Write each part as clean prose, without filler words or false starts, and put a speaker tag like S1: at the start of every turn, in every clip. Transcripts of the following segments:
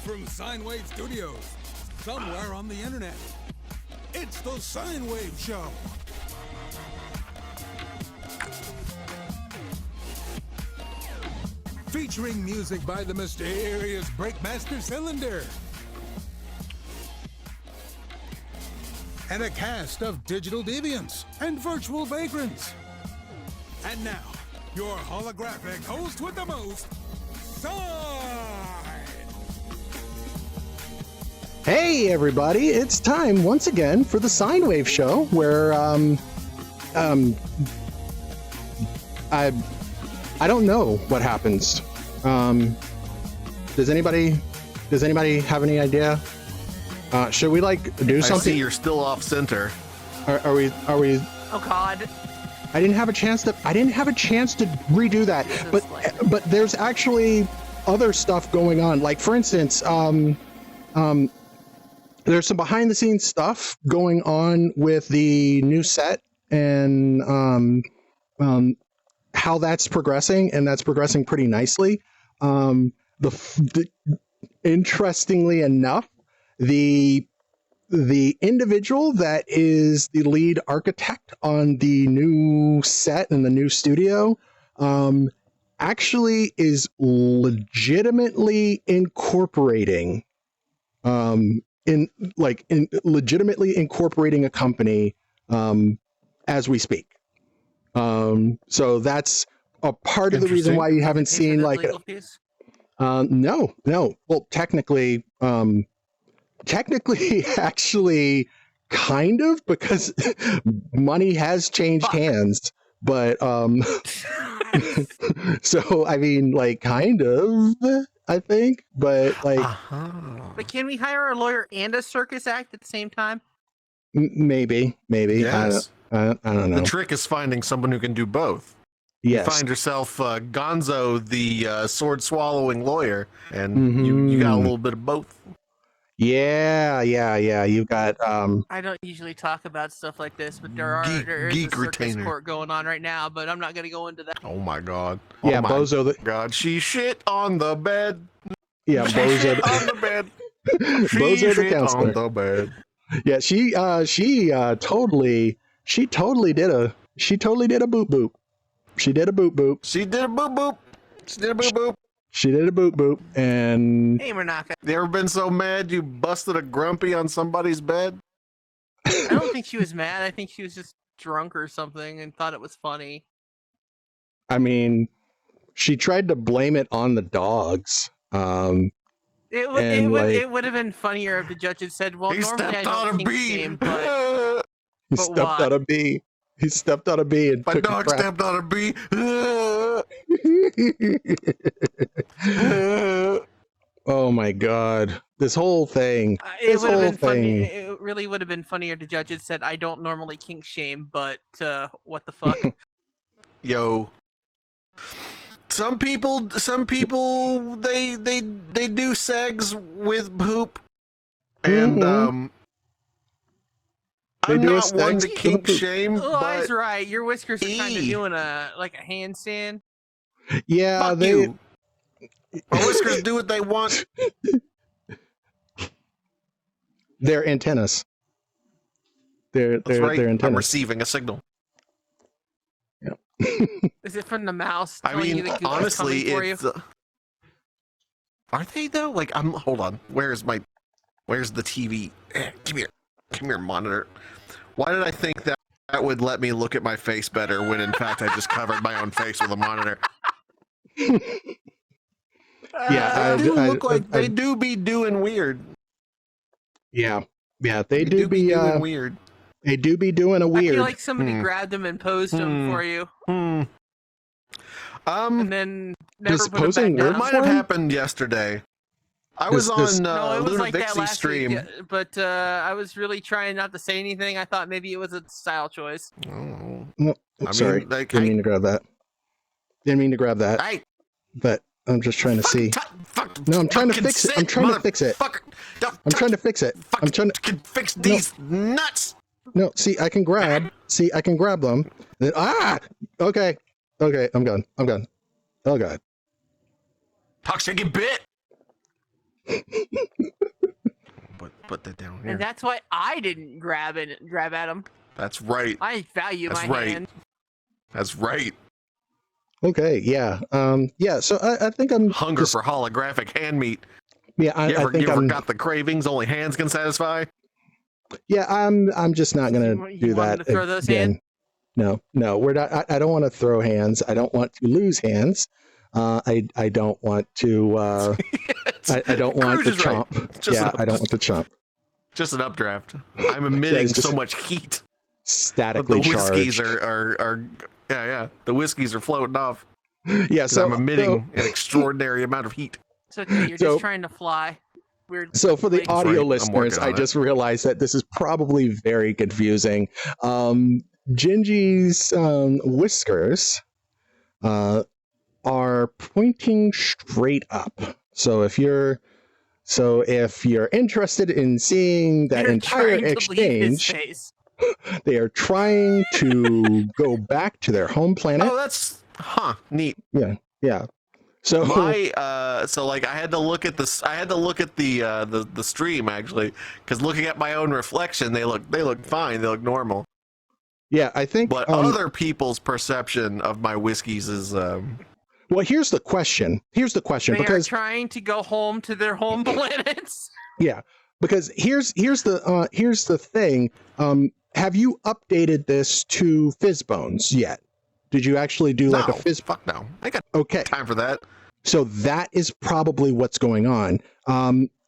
S1: from Scynewave Studios, somewhere on the internet. It's the Scynewave Show. Featuring music by the mysterious Breakmaster Cylinder. And a cast of digital deviants and virtual vagrants. And now, your holographic host with the most,
S2: Hey everybody, it's time once again for the Scynewave Show, where I don't know what happens. Does anybody have any idea? Should we do something?
S3: I see you're still off center.
S2: Are we?
S4: Oh God!
S2: I didn't have a chance to redo that, but there's actually other stuff going on. Like for instance, there's some behind the scenes stuff going on with the new set and how that's progressing, and that's progressing pretty nicely. Interestingly enough, the individual that is the lead architect on the new set and the new studio actually is legitimately incorporating legitimately incorporating a company as we speak. So that's a part of the reason why you haven't seen no. Well, technically, actually, kind of, because money has changed hands. But so I mean, kind of, I think, but
S4: But can we hire a lawyer and a circus act at the same time?
S2: Maybe.
S3: Yes.
S2: I don't know.
S3: The trick is finding someone who can do both.
S2: Yes.
S3: You find yourself Gonzo, the sword-swallowing lawyer, and you got a little bit of both.
S2: Yeah. You've got.
S4: I don't usually talk about stuff like this, but there is a circus court going on right now. But I'm not going to go into that.
S3: Oh my God!
S2: Yeah,
S3: oh my
S2: Bozo.
S3: God, she shit on the bed.
S2: Yeah, Bozo
S3: on the bed.
S2: Bozo the counselor.
S3: On the bed.
S2: Yeah, she totally did a boop boop. She did a boop boop.
S3: She did a boop boop. She did a boop boop.
S2: She did a boop boop, and
S4: Hey, Manaka.
S3: You ever been so mad you busted a grumpy on somebody's bed?
S4: I don't think she was mad. I think she was just drunk or something and thought it was funny.
S2: I mean, she tried to blame it on the dogs.
S4: It would have been funnier if the judge had said, "Well,
S3: He
S4: normally I
S3: stepped on
S4: don't
S3: a
S4: kink
S3: bee.
S4: shame, but
S2: He stepped on a bee. He stepped on a bee and
S3: My
S2: took
S3: dog
S2: a crap.
S3: stepped on a bee.
S2: Oh my God! This whole thing.
S4: it would have been funny. It really would have been funnier if the judge had said, "I don't normally kink shame, but what the fuck."
S3: Yo. Some people they do segs with poop. And I'm not one to kink shame,
S4: Oh,
S3: but
S4: that's right. Your whiskers are kind of doing a handstand.
S2: Yeah,
S3: fuck you. My whiskers do what they want.
S2: They're antennas. They're
S3: right.
S2: antennas.
S3: I'm receiving a signal.
S4: Is it from the mouse?
S3: I mean,
S4: you that Google's
S3: honestly,
S4: coming for
S3: it's.
S4: you?
S3: Are they though? Hold on. Where's the TV? Come here, monitor. Why did I think that would let me look at my face better when in fact I just covered my own face with a monitor?
S2: Yeah,
S3: they do be doing weird.
S2: Yeah, they do be
S3: doing weird.
S2: They do be doing a weird.
S4: I feel like somebody grabbed them and posed them for you. And then never put it back down.
S3: It might have happened yesterday. I was on
S4: No, it was
S3: Luna
S4: like that
S3: Vixie
S4: last
S3: stream.
S4: week, but I was really trying not to say anything. I thought maybe it was a style choice.
S2: No,
S3: I
S2: sorry,
S3: mean, like,
S2: didn't mean to grab that.
S3: Hey,
S2: but I'm just trying to see. No, I'm trying to fix it. I'm trying to fix it. I'm trying to fix it. I'm trying to
S3: fix these nuts.
S2: No, see, I can grab them. Then, okay, I'm gone. Oh God.
S3: Toxic bit. Put that down here.
S4: And that's why I didn't grab at him.
S3: That's right.
S4: I value
S3: That's
S4: my
S3: right.
S4: hand.
S3: That's right.
S2: Okay, yeah. Yeah, so I think I'm
S3: Hunger for holographic hand meat.
S2: Yeah,
S3: You ever got the cravings only hands can satisfy?
S2: Yeah, I'm just not gonna
S4: You
S2: do
S4: want
S2: that
S4: me to throw those
S2: again. No, we're not. I don't want to throw hands. I don't want to lose hands. I don't want to. I don't want to chomp.
S3: Right.
S2: Yeah, I don't want to chomp.
S3: Just an updraft. I'm emitting so much heat.
S2: Statically
S3: the whiskeys
S2: charged.
S3: are yeah. The whiskeys are floating off.
S2: Yeah, so
S3: I'm emitting an extraordinary amount of heat.
S4: It's okay. You're just trying to fly. Weird.
S2: So for the audio
S3: right.
S2: listeners, I just realized that this is probably very confusing. Gingy's whiskers are pointing straight up. So if you're interested in seeing that entire exchange, they are trying to go back to their home planet.
S3: Oh, that's neat.
S2: Yeah. So
S3: like I had to look at this. I had to look at the stream actually, because looking at my own reflection, they look fine. They look normal.
S2: Yeah, I think.
S3: But other people's perception of my whiskeys is.
S2: Well, here's the question. They because
S4: are trying to go home to their home planets.
S2: Yeah, because here's the thing. Have you updated this to Fizzbones yet? Did you actually do like a fizz?
S3: Fuck no. I got time for that.
S2: So that is probably what's going on.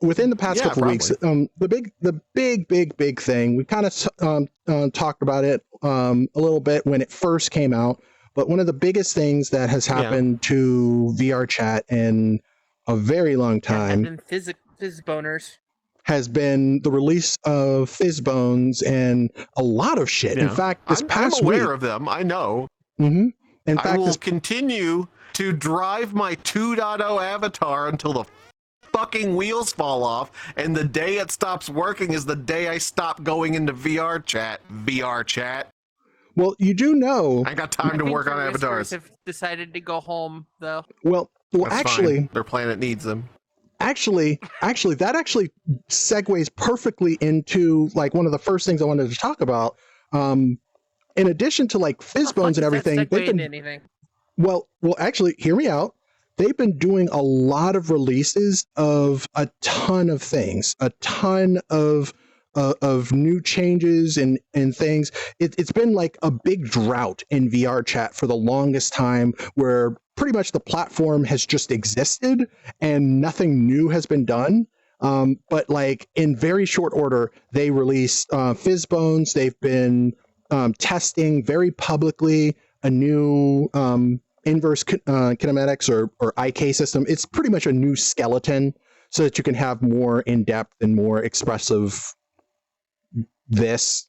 S2: Within the past couple of weeks, the big thing, we kind of talked about it a little bit when it first came out, but one of the biggest things that has happened to VRChat in a very long time
S4: Fizzboners.
S2: Has been the release of Fizzbones and a lot of shit. In fact, this past week...
S3: I'm aware of them. I know.
S2: Mm-hmm. In fact,
S3: I will continue to drive my 2.0 avatar until the fucking wheels fall off, and the day it stops working is the day I stop going into VRChat. VRChat.
S2: Well, you do know...
S3: I got time to work on avatars.
S4: Have decided to go home, though.
S2: Well,
S3: that's
S2: actually...
S3: Fine. Their planet needs them.
S2: Actually, that actually segues perfectly into like one of the first things I wanted to talk about. In addition to like Fizzbones and everything, they've been well, actually, hear me out. They've been doing a lot of releases of a ton of things, a ton of new changes and things. It's been like a big drought in VRChat for the longest time, where pretty much the platform has just existed and nothing new has been done. But like in very short order, they released Fizzbones. They've been testing very publicly a new inverse kinematics or IK system. It's pretty much a new skeleton so that you can have more in-depth and more expressive this.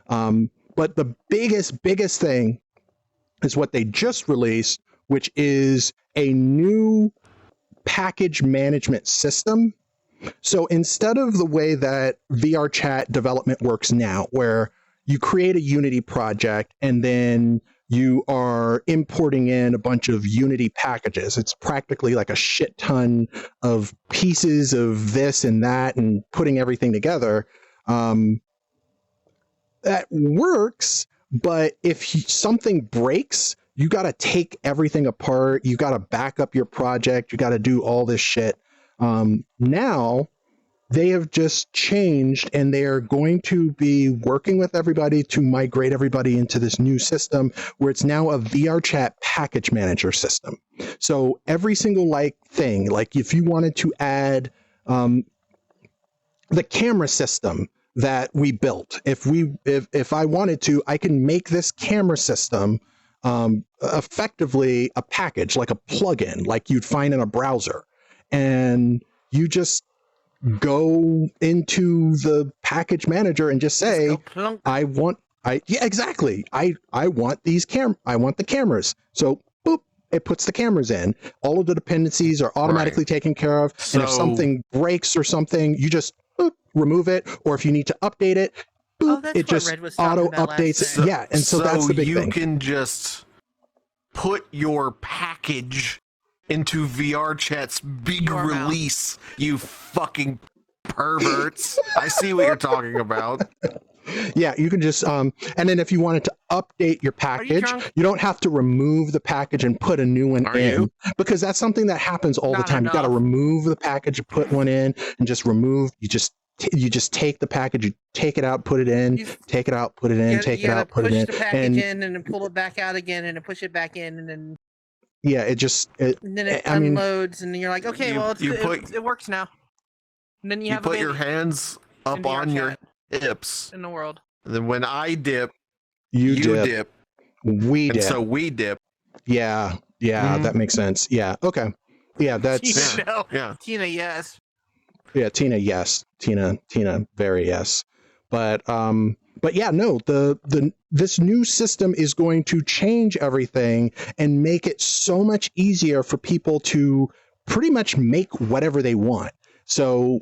S2: But the biggest thing is what they just released, which is a new package management system. So instead of the way that VRChat development works now, where you create a Unity project and then you are importing in a bunch of Unity packages, it's practically like a shit ton of pieces of this and that and putting everything together. That works, but if something breaks, you got to take everything apart. You got to back up your project. You got to do all this shit. Now they have just changed, and they are going to be working with everybody to migrate everybody into this new system where it's now a VRChat package manager system. So every single thing, like if you wanted to add the camera system that we built, if I wanted to, I can make this camera system effectively a package, like a plugin, like you'd find in a browser, and you just go into the package manager and just say, I want these I want the cameras. So boop, it puts the cameras in. All of the dependencies are automatically taken care of. And if something breaks or something, you just remove it. Or if you need to update it, it just auto updates. So that's the big thing.
S3: You can just put your package into VRChat's big release, you fucking perverts. I see what you're talking about.
S2: Yeah, you can just and then if you wanted to update your package, you don't have to remove the package and put a new one in, because that's something that happens all the time. You got to remove the package, put one in, and just remove. You just take the package, you take it out, put it in, take it out, put it in, take it out, put it in,
S4: push the package in, and then pull it back out again, and then push it back in, and then
S2: and
S4: then it unloads, and then you're like, okay, it works now. And then you have
S3: put your hands up on your hips
S4: in the world.
S3: And then when I dip,
S2: you dip. We dip.
S3: So we dip.
S2: Yeah, that makes sense. Yeah, okay. Yeah, that's
S4: Tina, yes.
S2: Yeah, Tina, yes. Tina, very yes. But yeah, no, this new system is going to change everything and make it so much easier for people to pretty much make whatever they want. So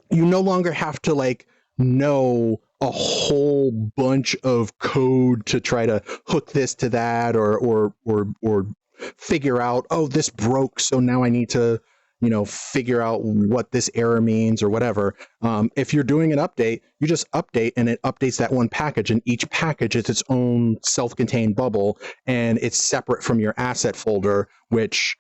S2: you no longer have to like know a whole bunch of code to try to hook this to that or figure out, oh, this broke, so now I need to, figure out what this error means or whatever. If you're doing an update, you just update and it updates that one package, and each package is its own self-contained bubble, and it's separate from your asset folder, which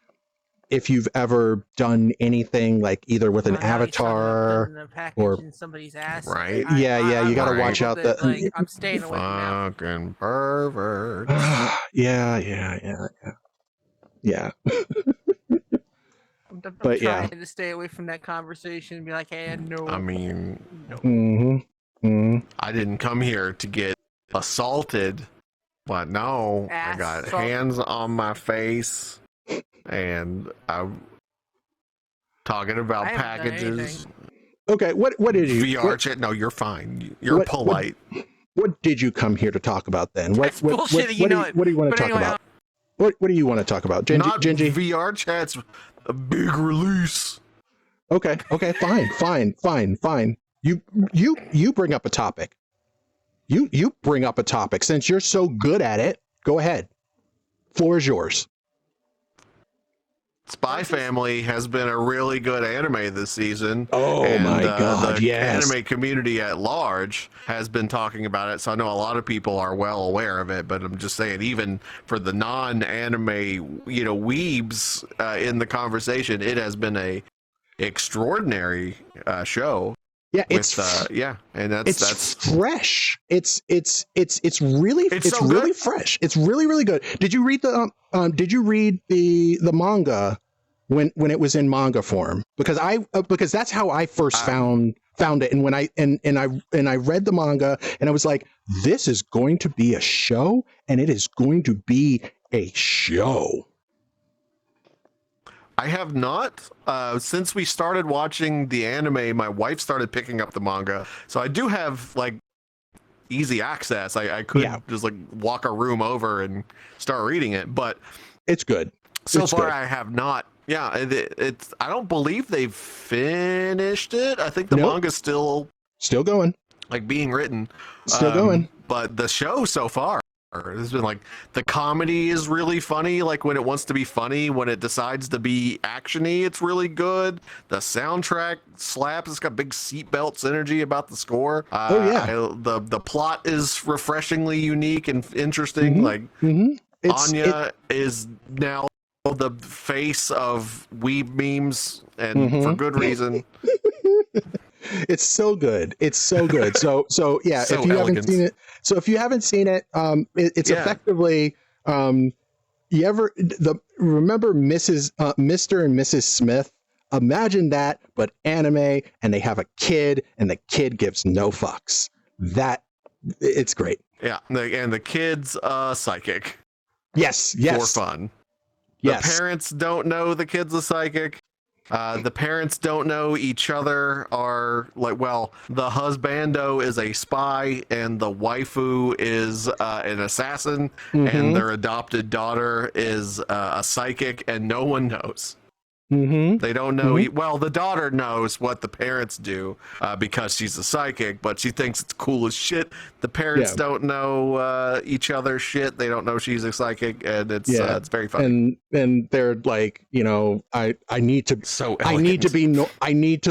S2: if you've ever done anything like either with an avatar or
S4: somebody's ass,
S2: right? You got to watch out that
S4: I'm staying away from that.
S3: Fucking pervert.
S2: Yeah.
S4: I'm trying to stay away from that conversation and be like, hey, no.
S3: I mean,
S2: no.
S3: I didn't come here to get assaulted, but no, I got hands on my face. And I'm talking about packages.
S2: Okay, what did you?
S3: VRChat? No, you're fine. You're polite.
S2: What did you come here to talk about then? What do you want to talk about? What do you want to talk about, Gingy?
S3: Not VRChat's a big release.
S2: Okay, fine. You bring up a topic. You bring up a topic. Since you're so good at it, go ahead. Floor is yours.
S3: Spy Family has been a really good anime this season.
S2: Oh my god,
S3: the anime community at large has been talking about it, so I know a lot of people are well aware of it, but I'm just saying, even for the non-anime, weebs in the conversation, it has been a extraordinary show.
S2: Yeah,
S3: and that's
S2: fresh. It's really fresh. It's really good. Did you read the manga when it was in manga form? Because that's how I first found it. And when I read the manga, and I was like, this is going to be a show, and it is going to be a show.
S3: I have not. Since we started watching the anime, my wife started picking up the manga. So I do have like easy access. I could just like walk a room over and start reading it, but
S2: it's good.
S3: So far, I have not. Yeah, it's. I don't believe they've finished it. I think the manga's still
S2: going,
S3: like being written,
S2: still going.
S3: But the show so far has been like, the comedy is really funny. Like when it wants to be funny, when it decides to be actiony, it's really good. The soundtrack slaps. It's got big seatbelts energy about the score. The plot is refreshingly unique and interesting. Anya is now the face of weeb memes, and for good reason.
S2: It's so good. So yeah, if you haven't seen it, it's effectively remember Mr. and Mrs. Smith? Imagine that, but anime, and they have a kid, and the kid gives no fucks. It's great.
S3: Yeah, and the kid's psychic.
S2: Yes.
S3: For fun. The parents don't know the kid's a psychic. The parents don't know each other. Are like, well, the husbando is a spy and the waifu is an assassin, and their adopted daughter is a psychic, and no one knows.
S2: Mm-hmm.
S3: They don't know. Well, the daughter knows what the parents do because she's a psychic, but she thinks it's cool as shit. The parents don't know each other's shit. They don't know she's a psychic, and it's very funny.
S2: And they're like, you know, I need to I need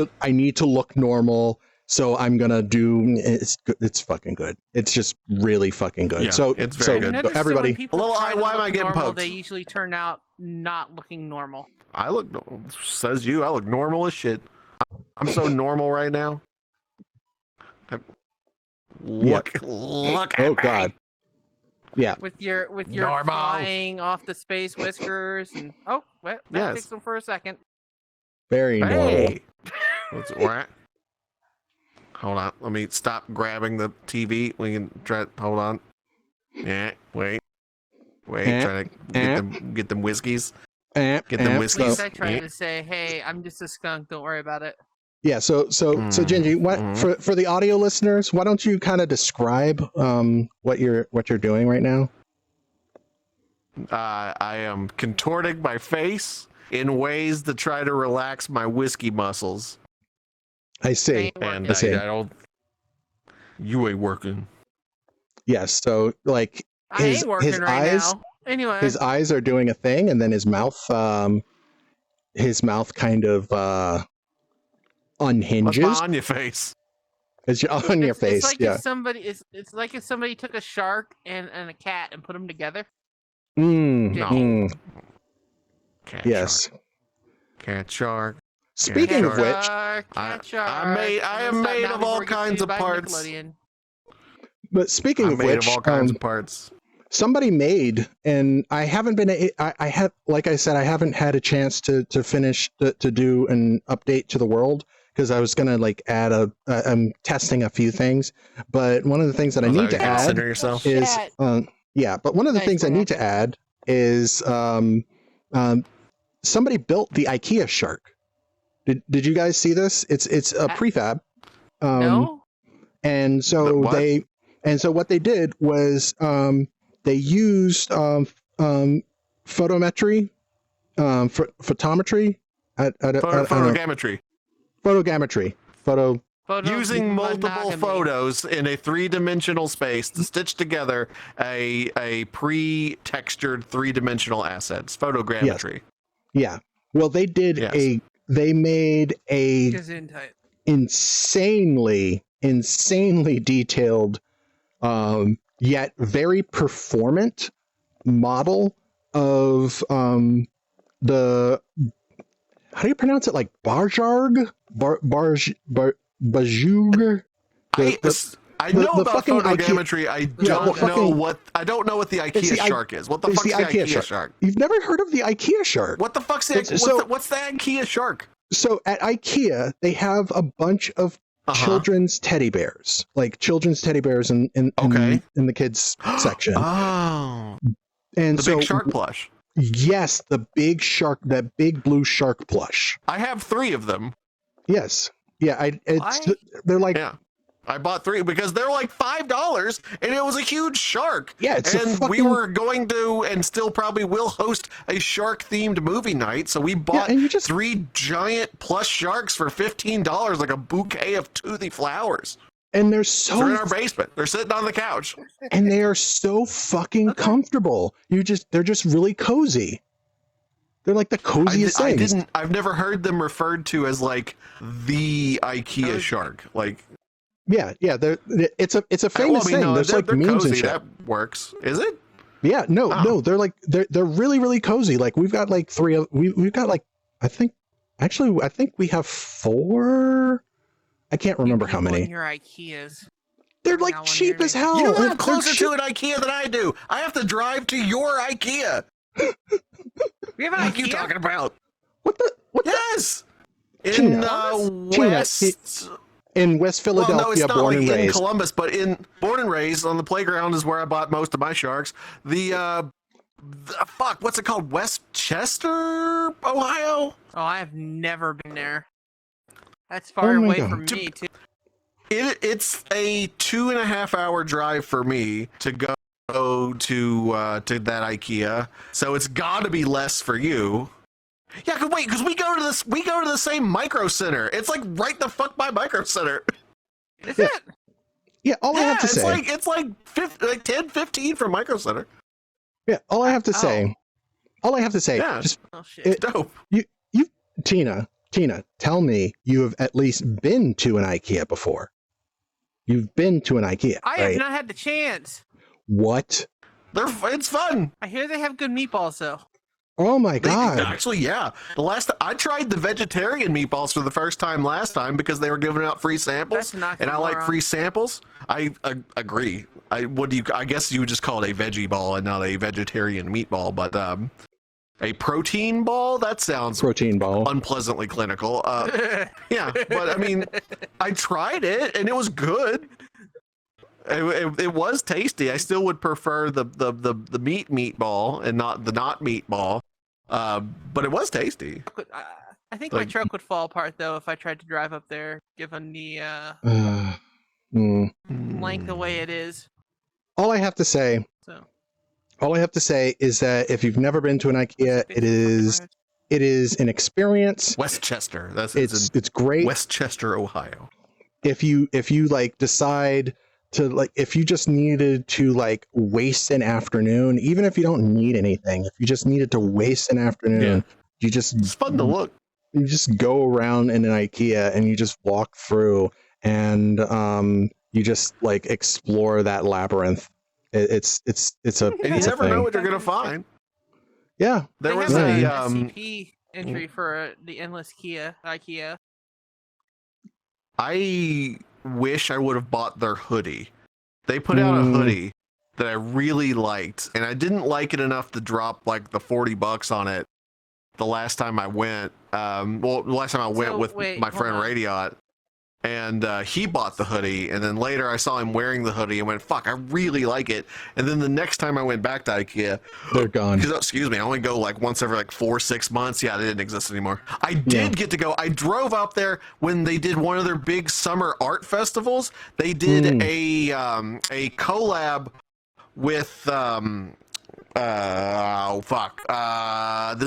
S2: to look normal. So I'm gonna do it's fucking good. It's just really fucking good.
S3: Yeah,
S2: so
S3: it's very good.
S2: Everybody,
S3: why am I getting poked?
S4: They usually turn out not looking normal.
S3: I look normal as shit. I'm so normal right now. Look at me.
S2: God. Yeah.
S4: With your flying off the space whiskers and that takes them for a second.
S2: Very normal.
S3: What? Hold on. Let me stop grabbing the TV. We can try. Hold on. Yeah. Wait. Try to get them whiskeys. Get them whiskeys.
S4: At least I tried to say, "Hey, I'm just a skunk. Don't worry about it."
S2: Yeah. So Gingy, for the audio listeners, why don't you kind of describe what you're doing right now?
S3: I am contorting my face in ways to try to relax my whiskey muscles.
S2: I see.
S3: And
S2: I see.
S3: I don't. You ain't working.
S2: Yes. So like his eyes.
S4: Now. Anyway,
S2: his eyes are doing a thing, and then his mouth kind of unhinges.
S3: What's on your face?
S2: It's on your face.
S4: It's like it's like if somebody took a shark and a cat and put them together.
S2: No.
S3: Yes. Cat shark.
S2: Speaking of which,
S3: I am made of all kinds of parts.
S2: But speaking of which,
S3: all kinds of parts.
S2: Somebody made, and I haven't been. I have, like I said, I haven't had a chance to finish to do an update to the world because I was gonna like add I'm testing a few things, but one of the things that I need to add is but one of the things I need to add is somebody built the IKEA shark. Did you guys see this? It's a prefab.
S4: No.
S2: And so what they did was they used photometry, photogrammetry,
S3: using multiple photos in a 3-dimensional space to stitch together a pre-textured 3-dimensional assets. Photogrammetry.
S2: Yeah. Well, they did they made a insanely detailed yet very performant model of the, how do you pronounce it, like Barjarg? Bajug?
S3: I know about photogrammetry. I don't know what the IKEA shark is. What the fuck's the IKEA shark?
S2: You've never heard of the IKEA shark?
S3: What the fuck's what's the IKEA shark?
S2: So at IKEA, they have a bunch of children's teddy bears, like children's teddy bears in the kids section.
S3: Oh,
S2: and
S3: the big shark plush.
S2: Yes, the big shark, that big blue shark plush.
S3: I have 3 of them.
S2: Yes, yeah. They're like. Yeah.
S3: I bought 3 because they're like $5 and it was a huge shark.
S2: Yeah,
S3: we were going to and still probably will host a shark themed movie night. So we bought 3 giant plush sharks for $15, like a bouquet of toothy flowers.
S2: And they're
S3: in our basement. They're sitting on the couch.
S2: And they are so fucking comfortable. They're just really cozy. They're like the coziest things.
S3: I've never heard them referred to as like the IKEA shark. Like
S2: Yeah. It's a famous thing. There's like memes
S3: cozy,
S2: and shit.
S3: That works. Is it?
S2: Yeah. No. They're like they're really, really cozy. Like we've got like 3 of we've got like I think we have 4. I can't remember how many.
S4: Your IKEAs.
S2: They're like cheap as hell.
S3: You live closer to an IKEA than I do. I have to drive to your IKEA.
S4: We have an IKEA?
S3: What are you talking about?
S2: What?
S3: Yes.
S2: In
S3: West.
S2: In West Philadelphia,
S3: well, no, it's not
S2: born
S3: like
S2: and
S3: in
S2: raised.
S3: Columbus, but born and raised on the playground is where I bought most of my sharks. What's it called? Westchester, Ohio?
S4: Oh, I have never been there. That's far away from me too.
S3: It's a 2.5-hour drive for me to go to that IKEA, so it's got to be less for you. Yeah, wait, because we go to the same Micro Center. It's like right the fuck by Micro Center.
S4: Is it?
S2: Yeah, all I have to say.
S3: It's like 10, 15 from Micro Center.
S2: Yeah, all I have to say.
S3: Yeah.
S2: Just
S3: it's dope.
S2: You Tina, tell me you have at least been to an IKEA before. You've been to an IKEA.
S4: I have not had the chance.
S2: What?
S3: It's fun.
S4: I hear they have good meatballs though.
S2: Oh my god!
S3: Actually, yeah. I tried the vegetarian meatballs for the first time last time because they were giving out free samples, and I like free samples. I agree. I guess you would just call it a veggie ball and not a vegetarian meatball, but a protein ball? That sounds
S2: protein ball
S3: unpleasantly clinical. Yeah, but I mean, I tried it and it was good. It was tasty. I still would prefer the meatball and not the meatball. But it was tasty.
S4: I think my truck would fall apart though if I tried to drive up there, given the length the way it is.
S2: All I have to say is that if you've never been to an IKEA, it is an experience.
S3: Westchester.
S2: It's great.
S3: Westchester, Ohio.
S2: If you like decide to like, if you just needed to like waste an afternoon, even if you don't need anything, if you just needed to waste an afternoon, it's
S3: fun to look.
S2: You just go around in an IKEA and you just walk through and you just like explore that labyrinth. It's a
S3: and you never know what you're gonna find.
S2: Yeah,
S3: there was
S4: a SCP entry for the endless IKEA.
S3: I wish I would have bought their hoodie. They put out a hoodie that I really liked, and I didn't like it enough to drop like the $40 on it the last time I went. The last time I went with my friend Radiot, and he bought the hoodie, and then later I saw him wearing the hoodie and went, fuck, I really like it. And then the next time I went back to IKEA,
S2: they're gone.
S3: Excuse me, I only go like once every like 4-6 months. Yeah, they didn't exist anymore. I did get to go. I drove up there when they did one of their big summer art festivals. They did a collab with this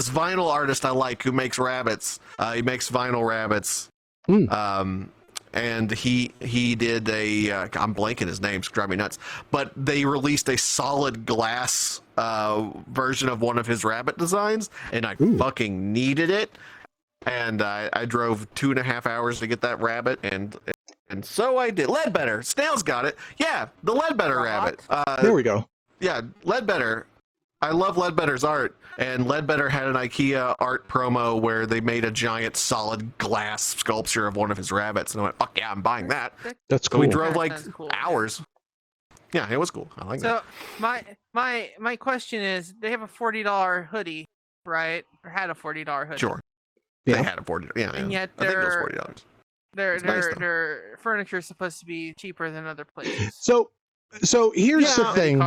S3: vinyl artist I like who makes rabbits. He makes vinyl rabbits. And he did I'm blanking his name, it's driving me nuts, but they released a solid glass version of one of his rabbit designs, and I fucking needed it, and I drove 2.5 hours to get that rabbit, and so I did. Ledbetter, Snail's got it. Yeah, the Ledbetter rabbit.
S2: There we go.
S3: Yeah, Ledbetter. I love Ledbetter's art, and Ledbetter had an IKEA art promo where they made a giant solid glass sculpture of one of his rabbits, and I went, fuck yeah, I'm buying that.
S2: That's cool.
S3: So we drove like hours. Yeah, it was cool. I like that.
S4: So my question is, they have a $40 hoodie, right? Or had a $40 hoodie.
S3: Sure.
S2: Yeah.
S3: They had a $40. Yeah,
S4: and yet
S3: I think it was $40.
S4: Their furniture is supposed to be cheaper than other places.
S2: So here's the thing.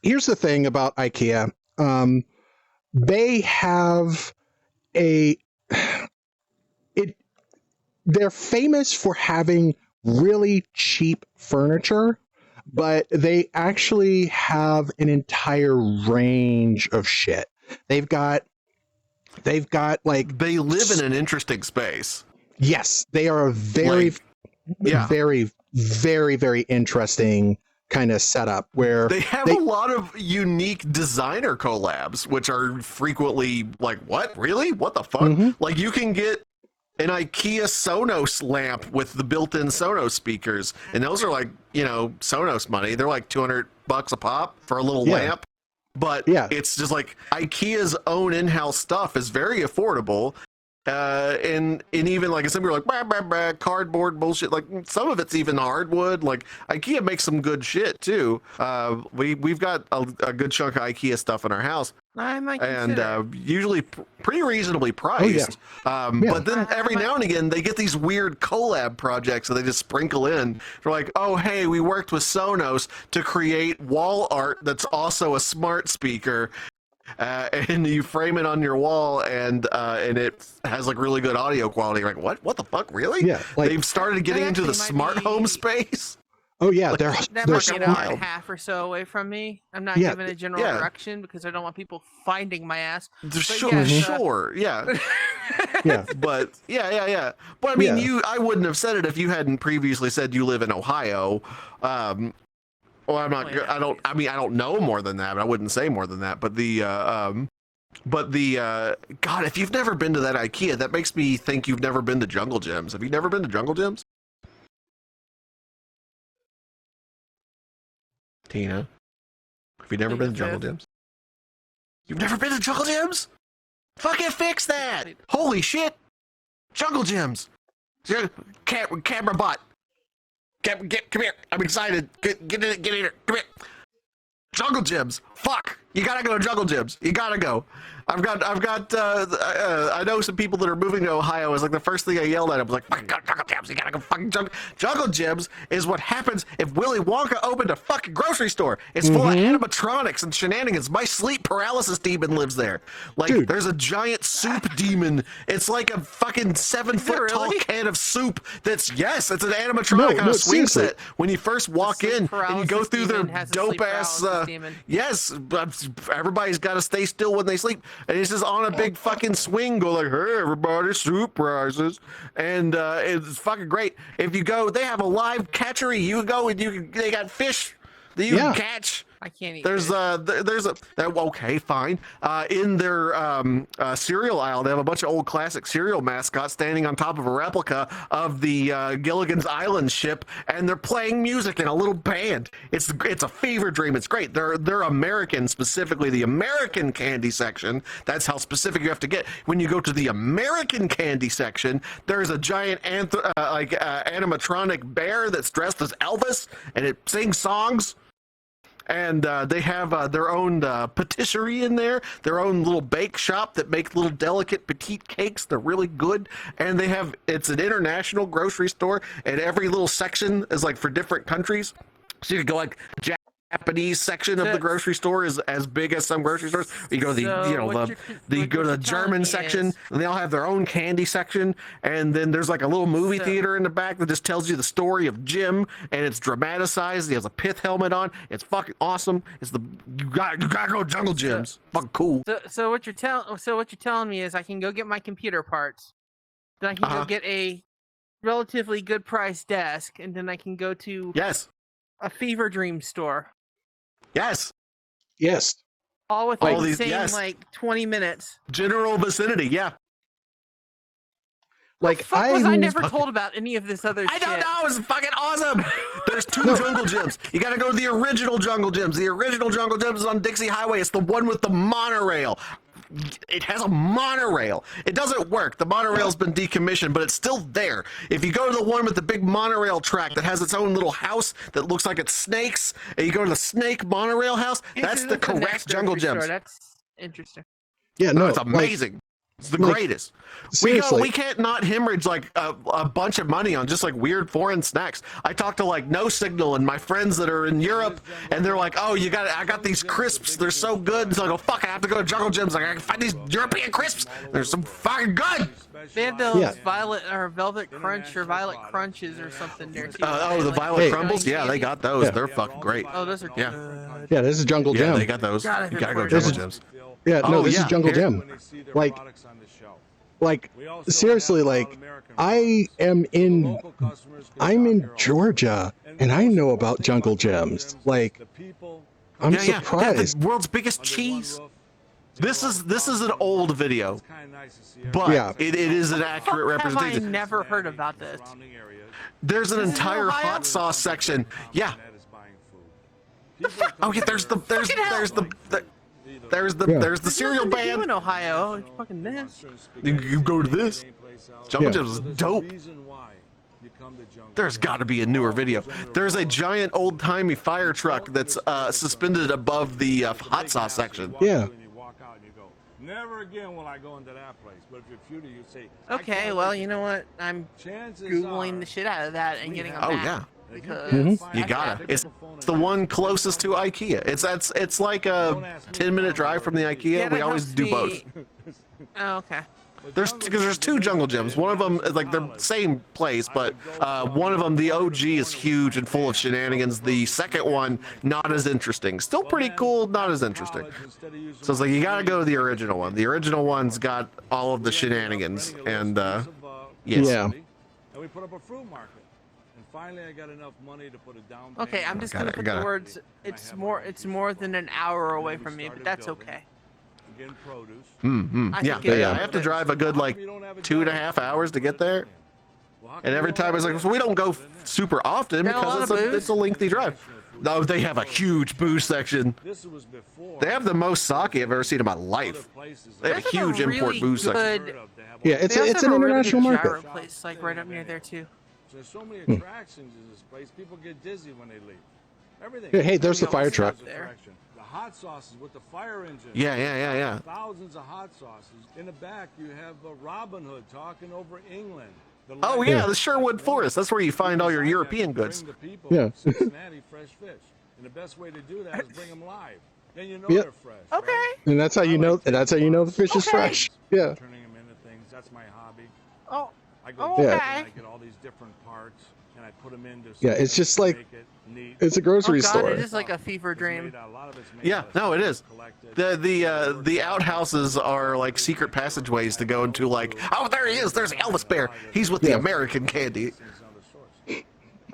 S2: Here's the thing about IKEA. They have they're famous for having really cheap furniture, but they actually have an entire range of shit. They've got like,
S3: they live in an interesting space.
S2: Yes, they are a very, very, very, very interesting kind of setup where
S3: they have a lot of unique designer collabs, which are frequently like, what, really, what the fuck? Like, you can get an IKEA Sonos lamp with the built-in Sonos speakers, and those are like, Sonos money. They're like $200 a pop for a little lamp, but it's just like IKEA's own in-house stuff is very affordable. And even like some people are like bah, cardboard bullshit. Like some of it's even hardwood. Like IKEA makes some good shit too. We've got a good chunk of IKEA stuff in our house, and usually pretty reasonably priced. But then every now and again they get these weird collab projects that they just sprinkle in. They're like, oh hey, we worked with Sonos to create wall art that's also a smart speaker. And you frame it on your wall, and it has like really good audio quality. You're like, what the fuck, really?
S2: Yeah, like,
S3: they've started getting into the smart home space.
S2: Oh yeah,
S3: Like,
S2: they're
S4: That might be an hour and a
S3: wild.
S4: half or so away from me. I'm not
S2: Yeah,
S4: giving a general
S3: yeah.
S4: direction because I don't want people finding my ass.
S3: Sure,
S4: yes,
S3: sure, yeah.
S2: yeah,
S3: But yeah. But I mean,
S2: Yeah.
S3: I wouldn't have said it if you hadn't previously said you live in Ohio. Well, I'm not.
S4: Oh, yeah.
S3: I don't. I mean, I don't know more than that. But I wouldn't say more than that. But God, if you've never been to that IKEA, that makes me think you've never been to Jungle Gyms. Have you never been to Jungle Gyms? Tina, have you never been to Jungle Gyms? You've never been to Jungle Gyms? Fucking fix that! Holy shit! Jungle Gyms! Camera bot! Come here! I'm excited! Get in here! Come here! Jungle Gyms! Fuck! You gotta go to Jungle Gyms! You gotta go! I know some people that are moving to Ohio. Is like the first thing I yelled at them was like, fucking go Jungle Gyms! You gotta go fucking Jungle Gyms is what happens if Willy Wonka opened a fucking grocery store. It's full of animatronics and shenanigans. My sleep paralysis demon lives there. Like,
S2: Dude.
S3: there's a giant soup demon. It's like a fucking 7-foot tall can of soup. It's an animatronic on a swing
S2: seriously.
S3: set. When you first walk in and you go through their dope ass. Yes, but everybody's got to stay still when they sleep. And it's just on a big fucking swing, go like, hey, everybody, soup rises. And it's fucking great. If you go, they have a live catchery. You go and they got fish that you can catch.
S4: I can't eat.
S3: There's okay, fine. In their cereal aisle, they have a bunch of old classic cereal mascots standing on top of a replica of the Gilligan's Island ship, and they're playing music in a little band. It's a fever dream. It's great. They're American, specifically the American candy section. That's how specific you have to get. When you go to the American candy section, there's a giant animatronic bear that's dressed as Elvis, and it sings songs. And they have their own patisserie in there, their own little bake shop that make little delicate petite cakes. They're really good. And it's an international grocery store, and every little section is like for different countries. So you could go like Japanese section of the grocery store is as big as some grocery stores. You go to you go to the German section, and they all have their own candy section. And then there's like a little movie theater in the back that just tells you the story of Jim, and it's dramatized. He has a pith helmet on. It's fucking awesome. You gotta go to Jungle Gyms. Fucking cool.
S4: So what you're telling me is I can go get my computer parts, then I can go get a relatively good price desk, and then I can go to a fever dream store.
S3: Yes.
S4: All within the same like 20 minutes.
S3: General vicinity, yeah.
S4: Like I never told about any of this other shit.
S3: I don't know. It's fucking awesome. There's two Jungle Gyms. You got to go to the original Jungle Gyms. The original Jungle Gyms is on Dixie Highway. It's the one with the monorail. It has a monorail. It doesn't work. The monorail's been decommissioned, but it's still there. If you go to the one with the big monorail track that has its own little house that looks like it's snakes, and you go to the snake monorail house, that's the correct Jungle Gyms.
S4: That's interesting.
S2: Yeah, no,
S3: it's amazing. It's the greatest. We can't not hemorrhage like a bunch of money on just like weird foreign snacks. I talked to like No Signal and my friends that are in Europe, and they're like, "Oh, I got these crisps. They're so good." So I go, "Fuck, I have to go to Jungle Gyms. Like, I can find these European crisps. They're so fucking good."
S4: They had those violet or velvet crunch or violet crunches or something there too.
S3: The violet crumbles. Yeah, they got those. Yeah. They're fucking great.
S4: Oh, those are
S3: yeah.
S2: Yeah, this is Jungle Gym.
S3: Yeah, they got those. You gotta go to Jungle Gyms.
S2: Yeah, no, this is Jungle Gym. Like seriously, like I'm in Georgia and I know about Jungle Gyms. Like I'm surprised.
S3: Yeah, the world's biggest cheese. This is an old video, but it is an accurate representation.
S4: I've never heard about this.
S3: There's an entire hot sauce section. Yeah. Oh yeah, there's the cereal band.
S4: In Ohio, it's fucking this.
S3: You go to this. Jungle Gyms is dope. There's got to be a newer video. There's a giant old-timey fire truck that's suspended above the hot sauce section.
S2: Yeah.
S5: Never again will I go into that place. But if you're future, you say.
S4: Okay, well, you know what? I'm googling the shit out of that and getting on that.
S3: Yeah.
S4: Because
S3: you gotta. It's the one closest to IKEA. It's like a 10-minute drive from the IKEA. We always do both.
S4: Oh, okay.
S3: There's two jungle gyms. One of them is like the same place, but one of them, the OG, is huge and full of shenanigans. The second one, not as interesting. Still pretty cool, not as interesting. So it's like you gotta go to the original one. The original one's got all of the shenanigans, and yes.
S2: Yeah.
S5: And we put up a fruit market. And finally, I got enough money to put a down payment.
S4: Okay, I'm just gonna put the words. It's more than an hour away from me, but that's okay.
S3: Yeah, I have to drive a good like 2.5 hours to get there, and every time it's like, so we don't go super often because it's a lengthy drive. No, they have a huge booze section. They have the most sake I've ever seen in my life. They have a huge import booze section.
S2: Yeah, it's an international market.
S4: Place like right up near there too.
S5: There's so many attractions in this place. People get dizzy when they leave. Everything.
S2: Yeah, hey, there's the fire truck.
S5: The hot sauces with the fire engine.
S3: Yeah.
S5: Thousands of hot sauces. In the back, you have Robin Hood talking over England.
S3: Oh yeah, the Sherwood Forest. That's where you find all your European goods.
S2: Yeah.
S5: Cincinnati fresh fish. And the best way to do that is bring them live. Then you know they're fresh.
S4: Okay.
S5: Right?
S2: And that's how you know. That's how you know the fish is fresh. Yeah.
S5: Turning them into things. That's my hobby.
S4: Oh.
S5: I go
S4: Okay.
S5: and I get all these different parts and I put them into.
S2: Yeah, it's just like it's a grocery store.
S4: It is like a fever dream.
S3: Yeah, no, it is. The outhouses are like secret passageways to go into. Like, oh, there he is. There's Elvis Bear. He's with the American candy.
S4: I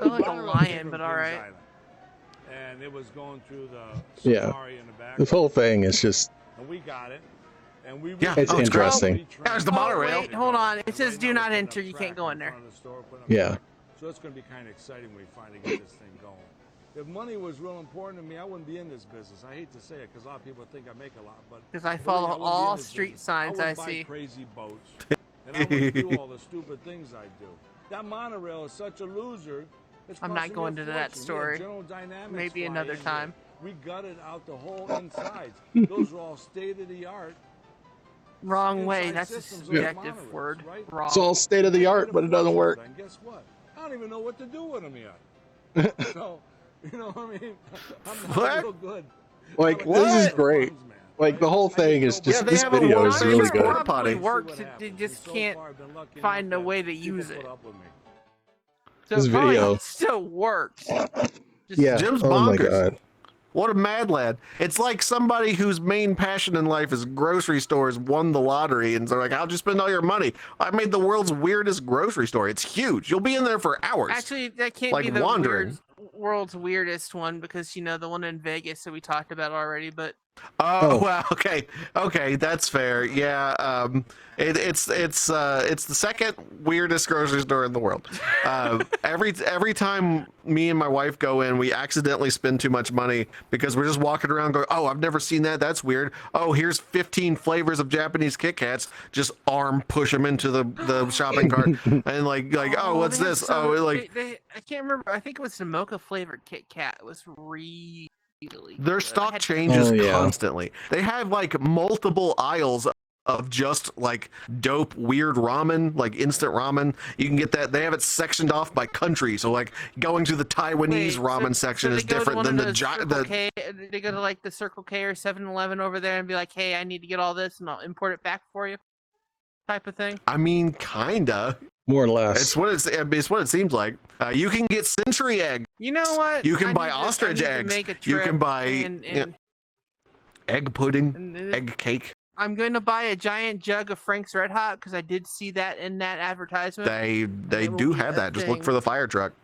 S4: look like a lion, but all right.
S5: And it was going through the safari in the back.
S2: This whole thing is just.
S5: And we got it. And we
S2: it's interesting.
S3: There's the monorail.
S4: Wait, hold on. It says do not enter. You can't go in there.
S2: Yeah.
S5: So it's going to be kind of exciting when we finally get this thing going. If money was real important to me, I wouldn't be in this business. I hate to say it because a lot of people think I make a lot, but
S4: because I follow all street signs I see.
S5: Crazy boats, and I wouldn't do all the stupid things I do. That monorail is such a loser.
S4: I'm not going to that story. Maybe another time.
S5: We gutted out the whole insides. Those are all state of the art.
S4: Wrong way. That's a subjective word.
S5: Right?
S4: Wrong.
S2: It's all state of the art, but it doesn't work.
S5: And guess what? I don't even know what to do with them yet. So, you know what I mean? I'm not real good.
S2: Like, this is great. Like, the whole thing is just, this video is really good.
S4: It probably works, they just can't find a way to use it. So
S2: this video
S4: still works.
S2: Yeah,
S3: Jim's
S2: oh my
S3: bonkers.
S2: god.
S3: What a mad lad. It's like somebody whose main passion in life is grocery stores won the lottery and they're like, how'd you spend all your money? I made the world's weirdest grocery store. It's huge. You'll be in there for hours.
S4: Actually, that can't
S3: like
S4: be the
S3: wandering.
S4: world's weirdest one because, you know, the one in Vegas that we talked about already, but...
S3: Oh, well, okay, that's fair. Yeah, it's the second weirdest grocery store in the world. Every time me and my wife go in, we accidentally spend too much money because we're just walking around going, oh, I've never seen that. That's weird. Oh, here's 15 flavors of Japanese Kit Kats. Just arm push them into the shopping cart and like oh, what's this?
S4: I can't remember. I think it was the mocha flavored Kit Kat. It was really.
S3: Their stock changes constantly. They have like multiple aisles of just like dope weird ramen, like instant ramen. You can get that. They have it sectioned off by country, so like going to the Taiwanese ramen section is different than the
S4: they go to like the Circle K or 7-Eleven over there and be like, hey, I need to get all this and I'll import it back for you, type of thing.
S3: I mean, kinda.
S2: More or less.
S3: It's what it seems like. You can get century egg.
S4: You know what?
S3: You can buy ostrich eggs. You can buy egg pudding, egg cake.
S4: I'm going to buy a giant jug of Frank's Red Hot because I did see that in that advertisement.
S3: They do have that. Just look for the fire truck.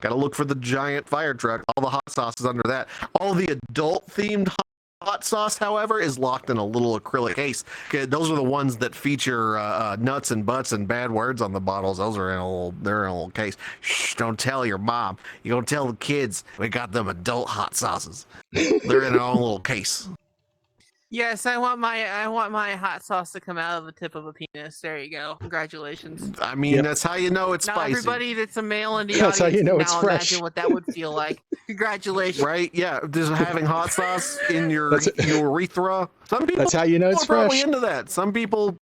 S3: Got to look for the giant fire truck. All the hot sauce is under that. All the adult themed hot sauce, however, is locked in a little acrylic case. Those are the ones that feature nuts and butts and bad words on the bottles. Those are in a little case. Shh, don't tell your mom. You don't tell the kids. We got them adult hot sauces. They're in their own little case.
S4: Yes, I want my hot sauce to come out of the tip of a penis. There you go. Congratulations.
S3: I mean, that's how you know it's
S4: Not
S3: spicy.
S4: everybody that's a male in the
S2: That's
S4: audience
S2: how you know
S4: can
S2: it's
S4: now
S2: fresh.
S4: imagine what that would feel like. Congratulations.
S3: Right? Yeah, just having hot sauce in your urethra. Some people.
S2: That's how you know it's
S3: are probably
S2: fresh.
S3: into that. Some people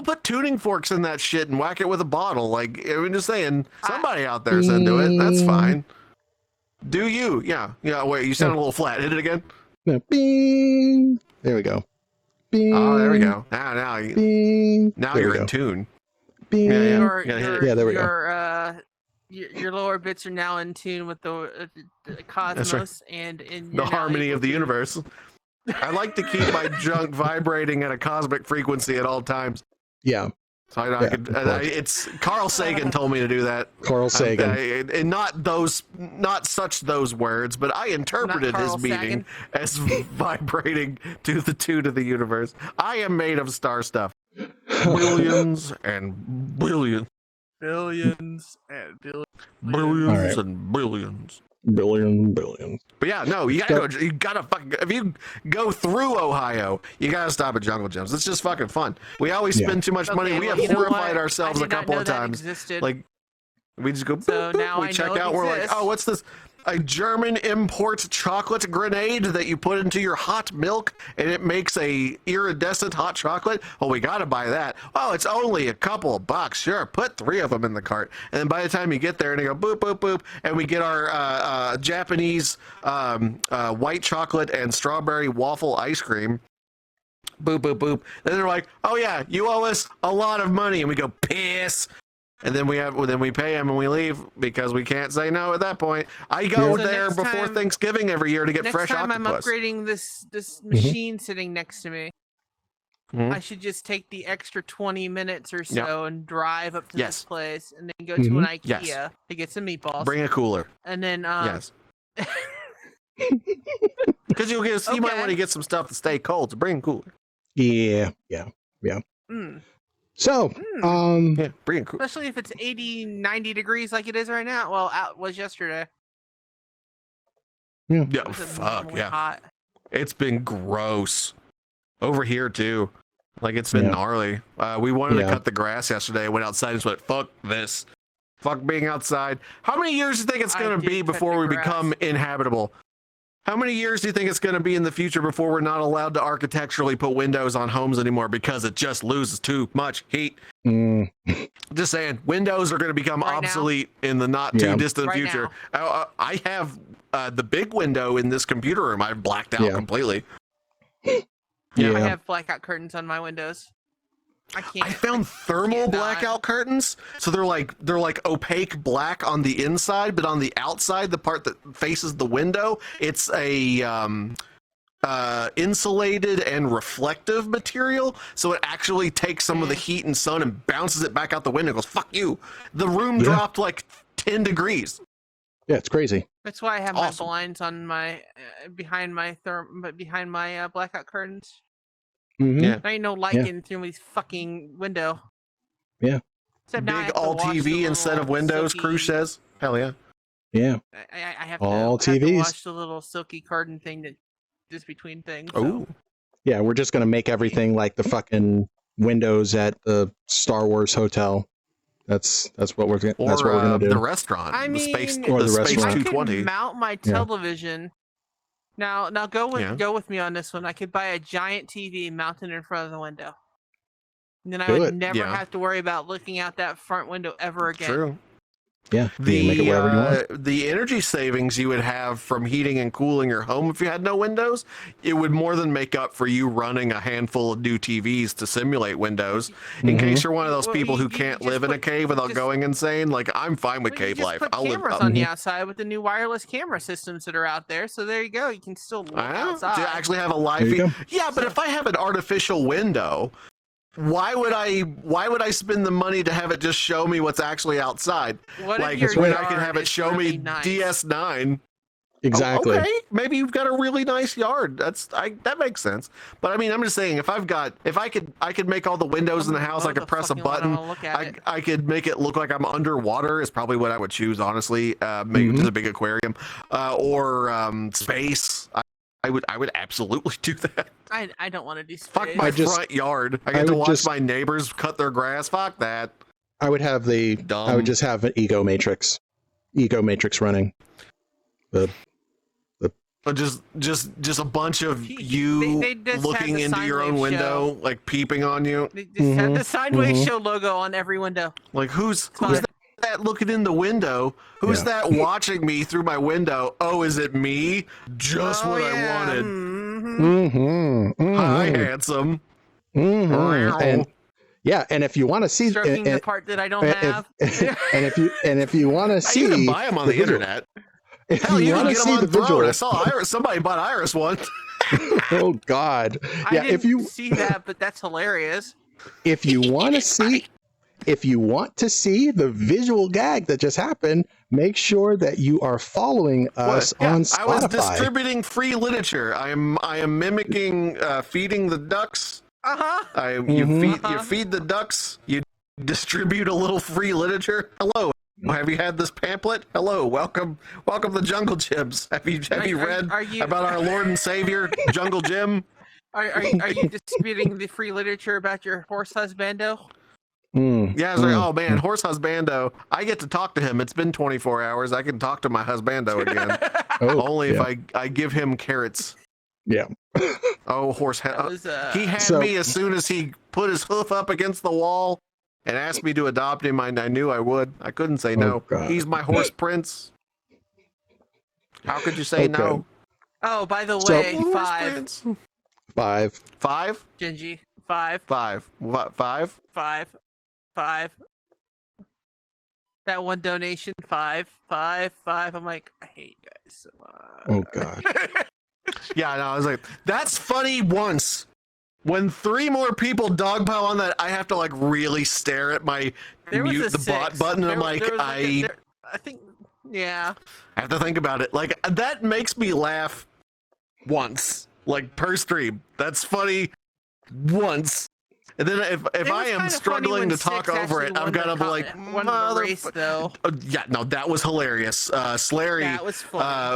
S3: put tuning forks in that shit and whack it with a bottle. Like, I'm just saying, somebody out there's into it. That's fine. Do you? Yeah. Yeah. Wait, you sound a little flat. Hit it again.
S2: Bing. There we go. Bing.
S3: Oh, there we go. Now you're in tune.
S2: Bing.
S4: Yeah,
S2: there we go.
S4: Your lower bits are now in tune with the cosmos
S3: right.
S4: and
S3: The harmony of the universe. I like to keep my junk vibrating at a cosmic frequency at all times.
S2: Yeah.
S3: So it's Carl Sagan told me to do that.
S2: Carl Sagan,
S3: and not those words, but I interpreted his meaning as vibrating to the tune of the universe. I am made of star stuff. Billions and billions.
S4: Billions and billions.
S3: Billions and billions.
S2: Billions.
S3: But yeah, no, you gotta fucking, if you go through Ohio, you gotta stop at Jungle Gyms. It's just fucking fun. We always spend too much money. We have horrified ourselves a couple of times. Like, we just go,
S4: so now
S3: we
S4: I
S3: check
S4: know
S3: out, we're like, oh, what's this? A German import chocolate grenade that you put into your hot milk and it makes a iridescent hot chocolate. Well, we gotta buy that. Oh, it's only a couple of bucks. Sure, put 3 of them in the cart. And then by the time you get there and you go boop, boop, boop, and we get our Japanese white chocolate and strawberry waffle ice cream. Boop, boop, boop. Then they're like, oh yeah, you owe us a lot of money. And we go, piss. And then we pay them and we leave because we can't say no at that point. I go there before Thanksgiving every year to get fresh octopus.
S4: Next time I'm upgrading this machine sitting next to me, I should just take the extra 20 minutes or so and drive up to this place and then go to an IKEA to get some meatballs.
S3: Bring a cooler.
S4: And then
S3: because you might want to get some stuff to stay cold, so bring a cooler.
S2: Yeah. So,
S3: bring a cooler.
S4: Especially if it's 80, 90 degrees like it is right now. Well, out was yesterday.
S2: Yeah.
S3: Fuck yeah.
S4: Hot.
S3: It's been gross over here too. Like it's been gnarly. We wanted to cut the grass yesterday. Went outside and just went, fuck this. Fuck being outside. How many years do you think it's going to be before we become inhabitable? How many years do you think it's going to be in the future before we're not allowed to architecturally put windows on homes anymore because it just loses too much heat? Just saying, windows are going to become obsolete in the not too distant future. I have the big window in this computer room. I've blacked out completely.
S4: I have blackout curtains on my windows.
S3: I found thermal blackout curtains, so they're like opaque black on the inside, but on the outside, the part that faces the window, it's a insulated and reflective material, so it actually takes some of the heat and sun and bounces it back out the window and goes, fuck you. The room dropped like 10 degrees.
S2: Yeah, it's crazy.
S4: That's why I have my blinds on my behind my blackout curtains. There ain't no light getting through my fucking window.
S2: Yeah.
S4: Except
S3: big all TV instead of windows, Cruz says. Hell yeah.
S2: Yeah.
S4: I have
S2: all
S4: to,
S2: TVs.
S4: I have to watch the little silky curtain thing that is between things.
S3: Oh.
S4: So.
S2: Yeah, we're just gonna make everything like the fucking windows at the Star Wars hotel. That's what we're gonna do.
S3: The restaurant.
S4: I mean,
S2: the
S3: Space
S2: restaurant.
S3: 220.
S4: I could mount my television. Now go with me on this one. I could buy a giant TV mounted in front of the window. And then I would never have to worry about looking out that front window ever again.
S3: True.
S2: Yeah. You can make it wherever you want.
S3: The energy savings you would have from heating and cooling your home if you had no windows, it would more than make up for you running a handful of new TVs to simulate windows. In case you're one of those people who can't live in a cave without going insane, like I'm fine with cave life.
S4: I'll live cameras on the outside with the new wireless camera systems that are out there. So there you go. You can still look outside.
S3: To actually have a live feed. Yeah, but if I have an artificial window, why would I spend the money to have it just show me what's actually outside?
S4: When I
S3: can have it show me DS9.
S2: Exactly.
S3: Okay, maybe you've got a really nice yard. That makes sense. But I mean, I'm just saying, if I could make all the windows in the house, I could press a button. I could make it look like I'm underwater. Is probably what I would choose, honestly. Maybe just a big aquarium, or space. I would absolutely do that.
S4: I don't want to do space.
S3: Fuck my front yard. I get to watch my neighbors cut their grass. Fuck that.
S2: I would have I would just have an ego matrix running.
S3: Just a bunch of you looking into your own window, like peeping on you.
S4: They just have the Scynewave show logo on every window.
S3: Like who's that looking in the window? Who's that watching me through my window? Oh, is it me? Just what I wanted. Hi, handsome.
S2: And yeah, and if you want to see
S4: stroking the part that I don't have,
S2: and if you want to see,
S3: you can buy them on the internet.
S2: If
S3: Hell, you
S2: want
S3: can
S2: to
S3: get
S2: see
S3: them on
S2: the visual,
S3: I saw Iris. Somebody bought Iris one.
S2: Oh God!
S4: I didn't see that, but that's hilarious.
S2: If you want to see, the visual gag that just happened, make sure that you are following us on Spotify.
S3: I was distributing free literature. I am mimicking feeding the ducks. You feed the ducks. You distribute a little free literature. Hello. Have you had this pamphlet? Hello, welcome to Jungle Gyms. Have you read about our Lord and Savior, Jungle Jim?
S4: Are you distributing the free literature about your horse husbando?
S3: Yeah, I was like, oh man, horse husbando. I get to talk to him. It's been 24 hours. I can talk to my husbando again. Only if I give him carrots.
S2: Yeah.
S3: Oh, horse. He had me as soon as he put his hoof up against the wall and asked me to adopt him. I knew I would. I couldn't say no.
S2: God.
S3: He's my horse prince. How could you say no?
S4: Oh, by the way,
S2: five.
S4: Gingy, five.
S3: What? Five?
S4: Five. That one donation, five. I'm like, I hate you guys so much.
S2: Oh God.
S3: Yeah, no, I was like, that's funny once. When 3 more people dogpile on that, I have to like really stare at my mute the bot button. I'm like, I
S4: think, yeah.
S3: I have to think about it. Like, that makes me laugh once, like per stream. That's funny once. And then if I am struggling to talk over it, I've got to be like,
S4: race, though.
S3: Yeah, no, that was hilarious. Slary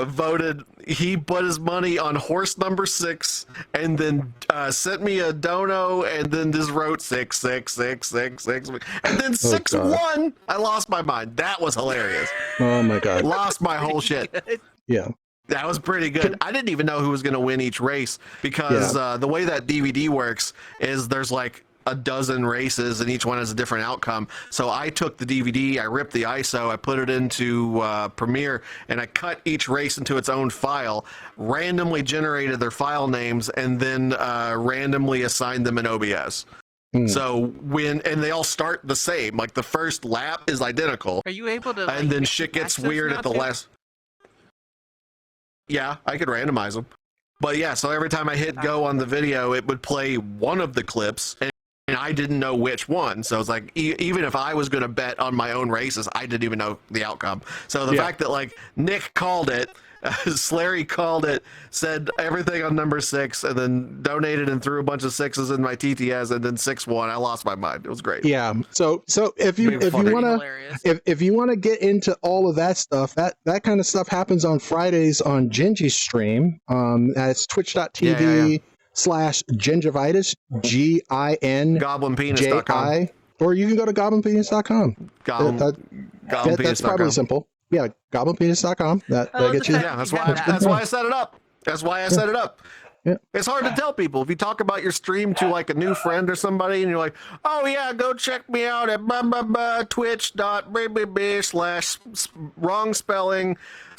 S3: voted. He put his money on horse number 6, and then sent me a dono, and then just wrote 6, and then 6 won. I lost my mind. That was hilarious.
S2: Oh my God.
S3: Lost my whole shit.
S2: Yeah.
S3: That was pretty good. I didn't even know who was going to win each race because the way that DVD works is there's like a dozen races and each one has a different outcome. So I took the DVD, I ripped the ISO, I put it into Premiere, and I cut each race into its own file, randomly generated their file names, and then randomly assigned them in OBS. So and they all start the same. Like the first lap is identical.
S4: Are you able to?
S3: And then shit gets weird at the last. Yeah, I could randomize them. But yeah, so every time I hit go on the video, it would play one of the clips, and I didn't know which one. So it's like, even if I was going to bet on my own races, I didn't even know the outcome. So the fact that like Nick called it, Slary called it, said everything on number 6, and then donated and threw a bunch of 6s in my TTS, and then 6 won. I lost my mind. It was great.
S2: Yeah. So if you want to get into all of that stuff, that kind of stuff happens on Fridays on Gingy's stream. That's twitch.tv/gingivitis, GIN
S3: goblinpenis.com,
S2: or you can go to goblinpenis.com. That's probably simple. Yeah, goblinpenis.com. That gets you.
S3: Yeah, that's why I set it up. Yeah. It's hard to tell people if you talk about your stream to like a new friend or somebody, and you're like, "Oh yeah, go check me out at twitch.tv/wrong spelling/."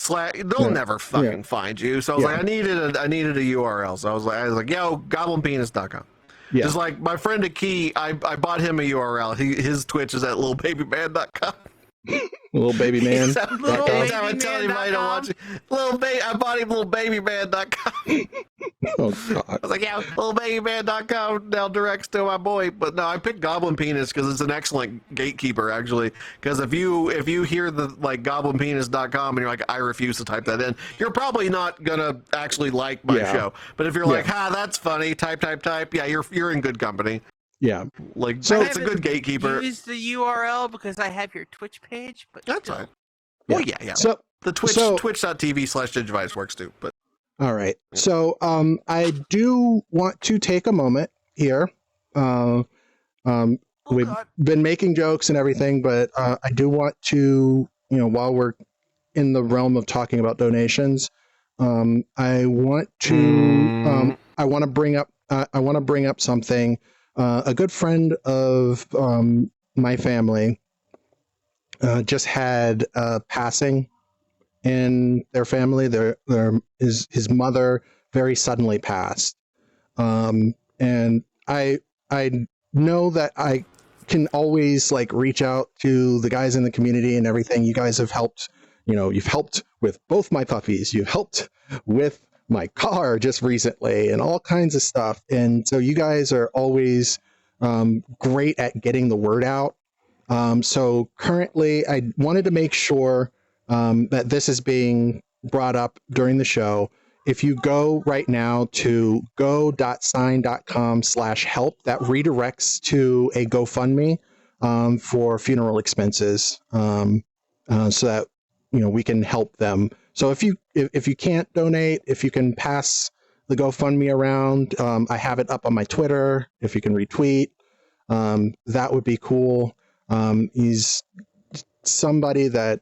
S3: They'll never fucking find you. So I was like, I needed a URL. So I was like, yo, goblinpenis.com. Yeah. Just like my friend Aki, I bought him a URL. His Twitch is at littlebabyman.com.
S2: Little baby man.
S3: I bought him littlebabyman.com.
S2: Oh God.
S3: I was like, yeah, littlebabyman.com now directs to my boy. But no, I picked Goblin Penis because it's an excellent gatekeeper, actually. Because if you hear the like goblinpenis.com and you're like, I refuse to type that in, you're probably not gonna actually like my show. But if you're like, that's funny, type, yeah, you're in good company.
S2: Yeah,
S3: like so it's a good gatekeeper.
S4: Use the URL because I have your Twitch page, but
S3: that's fine. Well, yeah.
S2: So
S3: the twitch.tv/gingivitis works too. But
S2: all right. So I do want to take a moment here. We've been making jokes and everything, but I do want to, while we're in the realm of talking about donations, I want to bring up something. A good friend of my family just had a passing in their family. His mother very suddenly passed. And I know that I can always like reach out to the guys in the community and everything. You guys have helped, you've helped with both my puppies. You've helped with my car just recently and all kinds of stuff. And so you guys are always great at getting the word out. So currently I wanted to make sure that this is being brought up during the show. If you go right now to go.sign.com/help, that redirects to a GoFundMe for funeral expenses, so that we can help them. So if you can't donate, if you can pass the GoFundMe around, I have it up on my Twitter. If you can retweet, that would be cool. He's somebody that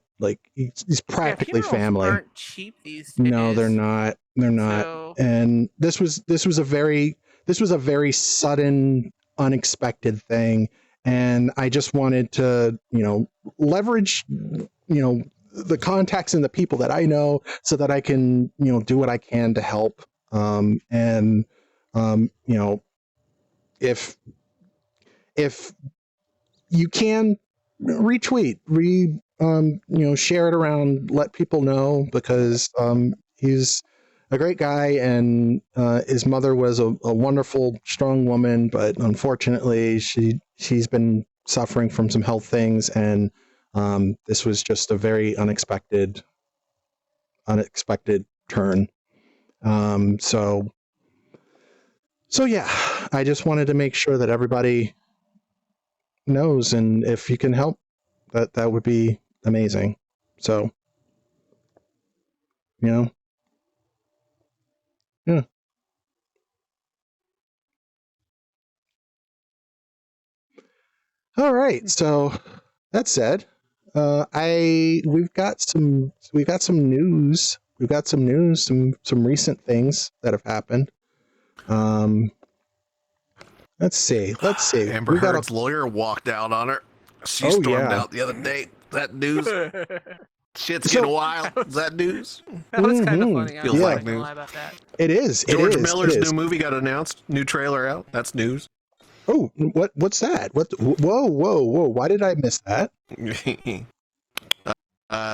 S2: he's practically family.
S4: Aren't cheap these days.
S2: No, they're not. They're not. So... And this was a very sudden, unexpected thing, and I just wanted to leverage the contacts and the people that I know so that I can do what I can to help. If you can retweet, share it around, let people know, because he's a great guy, and his mother was a wonderful, strong woman, but unfortunately she's been suffering from some health things, and this was just a very unexpected turn. So yeah, I just wanted to make sure that everybody knows, and if you can help, that would be amazing. So, yeah. All right. So that said, we've got some news. We've got some news, some recent things that have happened. Let's see.
S3: Amber Heard's lawyer walked out on her. She stormed out the other day. That news. Shit's getting wild. Is that news?
S4: That was kind of funny.
S3: Feels like news.
S4: About that.
S2: It is.
S3: George Miller's new movie got announced. New trailer out. That's news.
S2: Oh, what's that? Whoa. Why did I miss that?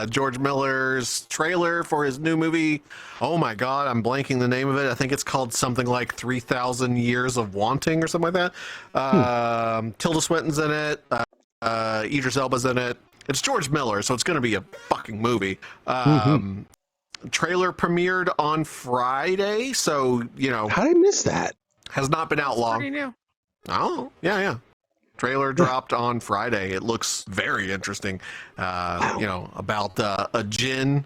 S3: George Miller's trailer for his new movie. Oh my God, I'm blanking the name of it. I think it's called something like 3,000 Years of Wanting or something like that. Tilda Swinton's in it. Idris Elba's in it. It's George Miller, so it's going to be a fucking movie. Trailer premiered on Friday, so,
S2: How did I miss that?
S3: Has not been out long.
S4: Pretty new.
S3: Oh, yeah. Trailer dropped on Friday. It looks very interesting. About a djinn,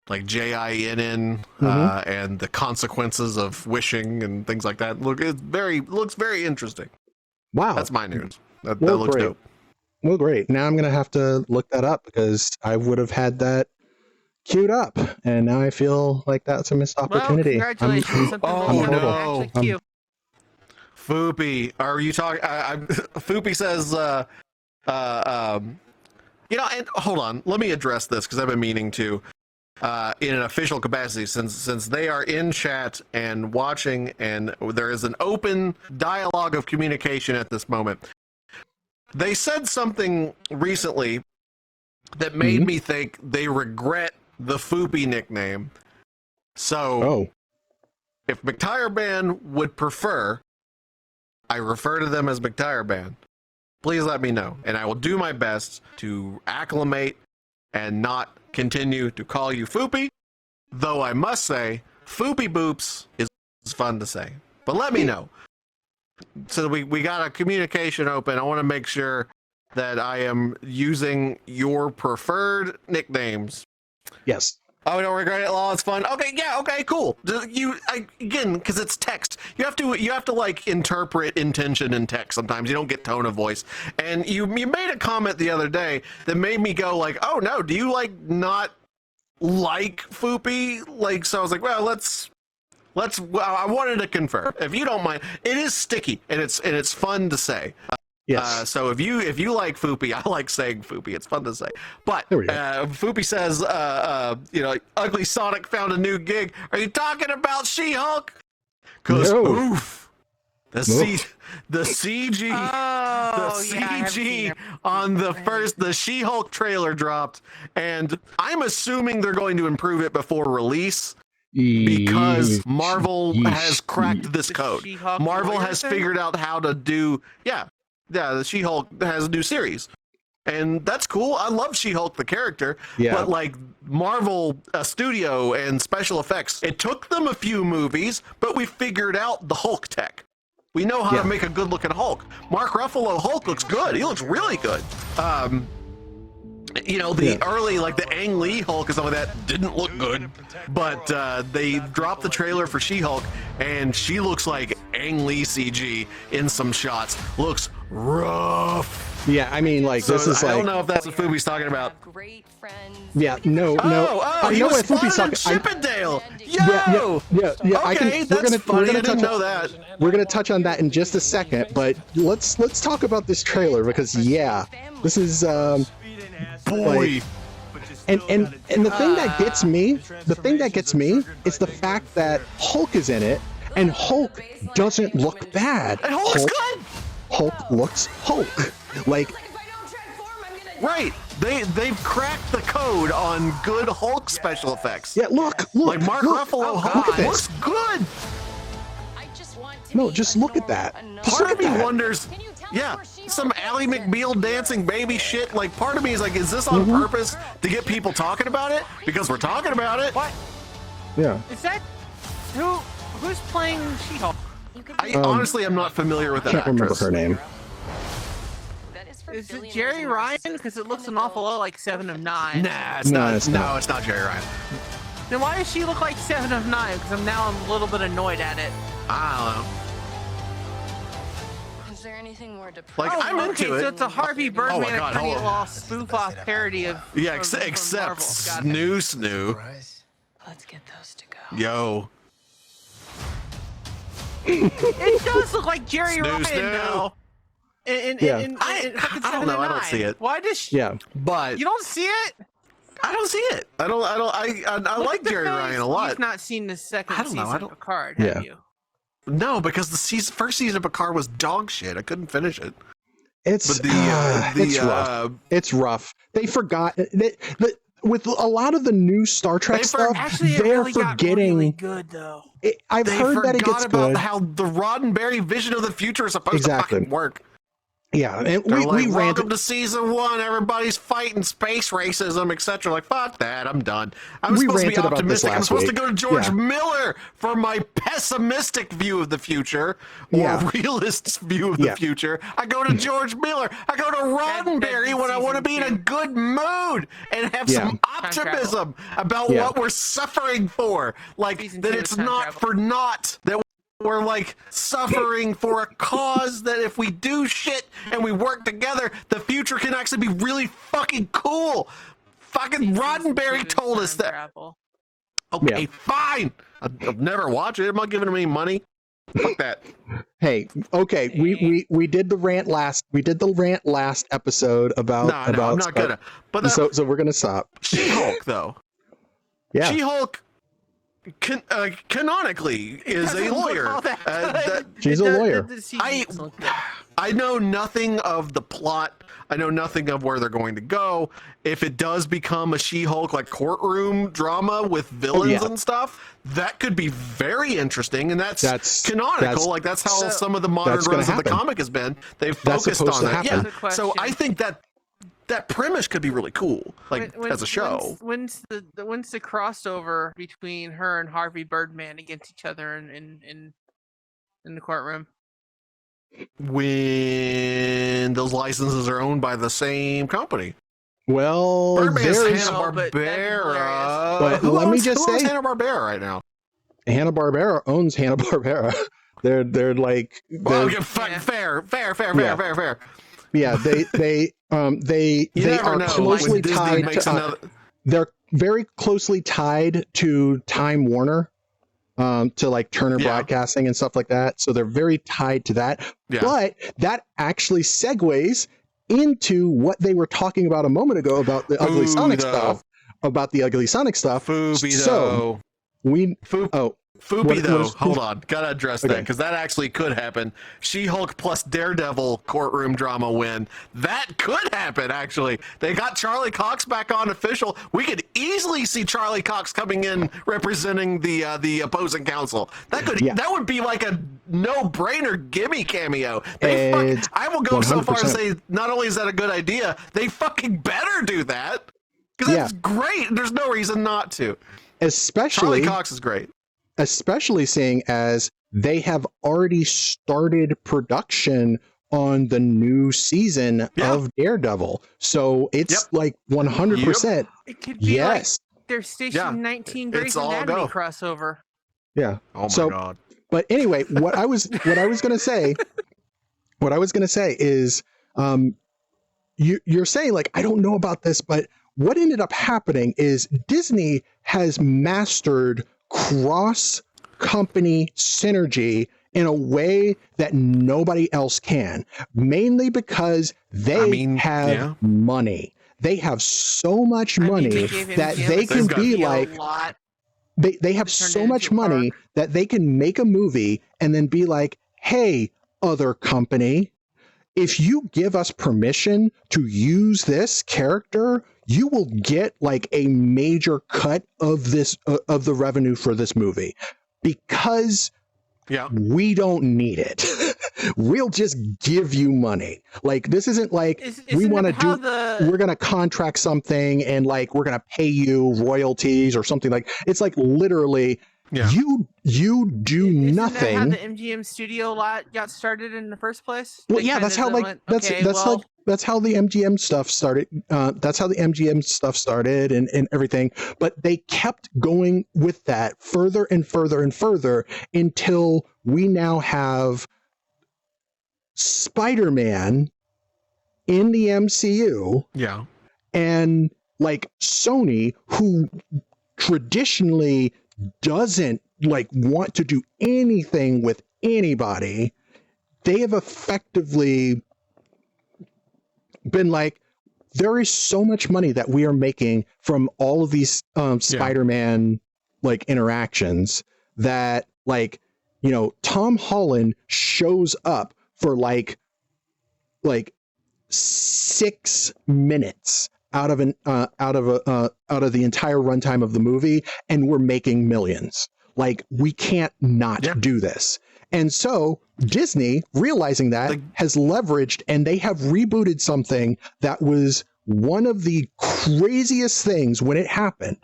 S3: like Jinn, and the consequences of wishing and things like that. Looks very interesting.
S2: Wow,
S3: that's my news. That looks
S2: great.
S3: dope.
S2: Well, great. Now I'm gonna have to look that up because I would have had that queued up, and now I feel like that's a missed opportunity.
S4: Well, congratulations.
S3: Oh no. Foopy, are you talking? Foopy says, and hold on, let me address this because I've been meaning to, in an official capacity, since they are in chat and watching, and there is an open dialogue of communication at this moment. They said something recently that made me think they regret the Foopy nickname. So, if McTire Band would prefer I refer to them as McTire Band, please let me know, and I will do my best to acclimate and not continue to call you Foopy, though I must say, Foopy Boops is fun to say. But let me know. So we got a communication open. I want to make sure that I am using your preferred nicknames.
S2: Yes.
S3: Oh, we don't regret it. Law, it's fun. Okay, yeah, okay, cool. Again, because it's text, you have to like interpret intention in text. Sometimes you don't get tone of voice. And you made a comment the other day that made me go like, oh no, do you like not like Foopy? Like, so I was like, well, let's. I wanted to confirm. If you don't mind, it is sticky and it's fun to say.
S2: Yes.
S3: So if you like Foopy, I like saying Foopy. It's fun to say. But
S2: There we go.
S3: Foopy says, Ugly Sonic found a new gig. Are you talking about She-Hulk? Because oof, the CG, the CG on the She-Hulk trailer dropped, and I'm assuming they're going to improve it before release. Because Marvel has cracked this code. Marvel has figured out how to do, the She-Hulk has a new series. And that's cool. I love She-Hulk, the character. Yeah. But like Marvel studio and special effects, it took them a few movies, but we figured out the Hulk tech. We know how to make a good looking Hulk. Mark Ruffalo Hulk looks good. He looks really good. Early, like the Ang Lee Hulk and stuff like that didn't look good, but they dropped the trailer for She-Hulk, and she looks like Ang Lee CG in some shots. Looks rough.
S2: Yeah, I mean, like, this is
S3: I don't know if that's what Fubi's talking about.
S6: Great friends.
S2: Yeah, no.
S3: I know what Fubi's talking. Chippendale. Yo.
S2: Yeah.
S3: Okay, that's funny. I didn't know that.
S2: We're gonna touch on that in just a second, but let's talk about this trailer because this is boy. And the thing that gets me, is the fact that Hulk is in it, and Hulk doesn't look bad.
S3: And Hulk looks good.
S2: Hulk looks Hulk. Like,
S3: right. They've cracked the code on good Hulk special effects.
S2: Yeah, look.
S3: Like Mark Ruffalo Hulk looks good.
S2: No, just look at that.
S3: Part of me wonders, some Ally McBeal dancing baby shit. Like, part of me is like, is this on purpose to get people talking about it? Because we're talking about it.
S4: What?
S2: Yeah.
S4: Is that who's playing She-Hulk?
S3: Honestly, I'm not familiar with that
S2: actress. Can't remember her name.
S4: Is it Jerry Ryan? Because it looks an awful lot like 7 of 9.
S3: Nah, it's not. It's not Jerry Ryan.
S4: Then why does she look like 7 of 9? Because I'm a little bit annoyed at it.
S3: I don't know.
S6: Is there anything more depressing?
S3: Like, I'm into it.
S4: So it's a Harvey Birdman little spoof-off parody of.
S3: Yeah, except Snoo.
S6: Let's get those to go.
S3: Yo.
S4: It does look like Jerry Ryan, though.
S3: I don't know. I don't see it.
S4: Why does she?
S2: Yeah,
S3: but
S4: you don't see it.
S3: I don't see it. I like Jerry Ryan a lot.
S4: You've not seen the second season of Picard,
S2: have
S4: have you?
S3: No, because the first season of Picard was dog shit. I couldn't finish it.
S2: It's rough. It's rough. They forgot with a lot of the new Star Trek stuff. They're forgetting.
S4: Really good though.
S2: I've heard that it gets
S3: about
S2: good.
S3: How the Roddenberry vision of the future is supposed to fucking work.
S2: Yeah, and
S3: we welcome to season 1. Everybody's fighting space racism, etc. Like, fuck that. I'm done. I'm supposed to be optimistic. I'm supposed to go to George Miller for my pessimistic view of the future or realist view of the future. I go to George Miller. I go to Roddenberry when I want to be in a good mood and have some optimism about what we're suffering for. Like, that it's not for naught that we're like suffering for a cause that if we do shit and we work together, the future can actually be really fucking cool. Fucking Roddenberry told us that. Okay, fine. I'll never watch it. I'm not giving him any money. Fuck that.
S2: Hey, okay. We did the rant last. We did the rant last episode about.
S3: I'm not gonna. But
S2: so we're gonna stop.
S3: She-Hulk though.
S2: Yeah.
S3: She-Hulk. Canonically is a lawyer.
S2: She's a lawyer.
S3: I know nothing of the plot. I know nothing of where they're going to go. If it does become a She-Hulk like courtroom drama with villains and stuff, that could be very interesting. And that's canonical. That's how some of the modern runs of the comic has been. They've focused on that. Yeah. So I think that premise could be really cool, as a show.
S4: When's the crossover between her and Harvey Birdman against each other in the courtroom?
S3: When those licenses are owned by the same company.
S2: Well,
S3: Birdman's Hanna-Barbera.
S2: But let me just say,
S3: Hanna-Barbera right now.
S2: Hanna-Barbera owns Hanna-Barbera. They're like.
S3: Fair.
S2: Yeah, they are closely tied to. They're very closely tied to Time Warner. to like Turner Broadcasting and stuff like that. So they're very tied to that. Yeah. But that actually segues into what they were talking about a moment ago about the Ugly Sonic stuff. About the Ugly Sonic stuff.
S3: So Foopy though, hold on, gotta address that because that actually could happen. She-Hulk plus Daredevil courtroom drama win. That could happen. Actually, they got Charlie Cox back on official. We could easily see Charlie Cox coming in representing the opposing counsel. That would be like a no-brainer gimme cameo. I will go 100%. So far as say not only is that a good idea, they fucking better do that because that's great. There's no reason not to.
S2: Especially
S3: Charlie Cox is great.
S2: Especially seeing as they have already started production on the new season of Daredevil. So it's like 100%.
S4: It could be like their Station 19 Grey's Anatomy crossover.
S2: Yeah.
S3: Oh my God.
S2: But anyway, what I was going to say is you're saying like, I don't know about this, but what ended up happening is Disney has mastered cross-company synergy in a way that nobody else can, mainly because they have money. They have so much money that they can be like, they have so much money that they can make a movie and then be like, hey, other company, if you give us permission to use this character, you will get like a major cut of this of the revenue for this movie because we don't need it. We'll just give you money. Like this isn't like we want to do. We're going to contract something and like we're going to pay you royalties or something like. It's like literally. Yeah. You do nothing.
S4: Isn't that how the MGM studio lot got started in the first place?
S2: Well, yeah, that's how like that's how the MGM stuff started. That's how the MGM stuff started and everything. But they kept going with that further and further and further until we now have Spider-Man in the MCU.
S3: Yeah,
S2: and like Sony, who traditionally doesn't like want to do anything with anybody, they have effectively been like, there is so much money that we are making from all of these Spider-Man like interactions that like, you know, Tom Holland shows up for like 6 minutes out of the entire runtime of the movie, and we're making millions. Like we can't not do this. And so Disney, realizing that, has leveraged, and they have rebooted something that was one of the craziest things when it happened.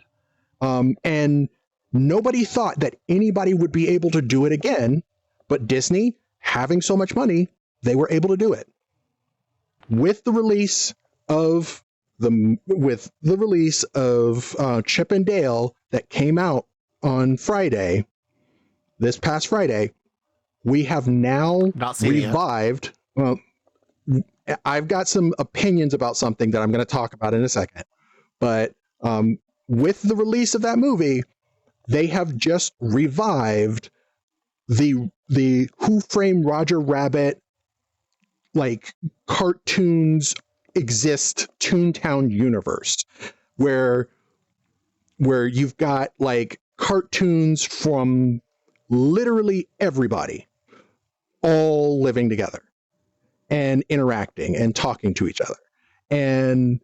S2: And nobody thought that anybody would be able to do it again, but Disney, having so much money, they were able to do it. With the release of Chip and Dale that came out on Friday, this past Friday, we have now revived. Well, I've got some opinions about something that I'm going to talk about in a second, but with the release of that movie, they have just revived the Who Framed Roger Rabbit like cartoons exist Toontown universe where you've got like cartoons from literally everybody all living together and interacting and talking to each other. And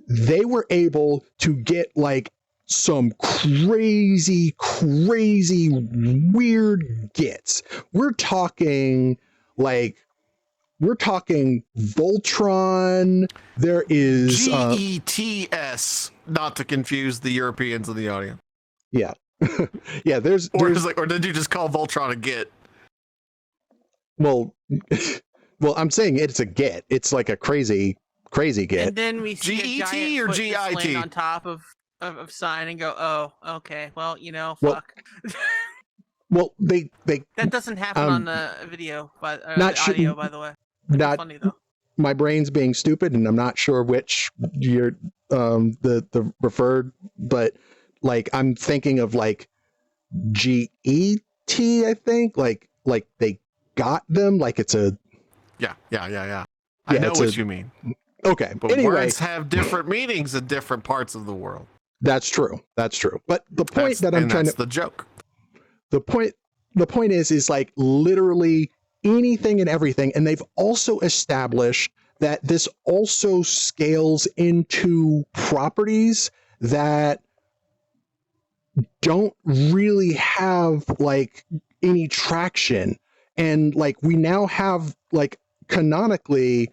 S2: they were able to get like some crazy weird gets. We're talking Voltron. There is
S3: GETS, not to confuse the Europeans in the audience.
S2: Yeah. Yeah, there's
S3: or did you just call Voltron a get?
S2: Well, I'm saying it's a get. It's like a crazy get.
S4: And then we see
S3: GET
S4: a
S3: or
S4: giant
S3: GIT
S4: on top of sign and go, oh, okay, well, you know, fuck.
S2: Well, they
S4: that doesn't happen on the video, but not the audio, by the way.
S2: Not
S4: funny though.
S2: My brain's being stupid, and I'm not sure which you're the referred, but like I'm thinking of like GET, I think. Like they got them. Like it's a.
S3: Yeah. I know what you mean.
S2: Okay.
S3: But
S2: anyway,
S3: words have different meanings in different parts of the world.
S2: That's true. But the point that I'm trying to.
S3: The joke.
S2: The point is like literally anything and everything. And they've also established that this also scales into properties that don't really have like any traction. And like we now have like canonically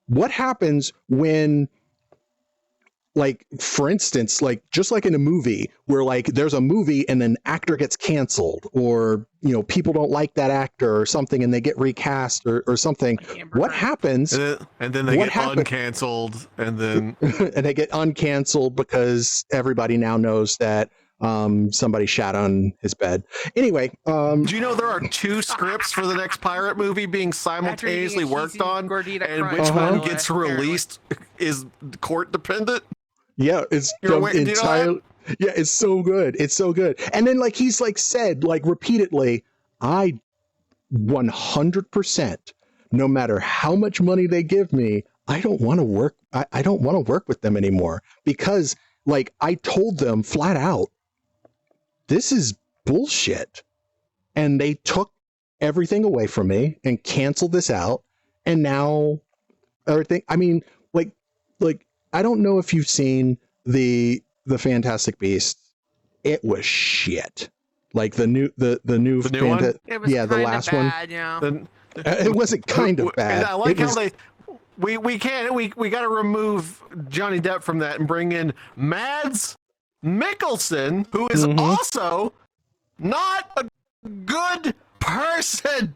S2: what happens when, like, for instance, like just like in a movie where like there's a movie and an actor gets canceled, or people don't like that actor or something and they get recast or something. What happens?
S3: And then they get uncanceled, and then
S2: and they get uncanceled because everybody now knows that somebody shat on his bed. Anyway,
S3: do you know there are 2 scripts for the next pirate movie being simultaneously worked on, and which one gets released is court dependent?
S2: Yeah, it's the entire. Yeah, it's so good. It's so good. And then like he's like said like repeatedly, I 100%, no matter how much money they give me, I don't want to work. I don't want to work with them anymore, because like I told them flat out, this is bullshit. And they took everything away from me and canceled this out. And now everything, I mean, like I don't know if you've seen the Fantastic Beasts. It was shit. Like the new
S3: one?
S4: It was
S2: the last
S4: bad,
S2: one.
S4: Yeah.
S2: It wasn't kind of bad.
S3: I like how we got to remove Johnny Depp from that and bring in Mads Mikkelsen, who is also not a good person.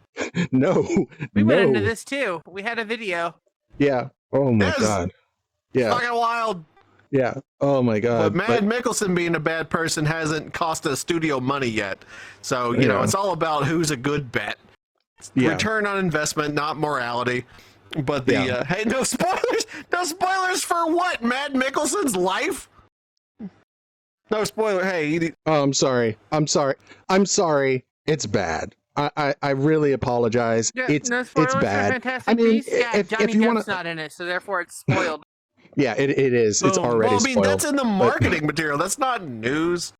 S2: No,
S4: we went into this too. We had a video.
S2: Yeah. Oh my god. Yeah.
S3: Fucking wild.
S2: Yeah. Oh my god.
S3: But Mikkelsen being a bad person hasn't cost a studio money yet. So, you know, it's all about who's a good bet. Return on investment, not morality. But the hey, no spoilers. No spoilers for what? Mad Mikkelsen's life? No spoiler. Hey.
S2: Oh, I'm sorry. It's bad. I really apologize.
S4: Yeah,
S2: it's
S4: no spoilers
S2: bad.
S4: For Fantastic
S2: I mean,
S4: Beasts? Yeah, Johnny
S2: if you
S4: Depp's
S2: want
S4: not in it, so therefore it's spoiled.
S2: Yeah, it is. It's already
S3: well, I mean,
S2: spoiled.
S3: that's in the marketing material. That's not news.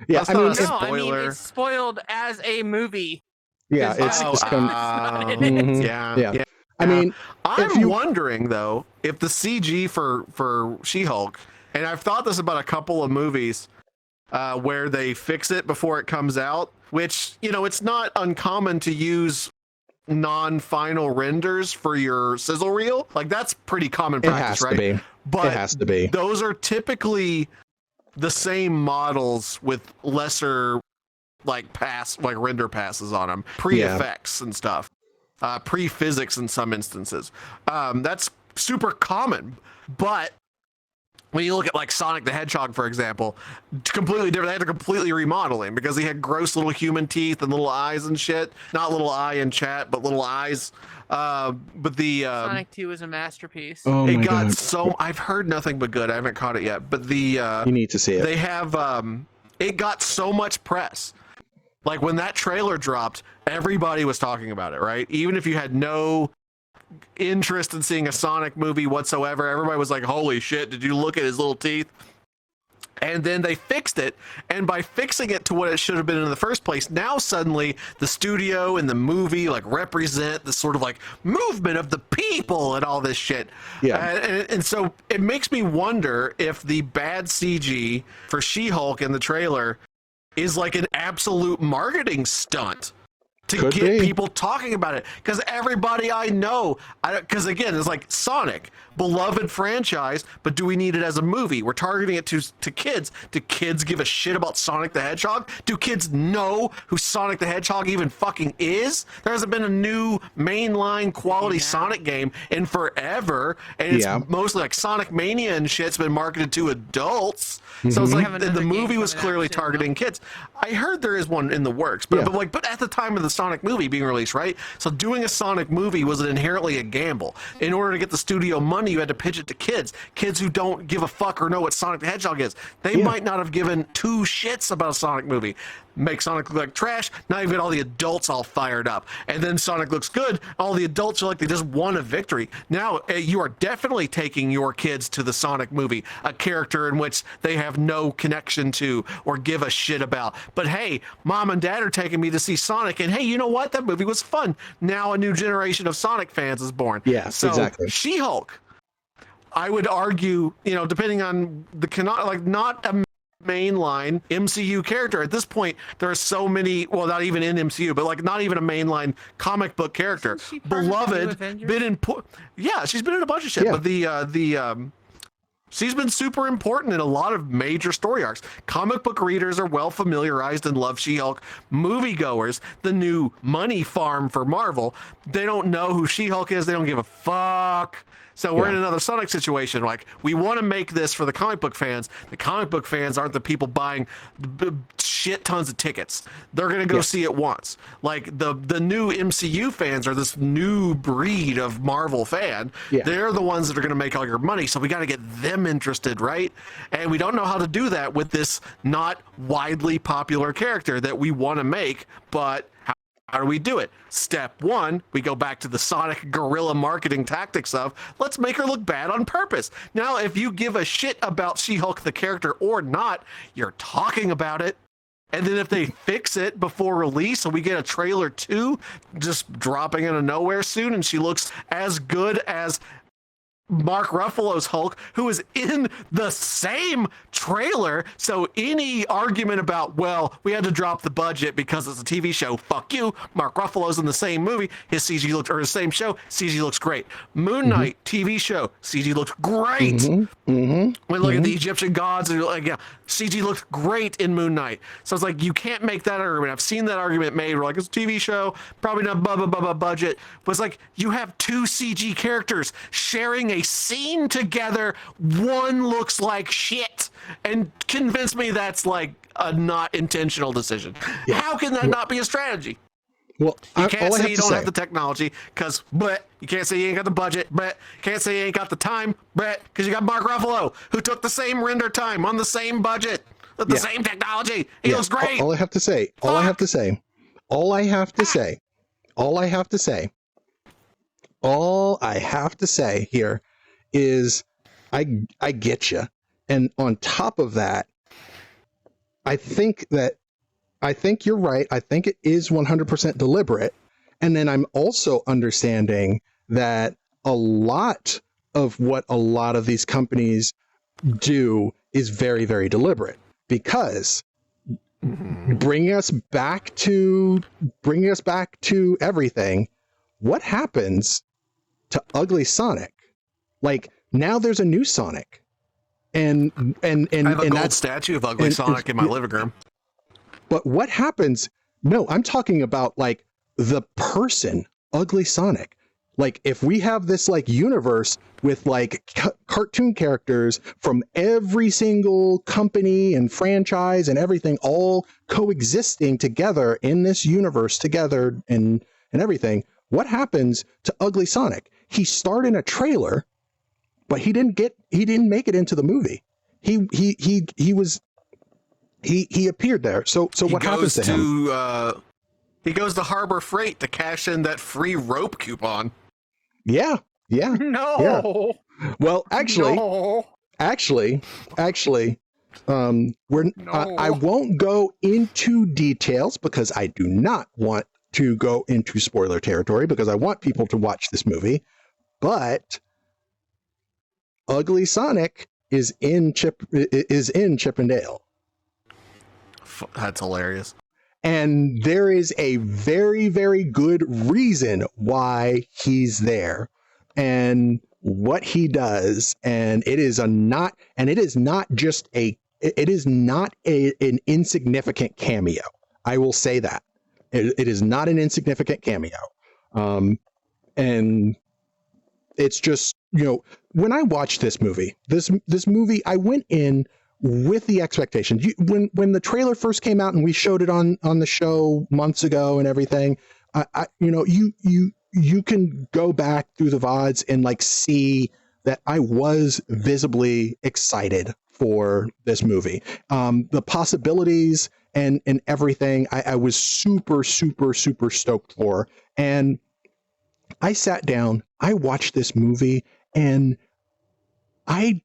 S2: Yeah,
S3: that's not a
S4: no,
S3: spoiler.
S4: I mean, it's spoiled as a movie.
S2: Yeah,
S4: it's not in it.
S2: Yeah. I mean,
S3: I'm wondering though if the CG for She-Hulk, and I've thought this about a couple of movies where they fix it before it comes out, which, you know, it's not uncommon to use non-final renders for your sizzle reel. Like, that's pretty common practice, right?
S2: It has to be.
S3: Those are typically the same models with lesser render passes on them, pre-effects and stuff, pre-physics in some instances. That's super common, but when you look at like Sonic the Hedgehog, for example, completely different. They had to completely remodel him because he had gross little human teeth and little eyes and shit. Not little eye in chat, but little eyes. But the
S4: Sonic 2 is a masterpiece.
S2: Oh
S3: it
S2: my
S3: got
S2: God.
S3: so I've heard nothing but good. I haven't caught it yet, but the
S2: you need to see it.
S3: They have it got so much press. Like when that trailer dropped, everybody was talking about it, right? Even if you had no interest in seeing a Sonic movie whatsoever, everybody was like, holy shit, did you look at his little teeth? And then they fixed it, and by fixing it to what it should have been in the first place, now suddenly the studio and the movie like represent the sort of like movement of the people and all this shit. And so it makes me wonder if the bad CG for She-Hulk in the trailer is like an absolute marketing stunt to get people talking about it, because everybody I know, because again, it's like Sonic, beloved franchise, but do we need it as a movie? We're targeting it to kids. Do kids give a shit about Sonic the Hedgehog? Do kids know who Sonic the Hedgehog even fucking is? There hasn't been a new mainline quality Sonic game in forever, and it's mostly like Sonic Mania and shit's been marketed to adults. So it's like the movie was clearly targeting kids. I heard there is one in the works, but at the time of the Sonic movie being released, right? So doing a Sonic movie was inherently a gamble. In order to get the studio money, you had to pitch it to kids who don't give a fuck or know what Sonic the Hedgehog is. They might not have given two shits about a Sonic movie. make Sonic look like trash. Now you've got all the adults all fired up, and then Sonic looks good. All the adults feel like they just won a victory. Now you are definitely taking your kids to the Sonic movie, a character in which they have no connection to or give a shit about. But hey, mom and dad are taking me to see Sonic, and hey, you know what? That movie was fun. Now a new generation of Sonic fans is born.
S2: Yeah,
S3: so
S2: exactly.
S3: She-Hulk, I would argue, you know, depending on the not a mainline MCU character at this point. There are so many, well, not even in MCU, but like not even a mainline comic book character. Beloved, been in, yeah, she's been in a bunch of shit. Yeah. But she's been super important in a lot of major story arcs. Comic book readers are well familiarized and love She-Hulk. Moviegoers, the new money farm for Marvel, they don't know who She-Hulk is. They don't give a fuck. So we're in another Sonic situation. Like, we want to make this for the comic book fans. The comic book fans aren't the people buying shit tons of tickets. They're going to go see it once. Like, the new MCU fans are this new breed of Marvel fan. Yeah. They're the ones that are going to make all your money. So we got to get them interested, right? And we don't know how to do that with this not widely popular character that we want to make, but how do we do it? Step one, we go back to the Sonic guerrilla marketing tactics of, let's make her look bad on purpose. Now, if you give a shit about She-Hulk the character or not, you're talking about it. And then if they fix it before release and we get a trailer 2 just dropping out of nowhere soon and she looks as good as Mark Ruffalo's Hulk, who is in the same trailer. So any argument about, well, we had to drop the budget because it's a TV show, fuck you. Mark Ruffalo's in the same movie, his CG looks, or the same show, CG looks great. Moon Knight TV show, CG looks great. When look at the Egyptian gods, and like, yeah, CG looks great in Moon Knight. So it's like, you can't make that argument. I've seen that argument made where like, it's a TV show, probably not budget, but it's like, you have 2 CG characters sharing a scene together. One looks like shit, and convince me that's like a not intentional decision. Yeah. How can that not be a strategy? Well, you can't say you don't have the technology because, but you can't say you ain't got the budget, but can't say you ain't got the time, but because you got Mark Ruffalo who took the same render time on the same budget with the same technology. He looks great. All I have to say
S2: here is I get you. And on top of that, I think you're right. I think it is 100% deliberate. And then I'm also understanding that a lot of what a lot of these companies do is very, very deliberate, because bringing us back to everything, what happens to Ugly Sonic? Like, now there's a new Sonic. And I have
S3: a gold statue of Ugly Sonic in my living room.
S2: But what happens? No, I'm talking about like the person, Ugly Sonic. Like, if we have this like universe with like cartoon characters from every single company and franchise and everything all coexisting together in this universe together and everything, what happens to Ugly Sonic? He starred in a trailer, but he didn't make it into the movie. He appeared there. So what happens to him?
S3: He goes to Harbor Freight to cash in that free rope coupon.
S2: Yeah.
S4: No.
S2: Yeah. Well, actually, I won't go into details because I do not want to go into spoiler territory because I want people to watch this movie. But Ugly Sonic is in Chip and Dale.
S3: That's hilarious.
S2: And there is a very, very good reason why he's there and what he does. And it is not an insignificant cameo. I will say that it is not an insignificant cameo. And it's just, when I watched this movie, I went in with the expectation. When the trailer first came out and we showed it on the show months ago and everything, you can go back through the VODs and like see that I was visibly excited for this movie. The possibilities and everything. I was super stoked for. And I sat down, I watched this movie, and I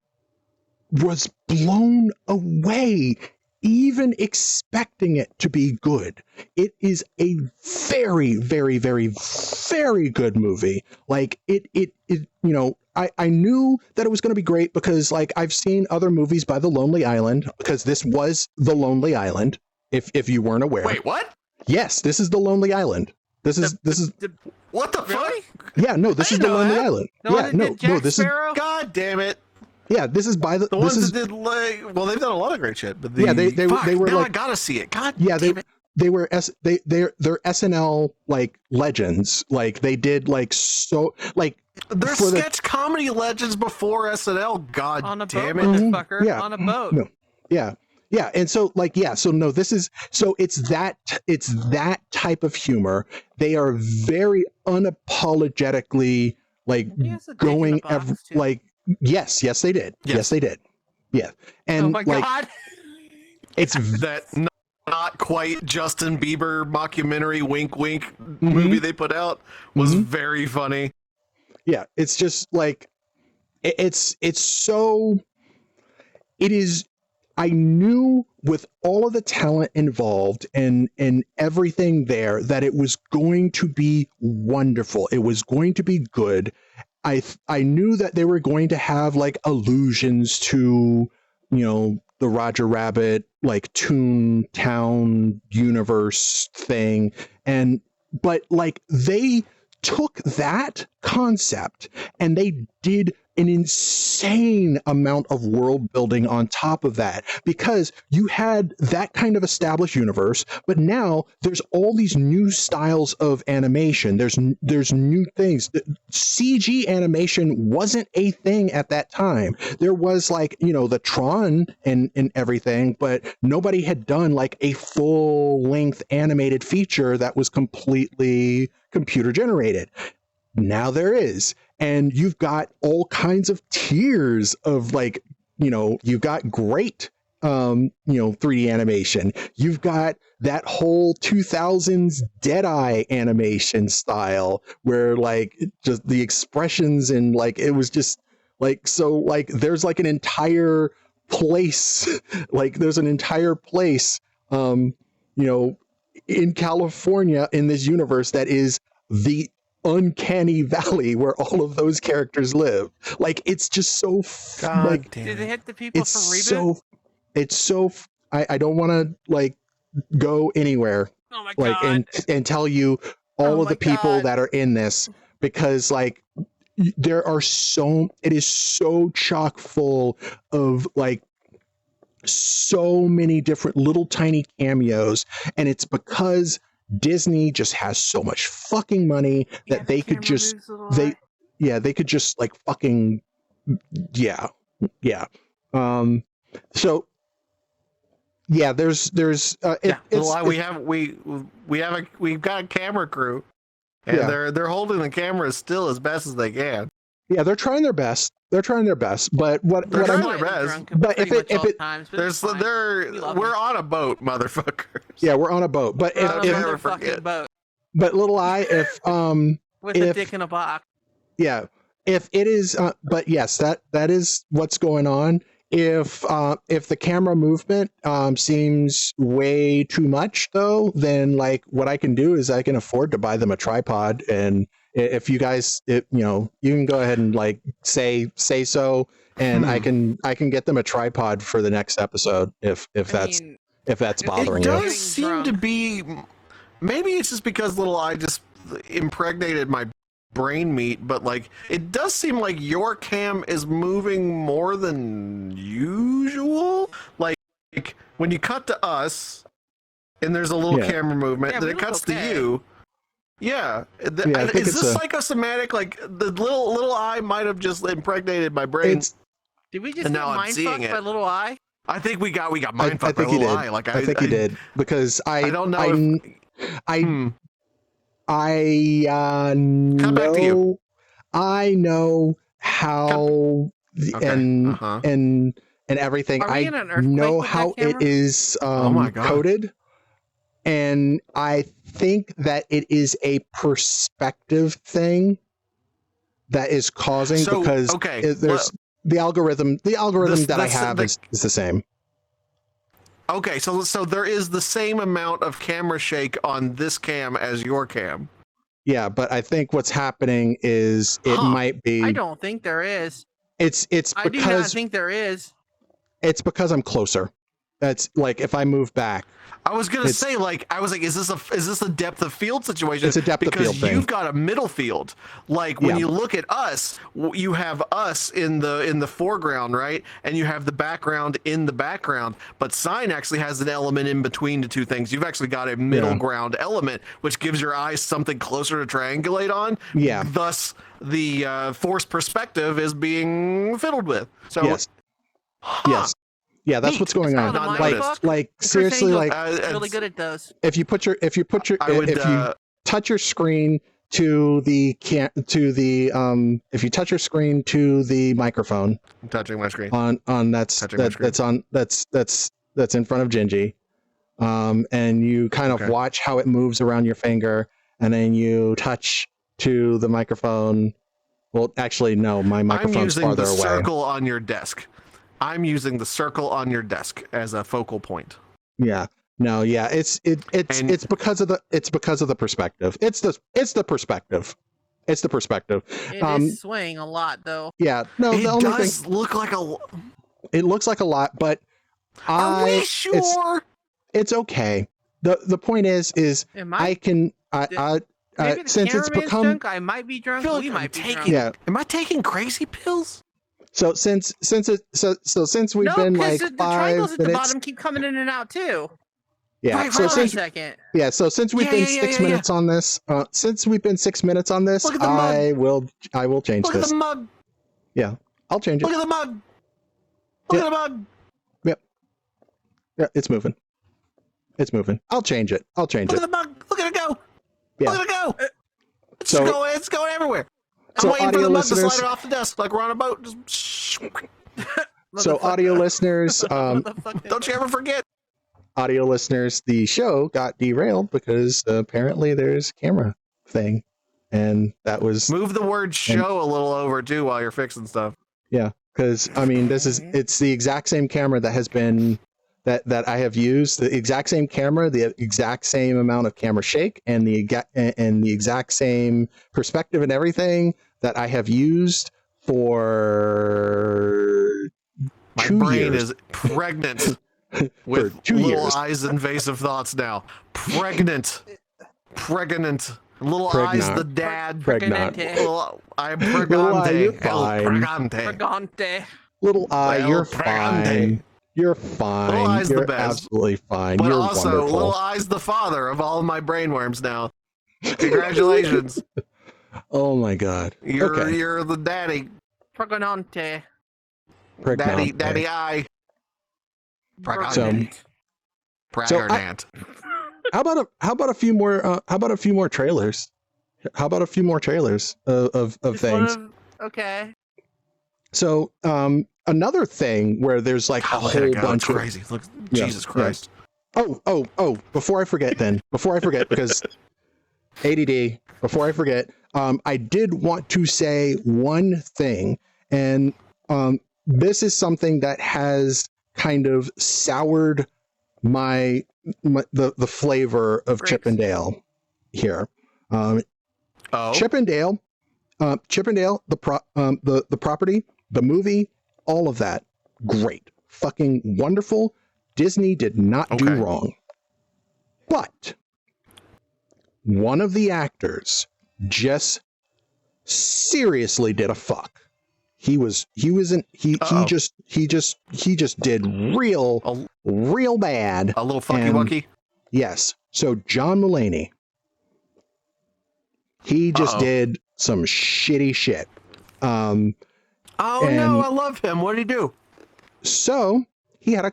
S2: was blown away, even expecting it to be good. It is a very good movie. Like it I knew that it was going to be great because like I've seen other movies by The Lonely Island, because this was The Lonely Island, if you weren't aware.
S3: Wait, what?
S2: Yes, this is The Lonely Island. This is
S3: what the
S4: really?
S3: fuck?
S2: Yeah, no, this is The Lonely Island. This
S4: Sparrow?
S2: is
S3: God damn it.
S2: Yeah, this is by the
S3: ones
S2: this is,
S3: that did like, well, they've done a lot of great shit, but
S2: they were
S3: now
S2: like,
S3: I gotta see it. God
S2: yeah,
S3: damn it.
S2: they're SNL like legends. Like they did like so like
S3: they're sketch comedy legends before SNL. God
S4: on a
S3: damn
S4: boat,
S3: it.
S4: motherfucker.
S2: Yeah.
S4: On a boat.
S2: No. Yeah. Yeah, and so like so no, this is so it's that type of humor. They are very unapologetically like going like yes they did. Yes they did. Yeah. And
S4: oh my god.
S2: It's
S3: that not quite Justin Bieber mockumentary wink movie they put out was very funny.
S2: Yeah, it's just like it's so it is. I knew with all of the talent involved and everything there that it was going to be wonderful. It was going to be good. I knew that they were going to have like allusions to, the Roger Rabbit, like Toontown universe thing. But like they took that concept and they did an insane amount of world building on top of that, because you had that kind of established universe, but now there's all these new styles of animation. There's new things. CG animation wasn't a thing at that time. There was like, the Tron and everything, but nobody had done like a full length animated feature that was completely computer generated. Now there is. And you've got all kinds of tiers of like, you've got great, 3D animation. You've got that whole 2000s Deadeye animation style where like just the expressions and like, it was just like, so like there's like an entire place, in California in this universe that is the uncanny valley where all of those characters live. Like it's just so like
S4: did they hit the people for reboot?
S2: I don't want to like go anywhere and tell you all of the people that are in this, because like it is so chock full of like so many different little tiny cameos, and it's because Disney just has so much fucking money that they could just they could just like fucking so yeah,
S3: we've got a camera crew, and they're holding the cameras still as best as they can.
S2: Yeah, they're trying their best. But we're
S3: on a boat, motherfuckers.
S2: Yeah, we're on a boat. But but little I, if
S4: with a dick in a box.
S2: Yeah, if it is, but yes, that is what's going on. If the camera movement seems way too much, though, then like what I can do is I can afford to buy them a tripod, and if you guys, you can go ahead and like say so, and I can get them a tripod for the next episode if that's bothering you.
S3: It does seem to be. Maybe it's just because little I just impregnated my brain meat, but like it does seem like your cam is moving more than usual. Like when you cut to us and there's a little camera movement, then it cuts to you. Yeah, is this psychosomatic? Like the little I might have just impregnated my brain.
S4: Did we just get mindfucked by little I?
S3: I think we got mindfucked by little I. Like
S2: I think he did, because I don't know. I know how and everything. I know how it is coded. And I think that it is a perspective thing that is causing, because there's the algorithm that I have is the same.
S3: Okay, so there is the same amount of camera shake on this cam as your cam.
S2: Yeah, but I think what's happening is it might be.
S4: I don't think there is.
S2: It's because
S4: I do not think there is.
S2: It's because I'm closer. That's like if I move back.
S3: I was gonna say, is this a depth of field situation?
S2: It's a depth of field thing.
S3: Because you've got a middle field. Like when you look at us, you have us in the foreground, right? And you have the background in the background. But Sign actually has an element in between the two things. You've actually got a middle ground element, which gives your eyes something closer to triangulate on.
S2: Yeah.
S3: Thus, the forced perspective is being fiddled with. So
S2: yes. Yes. Yeah, that's what's going on. Like seriously, like
S4: really good at those.
S2: If you touch your screen to the if you touch your screen to the microphone,
S3: I'm touching my screen
S2: that's in front of Gingy, and you kind of watch how it moves around your finger, and then you touch to the microphone. Well, actually, no, my microphone's farther away.
S3: I'm using the circle on your desk. I'm using the circle on your desk as a focal point.
S2: Yeah. No, yeah. It's because of the perspective. It's the perspective. It's the perspective.
S4: It is swaying a lot though.
S2: Yeah. No,
S3: it does look like a.
S2: It looks like a lot, but
S3: are we sure?
S2: It's okay. The point is I can since it's become
S4: drunk, I might be drunk. We might be drunk.
S2: Yeah.
S3: Am I taking crazy pills?
S2: So since we've been like 5
S4: the triangles at the
S2: minutes,
S4: bottom keep coming in and out too.
S2: Yeah.
S4: Right,
S2: so since,
S4: a second.
S2: Yeah. So since we've been 6 minutes on this, I will change this.
S3: Look at the mug.
S2: Yeah, I'll change it.
S3: Look at the mug. Look at the mug.
S2: Yep. Yeah, it's moving. It's moving. I'll change it.
S3: Look at the mug. Look at it go.
S2: Yeah.
S3: Look at it go. It's going everywhere. I'm waiting for the mug to slide it off the desk like we're on a boat. Just...
S2: So audio listeners,
S3: don't you ever forget.
S2: Audio listeners, the show got derailed because apparently there's a camera thing, and that was
S3: move the word "show" a little over too while you're fixing stuff.
S2: Yeah, because I mean, it's the exact same camera that has been that I have used, the exact same camera, the exact same amount of camera shake, and the exact same perspective and everything that I have used for
S3: my
S2: 2
S3: brain
S2: years.
S3: Is pregnant with
S2: 2
S3: little
S2: years.
S3: eyes invasive thoughts now. Pregnant. Little eyes the dad.
S2: Pregnant.
S3: I'm pregante.
S4: Pregante.
S2: Little eye, you're fine. You're fine.
S3: Little Eye's
S2: you're
S3: the best.
S2: Absolutely fine.
S3: But
S2: you're
S3: also,
S2: wonderful.
S3: Little Eye's the father of all of my brainworms now. Congratulations.
S2: Oh my God.
S3: You're the daddy.
S4: Pregnante.
S3: Daddy Eye.
S4: Pregnant.
S3: Pregnant.
S2: How about a few more trailers? How about a few more trailers of things?
S4: Okay.
S2: So another thing where there's like a whole bunch of
S3: crazy. Look, Jesus Christ.
S2: Yeah. Oh, before I forget, because ADD, before I forget, I did want to say one thing, and this is something that has kind of soured the flavor of Chip and Dale here. Chip and Dale, the property, the movie, all of that, great, fucking wonderful. Disney did not do wrong, but one of the actors just seriously did a fuck. He just did real bad.
S3: A little fucky wucky.
S2: Yes. So John Mulaney, he just did some shitty shit.
S3: No, I love him. What did he do?
S2: So he had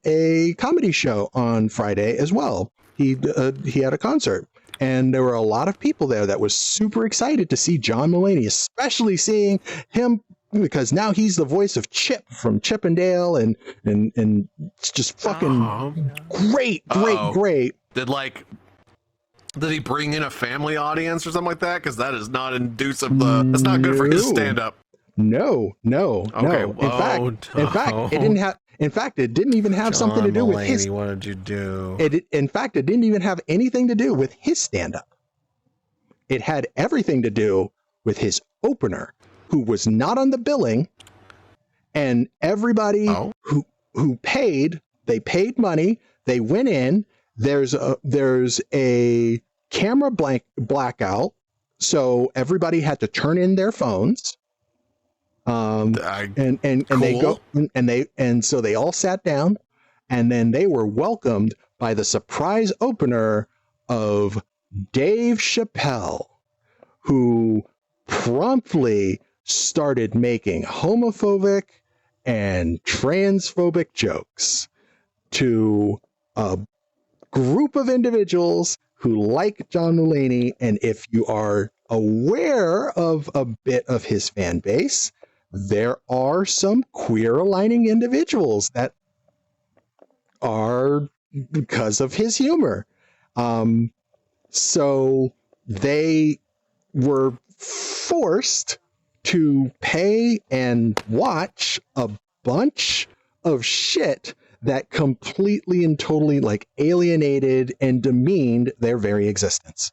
S2: a comedy show on Friday as well. He had a concert, and there were a lot of people there that was super excited to see John Mulaney, especially seeing him because now he's the voice of Chip from Chip and Dale, and it's just fucking great.
S3: Did he bring in a family audience or something like that? Because that is not inducive. That's not good for his stand-up.
S2: No.
S3: Okay.
S2: In fact, it didn't have. In fact, it didn't even have something to do with his.
S3: What did you do?
S2: In fact, it didn't even have anything to do with his stand-up. It had everything to do with his opener, who was not on the billing, and everybody who paid, they paid money. They went in. There's a camera blackout, so everybody had to turn in their phones. And they go and so they all sat down, and then they were welcomed by the surprise opener of Dave Chappelle, who promptly started making homophobic and transphobic jokes to a group of individuals who like John Mulaney. And if you are aware of a bit of his fan base, there are some queer aligning individuals that are because of his humor. So they were forced to pay and watch a bunch of shit that completely and totally like alienated and demeaned their very existence.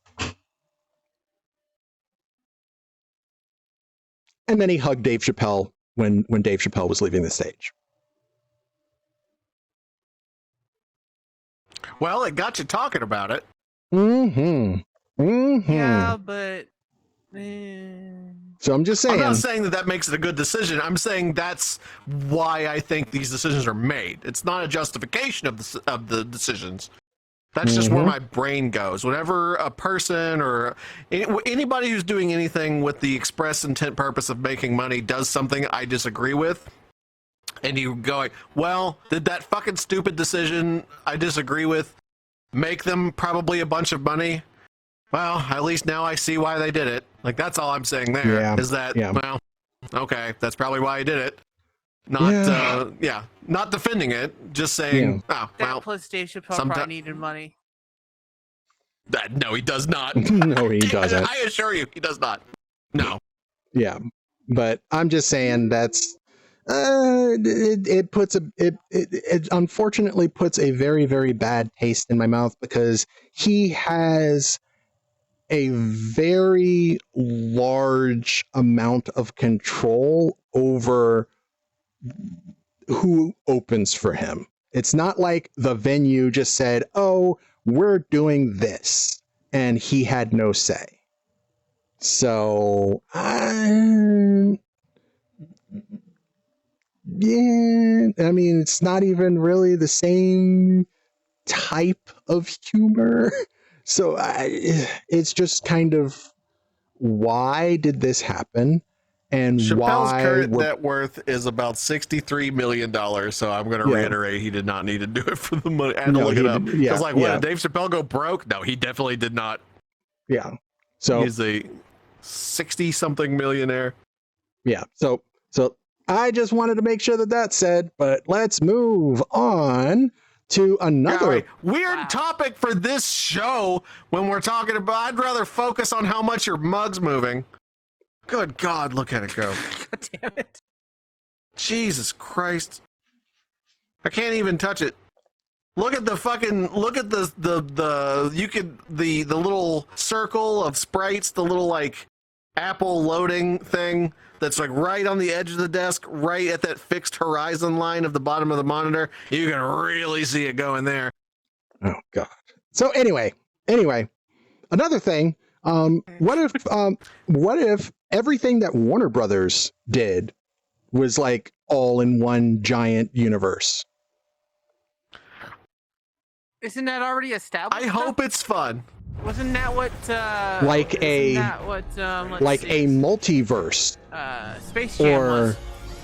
S2: And then he hugged Dave Chappelle when Dave Chappelle was leaving the stage.
S3: Well, it got you talking about it.
S4: Yeah, but...
S2: So I'm just saying.
S3: I'm not saying that makes it a good decision. I'm saying that's why I think these decisions are made. It's not a justification of the decisions. That's just where my brain goes. Whenever a person or anybody who's doing anything with the express intent purpose of making money does something I disagree with, and you go, well, did that fucking stupid decision I disagree with make them probably a bunch of money? Well, at least now I see why they did it. Like, that's all I'm saying there. Is that, well, okay, that's probably why I did it. Not, not defending it, just saying,
S4: that plus Dave Chappelle probably needed money.
S3: No, he does not.
S2: No, he doesn't.
S3: I assure you, he does not. No.
S2: Yeah, but I'm just saying that's, it unfortunately puts a very, very bad taste in my mouth, because he has a very large amount of control over who opens for him. It's not like the venue just said, oh, we're doing this, and he had no say. So, yeah, I mean, it's not even really the same type of humor. So it's just kind of, why did this happen? And
S3: Chappelle's
S2: why
S3: current net worth is about $63 million. So I'm going to reiterate, he did not need to do it for the money. I had to look it up. Because, like, what, did Dave Chappelle go broke? No, he definitely did not.
S2: Yeah. So
S3: he's a 60-something millionaire.
S2: Yeah. So I just wanted to make sure that that's said, but let's move on to another
S3: weird topic for this show. When we're talking about, I'd rather focus on how much your mug's moving. Good God, look at it go.
S4: God damn it.
S3: Jesus Christ. I can't even touch it. Look at the little circle of sprites, the little like Apple loading thing that's like right on the edge of the desk, right at that fixed horizon line of the bottom of the monitor. You can really see it going there.
S2: Oh God. So anyway, another thing, what if everything that Warner Brothers did was like all in one giant universe?
S4: Isn't that already established?
S3: I hope it's fun.
S4: Wasn't that what
S2: a multiverse
S4: Space Jam
S2: or
S4: was?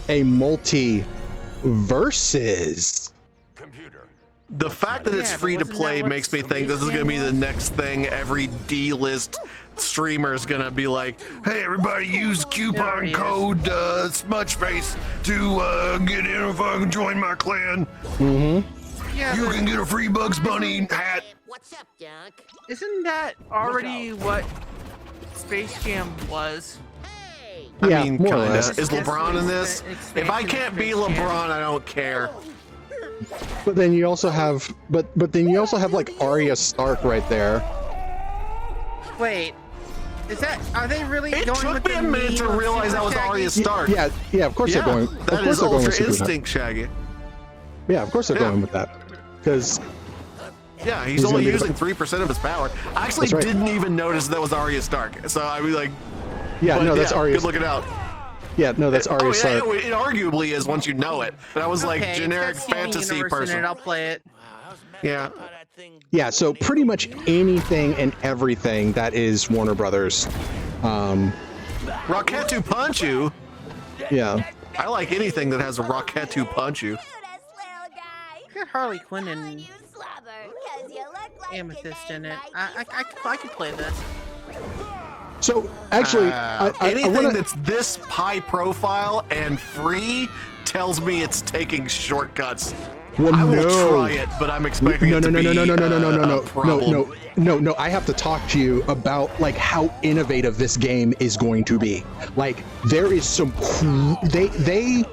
S2: a multi-verses?
S3: The fact that it's free to play makes me think this is going to be the next thing every D-list streamer is going to be like, hey, everybody use coupon code Smudgeface to get in if I can join my clan.
S2: Mm-hmm.
S3: Yeah, you can get a free Bugs Bunny hat.
S7: What's up, Doc?
S4: Isn't that already what Space Jam was?
S7: Hey!
S3: I mean,
S2: more or
S3: kinda.
S2: less.
S3: Is LeBron in this? If I can't be LeBron, I don't care.
S2: But then you also have, but then you also have like Arya Stark right there.
S4: Wait, is that? Are they really
S3: It
S4: going
S3: took
S4: with
S3: me
S4: the
S3: a minute to
S4: meme of
S3: realize
S4: Super
S3: that was
S4: Shaggy?
S3: Arya Stark.
S2: Yeah, of course they're going. Of
S3: That
S2: course
S3: is
S2: they're going with
S3: Ultra
S2: Super
S3: Instinct Shaggy.
S2: Yeah, of course they're going with that. Because
S3: Yeah, he's
S2: gonna
S3: only
S2: be the-
S3: using 3% of his power. I actually
S2: That's right.
S3: didn't even notice that was Arya Stark. So I was like,
S2: yeah,
S3: but
S2: no, that's Arya.
S3: Good looking out.
S2: Yeah, no, that's Arya
S3: Oh, yeah,
S2: Stark.
S3: it arguably is once you know it. But I was like
S4: Okay,
S3: generic
S4: it's got Steven
S3: fantasy
S4: Universe in
S3: person.
S4: it, I'll play it.
S3: Yeah.
S2: Yeah, so pretty much anything and everything that is Warner Brothers.
S3: Rocketu Punchu.
S2: Yeah.
S3: I like anything that has a Rocketu Punchu.
S4: Got Harley Quinn and Amethyst in it. I could play this.
S2: So actually,
S3: Anything
S2: I wanna,
S3: that's this high profile and free tells me it's taking shortcuts.
S2: well,
S3: I will
S2: no.
S3: try it, but I'm expecting it to be a problem.
S2: No, I have to talk to you about like how innovative this game is going to be. Like there is some they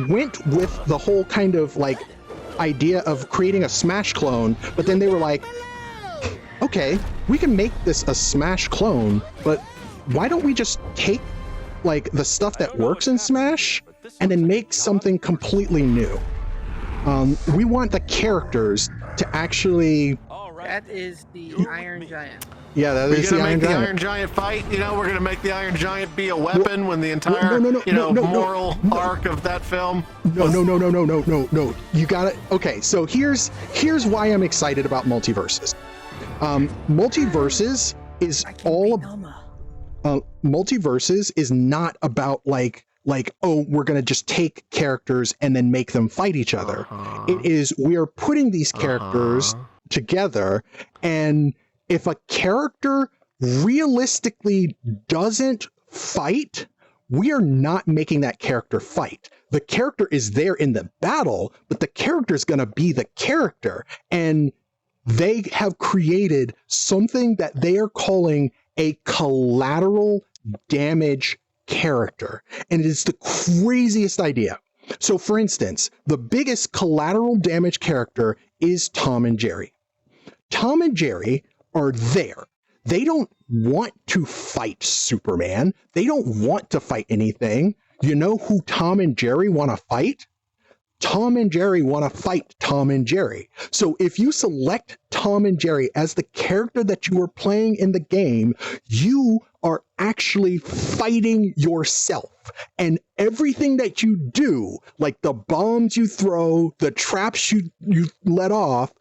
S2: went with the whole kind of like idea of creating a Smash clone, but then they were like, okay, we can make this a Smash clone, but why don't we just take like the stuff that works in Smash and then make something completely new? We want the characters to actually.
S4: That is the Iron Giant.
S2: Yeah, that
S3: We're
S2: is
S3: gonna
S2: the Iron
S3: make the
S2: Giant.
S3: Iron Giant fight. You know, we're gonna make the Iron Giant be a weapon when the entire
S2: no,
S3: moral arc of that film.
S2: No. You got it. Okay, so here's why I'm excited about Multiverses. Multiverses is all. Multiverses is not about like oh, we're gonna just take characters and then make them fight each other. It is we are putting these characters together, and if a character realistically doesn't fight, we are not making that character fight. The character is there in the battle, but the character is going to be the character. And they have created something that they are calling a collateral damage character. And it is the craziest idea. So, for instance, the biggest collateral damage character is Tom and Jerry. Tom and Jerry are there. They don't want to fight Superman. They don't want to fight anything. You know who Tom and Jerry want to fight? Tom and Jerry want to fight Tom and Jerry. So if you select Tom and Jerry as the character that you are playing in the game, you are actually fighting yourself. And everything that you do, like the bombs you throw, the traps you let off,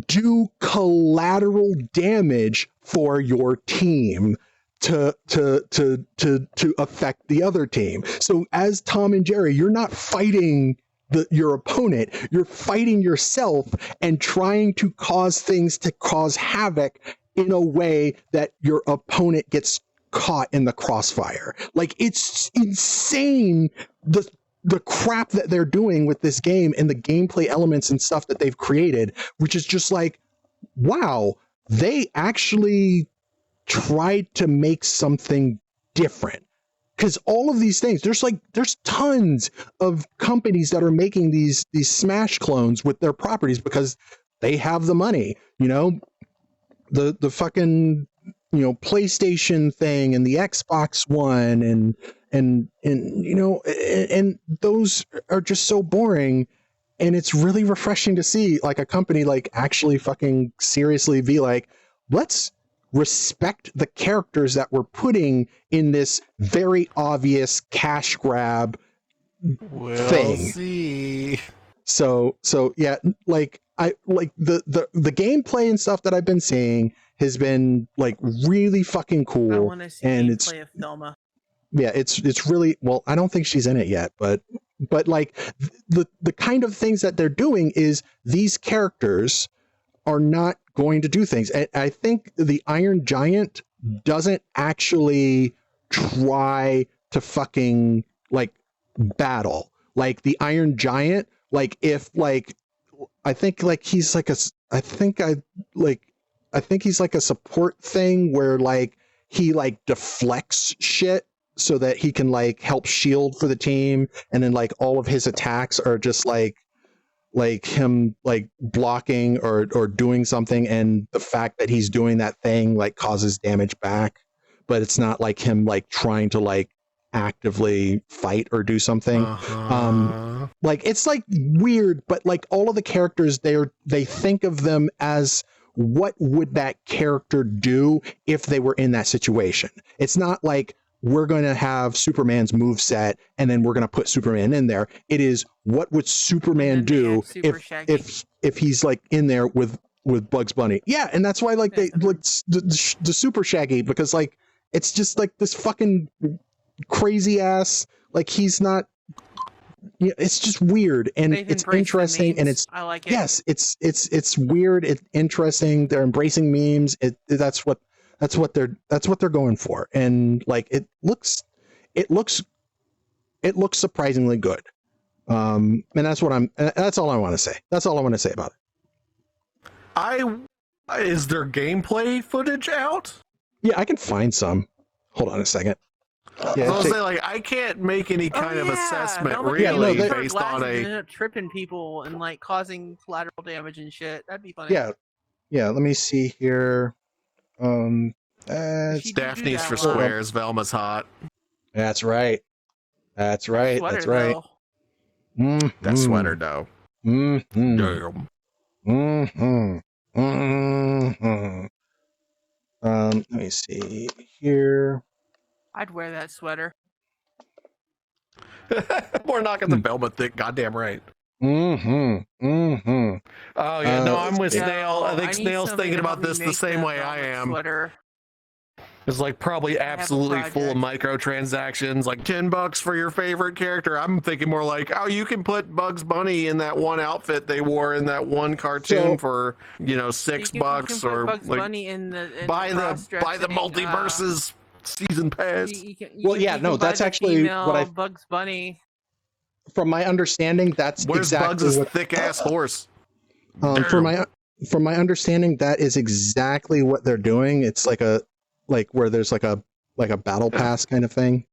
S2: do collateral damage for your team to affect the other team. So as Tom and Jerry, you're not fighting your opponent, you're fighting yourself and trying to cause things to cause havoc in a way that your opponent gets caught in the crossfire. Like, it's insane the crap that they're doing with this game and the gameplay elements and stuff that they've created, which is just like, wow, they actually tried to make something different. Because all of these things, there's tons of companies that are making these Smash clones with their properties because they have the money. You know, the fucking, you know, PlayStation thing and the Xbox One and you know, and those are just so boring. And it's really refreshing to see like a company like actually fucking seriously be like, let's respect the characters that we're putting in this very obvious cash grab thing.
S3: See.
S2: So yeah, like I like the gameplay and stuff that I've been seeing has been like really fucking cool.
S4: I want to see
S2: and
S4: gameplay of Thelma.
S2: Yeah, it's really, well, I don't think she's in it yet, but like the kind of things that they're doing is these characters are not going to do things. And I think the Iron Giant doesn't actually try to fucking like battle. Like the Iron Giant, like if like I think like he's like I think he's like a support thing where like he like deflects shit so that he can like help shield for the team, and then like all of his attacks are just like him like blocking or doing something, and the fact that he's doing that thing like causes damage back, but it's not like him like trying to like actively fight or do something. Like it's like weird, but like all of the characters they think of them as what would that character do if they were in that situation. It's not like we're going to have Superman's moveset and then we're going to put Superman in there. It is what would Superman do if he's like in there with Bugs Bunny. Yeah, and that's why like they like the Super Shaggy, because like it's just like this fucking crazy ass, like he's not, you know, it's just weird and it's interesting and it's,
S4: I like it.
S2: Yes, it's weird, it's interesting, they're embracing memes, that's what they're going for, and like it looks surprisingly good, and that's all I want to say. That's all I want to say about it.
S3: Is there gameplay footage out?
S2: Yeah, I can find some. Hold on a second. Yeah,
S3: I can't make any kind of assessment based on a
S4: tripping people and like causing collateral damage and shit. That'd be funny.
S2: Yeah. Let me see here.
S3: Daphne's for squares. Velma's hot.
S2: That's right. That's right.
S4: Sweater,
S2: that's right.
S3: That sweater, though. Damn.
S2: Let me see here.
S4: I'd wear that sweater.
S3: We're not gonna Velma thick. Goddamn right.
S2: Oh
S3: yeah, no, I'm with Snail. I think Snail's thinking about this the same way I am.
S4: Sweater.
S3: It's like probably absolutely full of microtransactions, like $10 for your favorite character. I'm thinking more like, oh, you can put Bugs Bunny in that one outfit they wore in that one cartoon for $6 or
S4: Bugs
S3: like
S4: Bunny in
S3: buy the multiverses season pass.
S2: That's actually what I
S4: Bugs Bunny.
S2: From my understanding, that's
S3: Where's
S2: exactly
S3: Bugs' thick ass horse.
S2: From my understanding, that is exactly what they're doing. It's like where there's like a battle pass kind of thing.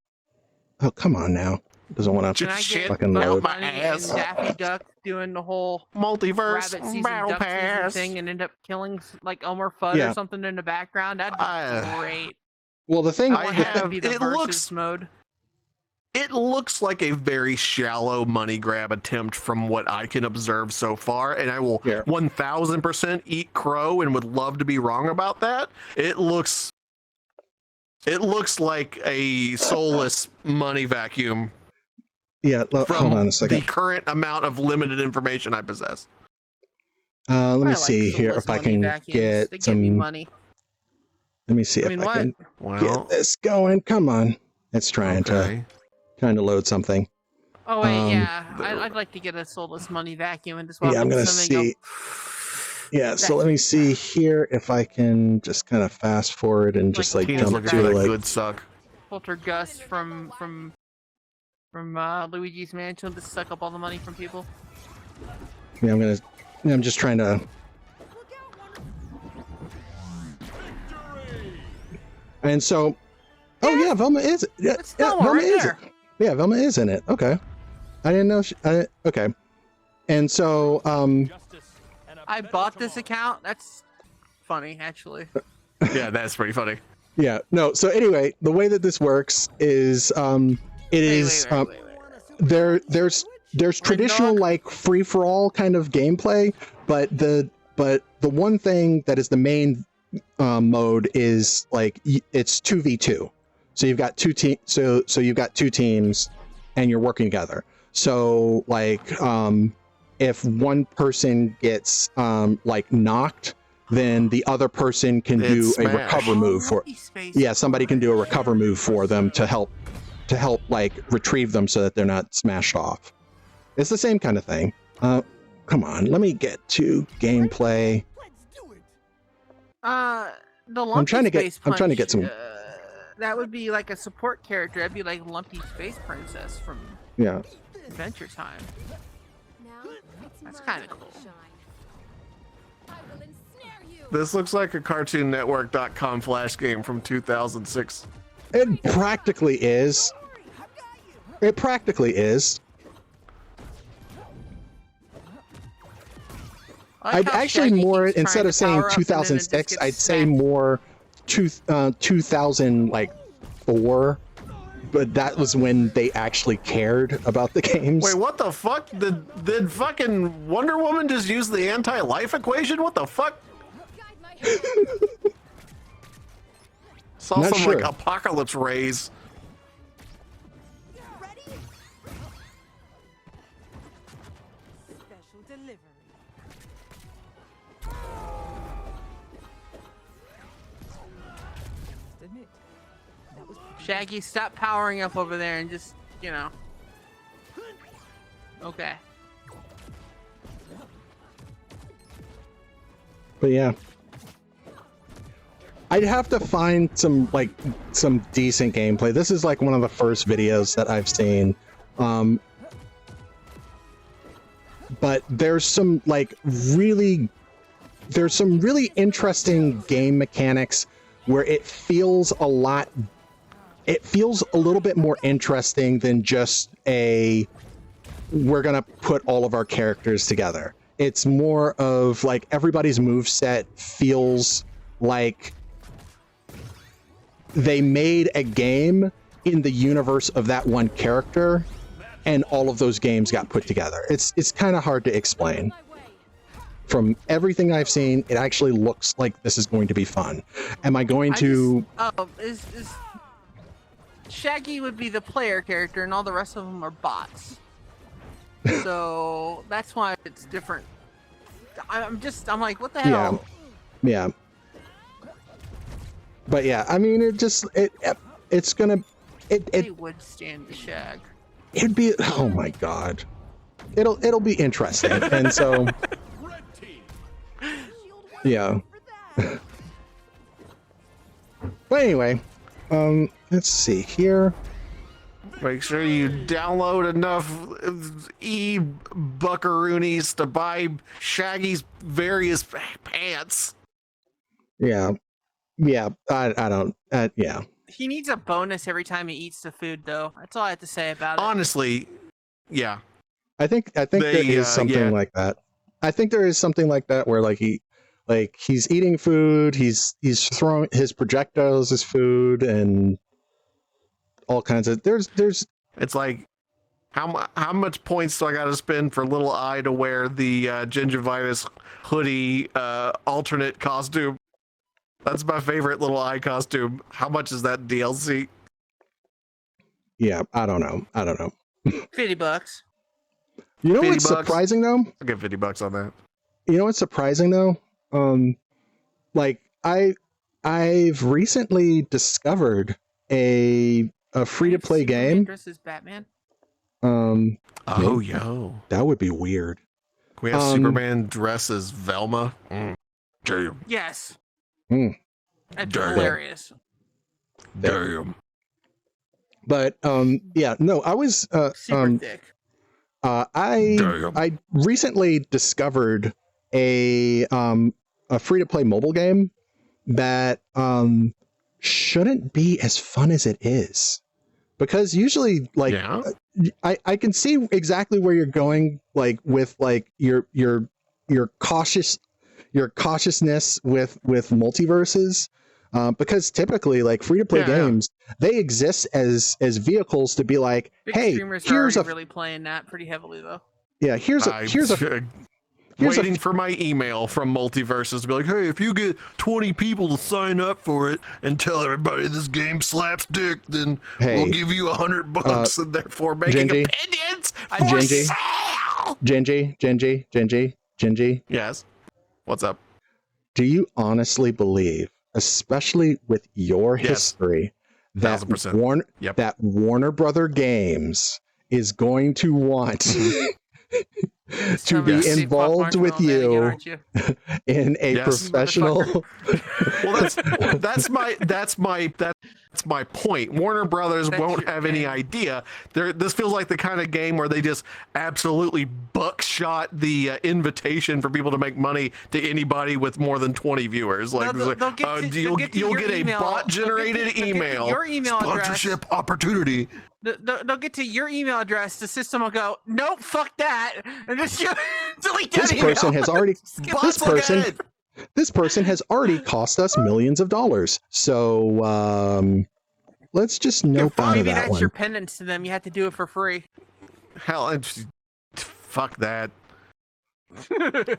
S2: Oh, come on now. Doesn't want to fucking load.
S4: My ass. And Daffy Duck doing the whole
S3: multiverse
S4: rabbit season,
S3: battle
S4: duck
S3: pass
S4: season thing and end up killing like Elmer Fudd or something in the background. That'd be great.
S2: Well, the thing
S4: mode.
S3: It looks like a very shallow money grab attempt from what I can observe so far, and I will 1000% eat crow and would love to be wrong about that. It looks like a soulless money vacuum.
S2: Yeah, hold on a second.
S3: The current amount of limited information I possess.
S2: Let me see here if I can get some
S4: money.
S2: Let me see if I can get this going. Come on, it's trying to load something.
S4: Oh wait, I'd like to get a soulless money vacuum and just walk
S2: I'm gonna see. So let me see here if I can just kind of fast forward and just like jump to like
S3: good suck.
S4: Poltergust from Luigi's Mansion to suck up all the money from people.
S2: Yeah, I'm just trying to. And so, Velma is. Velma is. Yeah, Velma is in it. Okay, I didn't know. Okay, and so
S4: I bought this account. That's funny, actually.
S3: Yeah, that's pretty funny.
S2: Yeah. No. So anyway, the way that this works is, there's traditional like free for all kind of gameplay, but the one thing that is the main mode is like it's 2v2. So you've got two teams, and you're working together. So like if one person gets like knocked, then the other person can do a recover move for. Yeah, somebody can do a recover move for them to help like retrieve them so that they're not smashed off. It's the same kind of thing. Come on, let me get to gameplay.
S4: I'm
S2: trying to get some.
S4: That would be like a support character. That'd be like Lumpy Space Princess from Adventure Time. That's kind of cool.
S3: This looks like a CartoonNetwork.com Flash game from 2006.
S2: It practically is. It practically is. I'd actually more, instead of saying 2006, I'd say more 2004, but that was when they actually cared about the games.
S3: Wait, what the fuck? Did fucking Wonder Woman just use the anti-life equation? What the fuck? Saw
S2: Not
S3: some
S2: sure.
S3: like apocalypse rays.
S4: Shaggy, stop powering up over there and just, you know. Okay.
S2: But yeah. I'd have to find some decent gameplay. This is like one of the first videos that I've seen. But there's some really interesting game mechanics where it feels a little bit more interesting than just we're gonna put all of our characters together. It's more of like everybody's moveset feels like they made a game in the universe of that one character, and all of those games got put together. It's kind of hard to explain. From everything I've seen, it actually looks like this is going to be fun. Am I going to...
S4: Shaggy would be the player character, and all the rest of them are bots. So that's why it's different. I'm like, what the hell?
S2: Yeah. But yeah, I mean, it's gonna...
S4: They would stand the Shag.
S2: It'd be... Oh my god. It'll be interesting. And so... Yeah. But anyway, let's see here.
S3: Make sure you download enough e-buckaroonies to buy Shaggy's various pants.
S2: Yeah. I don't. Yeah.
S4: He needs a bonus every time he eats the food, though. That's all I have to say about it.
S3: Honestly, yeah.
S2: I think there is something like that. I think there is something like that where he's eating food, he's throwing his projectiles as food, and all kinds of there's.
S3: It's like how much points do I got to spend for little I to wear the gingivitis hoodie alternate costume? That's my favorite little I costume. How much is that DLC?
S2: Yeah, I don't know.
S4: $50.
S2: You know what's surprising though?
S3: I'll get $50 on that.
S2: You know what's surprising though? I've recently discovered a free-to-play game.
S4: Dressed as Batman.
S3: Yo,
S2: that would be weird.
S3: Can we have Superman dress as Velma? Damn.
S4: Yes. That's
S3: Damn.
S4: hilarious.
S3: Damn.
S2: But yeah, no, I was
S4: super thick.
S2: I recently discovered a free-to-play mobile game that shouldn't be as fun as it is, because usually I can see exactly where you're going, like with like your cautiousness with multiverses, because typically like free-to-play games, they exist as vehicles to be like,
S4: Big
S2: hey,
S4: streamers
S2: here's
S4: are really playing that pretty heavily though.
S2: Yeah, here's
S3: waiting for my email from multiverses to be like, hey, if you get 20 people to sign up for it and tell everybody this game slaps dick, then we'll give you $100 and therefore making opinions for sale.
S2: Genji.
S3: Yes. What's up?
S2: Do you honestly believe, especially with your history, that
S3: 1000%.
S2: that Warner Brother Games is going to want to be involved with you in a professional.
S3: Well, that's my point. Warner Brothers won't have any idea. This feels like the kind of game where they just absolutely buckshot the invitation for people to make money to anybody with more than 20 viewers. Like, you'll get a bot-generated email.
S4: Your email
S3: sponsorship
S4: address.
S3: Opportunity.
S4: They'll get to your email address. The system will go, nope, fuck that, and just delete that
S2: This
S4: email.
S2: person has already. This person has already cost us millions of dollars. So let's just nope out of
S4: Maybe
S2: that
S4: that's
S2: one.
S4: your penance to them. You have to do it for free.
S3: Hell, fuck that.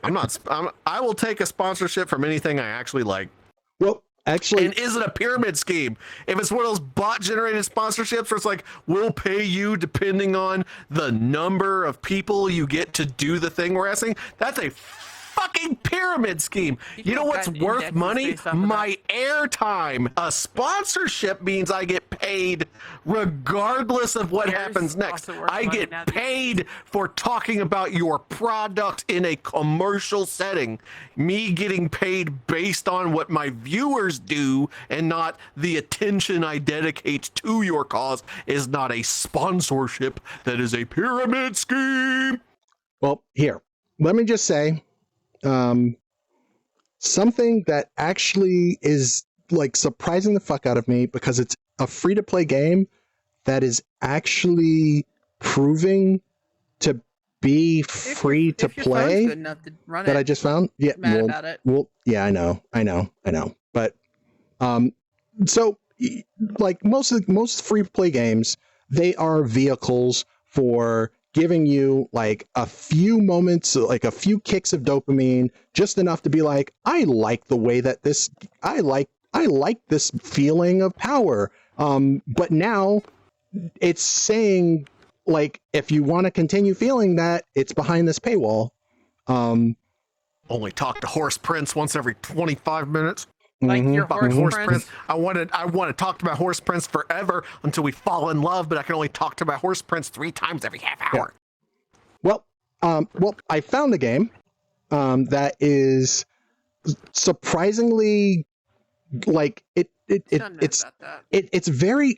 S3: I will take a sponsorship from anything I actually like.
S2: Well, actually,
S3: and is it a pyramid scheme? If it's one of those bot-generated sponsorships where it's like, we'll pay you depending on the number of people you get to do the thing we're asking, that's a fucking pyramid scheme. You know what's worth money? My airtime. A sponsorship means I get paid regardless of what happens next. I get paid for talking about your product in a commercial setting. Me getting paid based on what my viewers do and not the attention I dedicate to your cause is not a sponsorship. That is a pyramid scheme.
S2: Well, here, let me just say, something that actually is like surprising the fuck out of me, because it's a free-to-play game that is actually proving to be free to play.
S4: Good enough to run
S2: that
S4: it.
S2: I just found. Yeah,
S4: Mad about it.
S2: Well, yeah, I know. But so like most free-to-play games, they are vehicles for giving you like a few moments, like a few kicks of dopamine, just enough to be like, I like the way that I like this feeling of power. But now it's saying, like, if you want to continue feeling that, it's behind this paywall.
S3: Only talk to Horse Prince once every 25 minutes.
S4: Like your Horse Prince.
S3: I want to talk to my Horse Prince forever until we fall in love, but I can only talk to my Horse Prince 3 times every half hour.
S2: Yeah. Well, I found a game that is surprisingly like it's very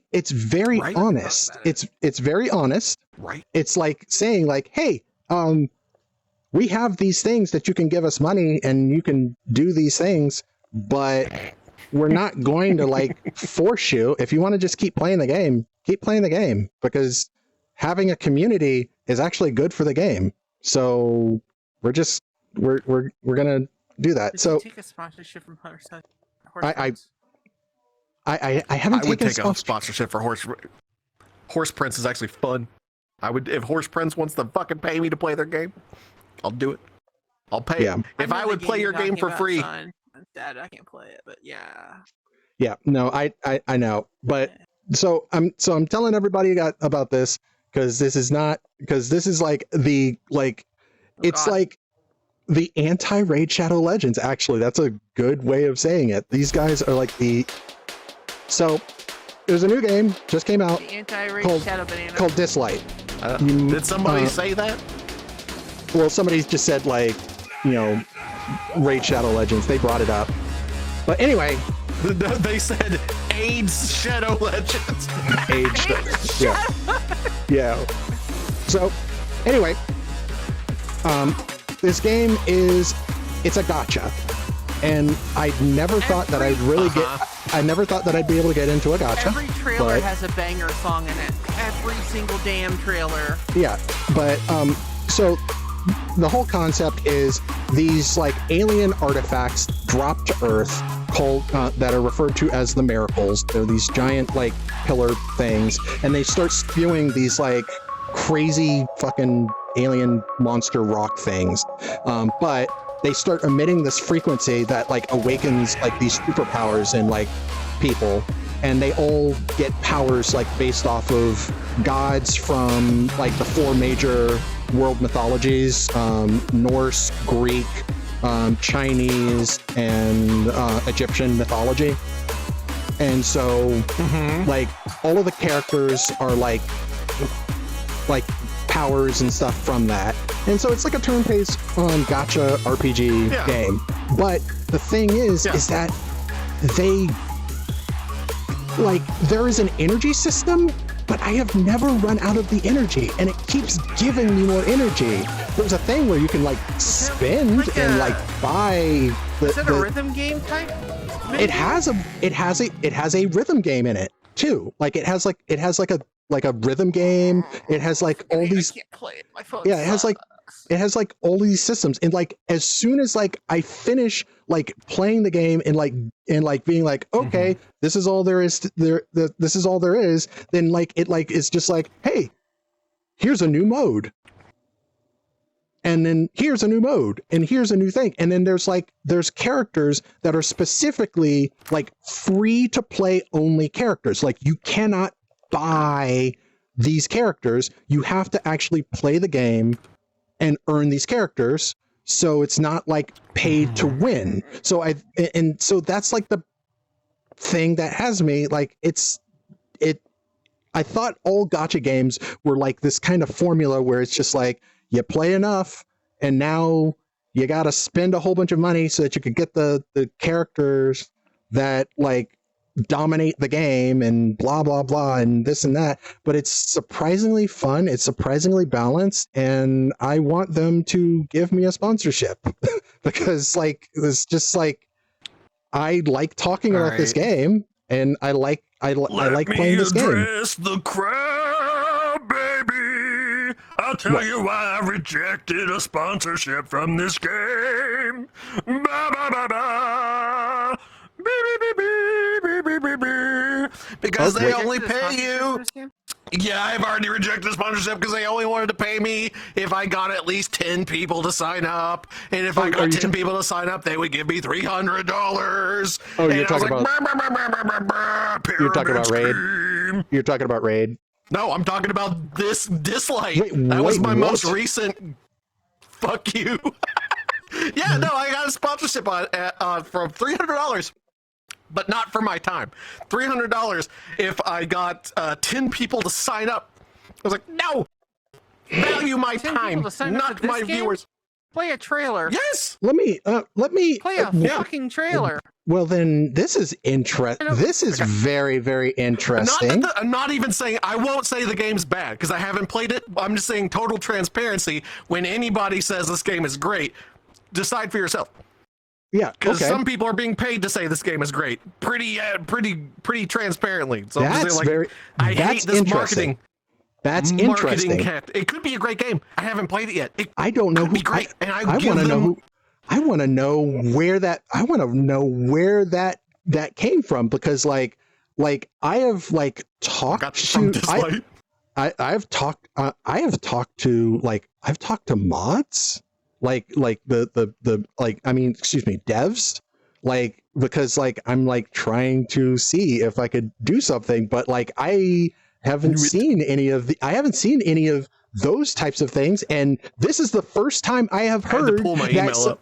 S2: right? honest. It's very honest.
S3: Right.
S2: It's like saying like, hey, we have these things that you can give us money and you can do these things, but we're not going to like force you. If you want to just keep playing the game, because having a community is actually good for the game. So we're gonna do that.
S4: Did
S2: so
S4: you take a sponsorship from Horse Prince?
S2: I haven't taken
S3: a sponsorship for Horse Prince is actually fun. I would, if Horse Prince wants to fucking pay me to play their game, I'll do it. I'll pay it. If I would play your game for free.
S4: Dad, I can't play it, but yeah.
S2: Yeah, no, I know. But so I'm telling everybody about this because this is like the like the anti-Raid Shadow Legends. Actually, that's a good way of saying it. These guys are like so there's a new game just came out called Dislight.
S3: Did somebody say that?
S2: Well, somebody just said like, Raid Shadow Legends. They brought it up. But anyway,
S3: they said AIDS Shadow Legends.
S2: AIDS. Yeah. So anyway, this game it's a gacha. And I never thought that I'd really I never thought that I'd be able to get into a gacha.
S4: Every trailer has a banger song in it. Every single damn trailer.
S2: Yeah, but so the whole concept is these like alien artifacts drop to Earth called that are referred to as the miracles. They're these giant like pillar things, and they start spewing these like crazy fucking alien monster rock things. But they start emitting this frequency that like awakens like these superpowers in like people, and they all get powers like based off of gods from like the 4 major world mythologies: Norse, Greek, Chinese, and Egyptian mythology. And so like all of the characters are like powers and stuff from that. And so it's like a turn-based gacha RPG game. But the thing is that they, like, there is an energy system, but I have never run out of the energy, and it keeps giving me more energy. There's a thing where you can like spend and like buy.
S4: Is it a rhythm game type? Maybe?
S2: It has a rhythm game in it too. Like it has like a rhythm game. It has like all these.
S4: I can't play it. My phone
S2: it has like all these systems, and like as soon as like I finish like playing the game and like being like, okay, this is all there is. This is all there is. Then like it like it's just like, hey, here's a new mode. And then here's a new mode, and here's a new thing. And then there's characters that are specifically like free to play only characters. Like you cannot buy these characters. You have to actually play the game and earn these characters. So it's not like paid to win. So so that's like the thing that has me like I thought all gacha games were like this kind of formula where it's just like, you play enough, and now you got to spend a whole bunch of money so that you could get the characters that like dominate the game and blah, blah, blah, and this and that. But it's surprisingly fun. It's surprisingly balanced. And I want them to give me a sponsorship because like, it's just like, I like talking about this game, and I like playing this game.
S7: The crowd, baby. I'll tell you why I rejected a sponsorship from this game. Ba ba ba ba.
S3: Because they only pay you. Yeah, I've already rejected sponsorship because they only wanted to pay me if I got at least 10 people to sign up. And if I got 10 people to sign up, they would give me $300.
S2: Oh, you're talking about... You're talking about Raid? You're talking about Raid?
S3: No, I'm talking about this Dislike. That was my most recent... Fuck you. Yeah, no, I got a sponsorship on from $300. But not for my time. $300 if I got 10 people to sign up. I was like, no! Value my time, not my viewers.
S4: Play a trailer.
S3: Yes!
S2: Let me
S4: play a fucking trailer.
S2: Well, then this is This is very, very interesting.
S3: I'm not even saying, I won't say the game's bad because I haven't played it. I'm just saying total transparency. When anybody says this game is great, decide for yourself.
S2: Yeah,
S3: because some people are being paid to say this game is great, pretty transparently. So
S2: that's
S3: like, I hate this marketing.
S2: That's interesting.
S3: It could be a great game. I haven't played it yet.
S2: I don't know who.
S3: Be great, and
S2: I want to know who. I want to know where that. I want to know where that came from because like I have like talked to. I have talked to mods. Like the I mean, excuse me, devs, like, because like I'm like trying to see if I could do something, but like I haven't seen any of those types of things, and this is the first time I have heard. I had to
S3: pull my email up.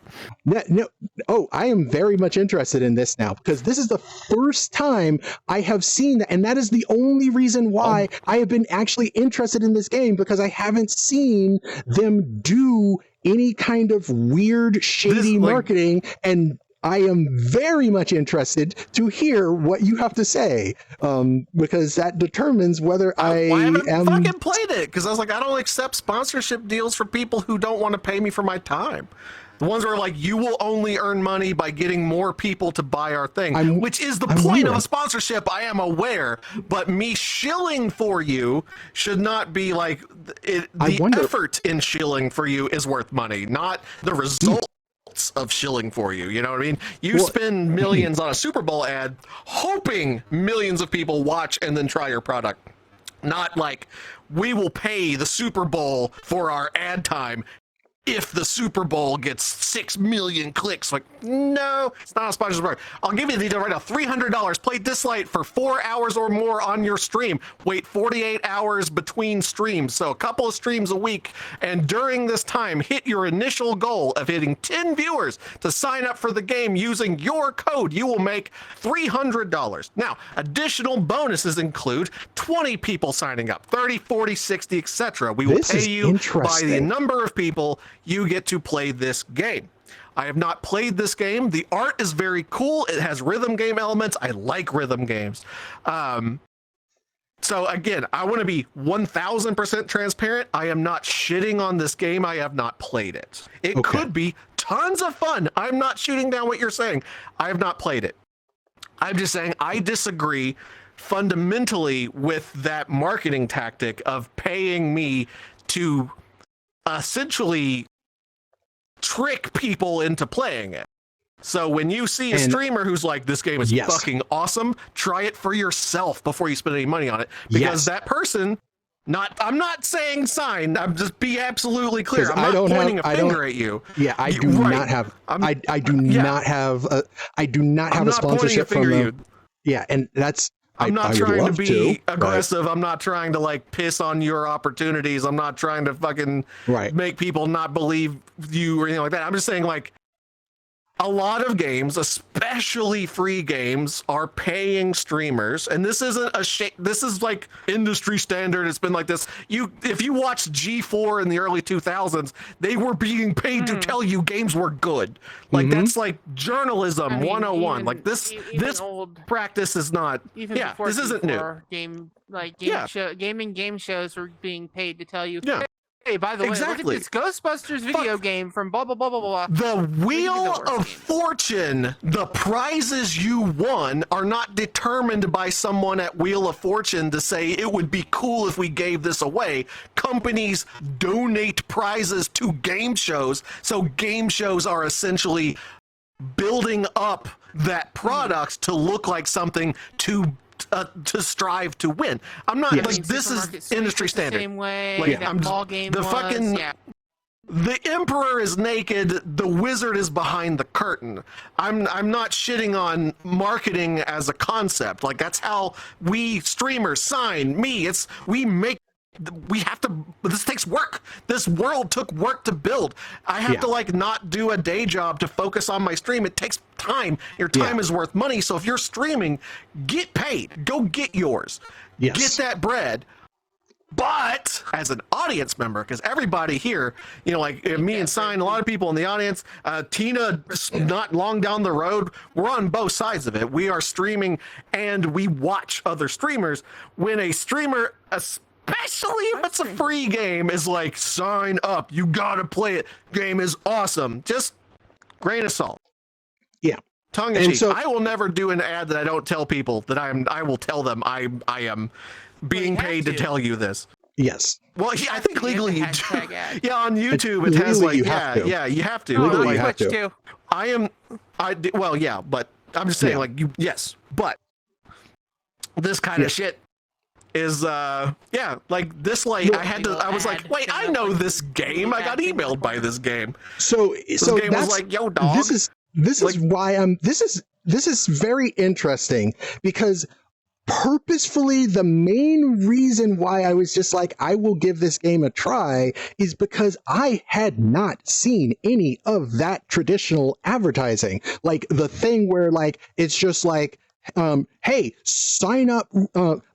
S2: I am very much interested in this now because this is the first time I have seen that, and that is the only reason why I have been actually interested in this game because I haven't seen them do any kind of weird, shady marketing, and I am very much interested to hear what you have to say, because that determines whether I
S3: haven't
S2: am
S3: fucking played it because I was like, I don't accept sponsorship deals for people who don't want to pay me for my time. The ones where like you will only earn money by getting more people to buy our thing, which is the point of a sponsorship. I am aware, but me shilling for you should not be like the effort in shilling for you is worth money, not the result of shilling for you. You know what I mean? You spend millions on a Super Bowl ad hoping millions of people watch and then try your product. Not like we will pay the Super Bowl for our ad time if the Super Bowl gets 6 million clicks. Like, no, it's not a sponsored program. I'll give you the detail right now. $300. Play Dislight for 4 hours or more on your stream. Wait 48 hours between streams. So a couple of streams a week. And during this time, hit your initial goal of hitting 10 viewers to sign up for the game using your code. You will make $300. Now, additional bonuses include 20 people signing up, 30, 40, 60, etc. We will pay you by the number of people you get to play this game. I have not played this game. The art is very cool. It has rhythm game elements. I like rhythm games. So again, I want to be 1000% transparent. I am not shitting on this game. I have not played it. It could be tons of fun. I'm not shooting down what you're saying. I have not played it. I'm just saying I disagree fundamentally with that marketing tactic of paying me to essentially trick people into playing it. So when you see a streamer who's like, this game is fucking awesome, try it for yourself before you spend any money on it. Because that person, I'm not saying sign, I'm just be absolutely clear. I'm not pointing a finger at you.
S2: Yeah, I do not have, I do not have a sponsorship from them. Yeah, and that's,
S3: I'm not trying to be aggressive. I'm not trying to like piss on your opportunities. I'm not trying to fucking make people not believe you or anything like that. I'm just saying like a lot of games, especially free games, are paying streamers, and this isn't this is like industry standard. It's been like this. If you watched G4 in the early 2000s, they were being paid to tell you games were good. Like that's like journalism 101. Like this practice is not. This isn't new.
S4: Gaming shows were being paid to tell you. Hey, by the way, look at this Ghostbusters video game from blah, blah, blah, blah, blah.
S3: The Wheel of Fortune, the prizes you won are not determined by someone at Wheel of Fortune to say it would be cool if we gave this away. Companies donate prizes to game shows, so game shows are essentially building up that product to look like something to strive to win. I'm not like this is industry standard.
S4: Same way,
S3: like I'm ball game the fucking the emperor is naked, the wizard is behind the curtain. I'm not shitting on marketing as a concept. Like that's how we streamers sign me. We have to, this takes work. This world took work to build. I have to like not do a day job to focus on my stream. It takes time. Your time is worth money. So if you're streaming, get paid. Go get yours. Get that bread. But as an audience member, because everybody here, you know, like me and Sign, a lot of people in the audience, Tina, not long down the road, we're on both sides of it. We are streaming and we watch other streamers. When a streamer, especially if it's a free game, is like, sign up, you gotta play it, game is awesome, just grain of salt. Tongue in cheek. So, I will never do an ad that I don't tell people that I will tell them I am being paid to tell you this. Well, I think legally you do. On YouTube it has like you have to.
S2: Legally you have to.
S3: But I'm just saying like but this kind of shit is like this like I was like, wait, I know this game. I got emailed by this game.
S2: So
S3: game was like, yo dog.
S2: This is why this is very interesting, because purposefully the main reason why I was just like, I will give this game a try is because I had not seen any of that traditional advertising. Like the thing where like it's just like, hey, sign up.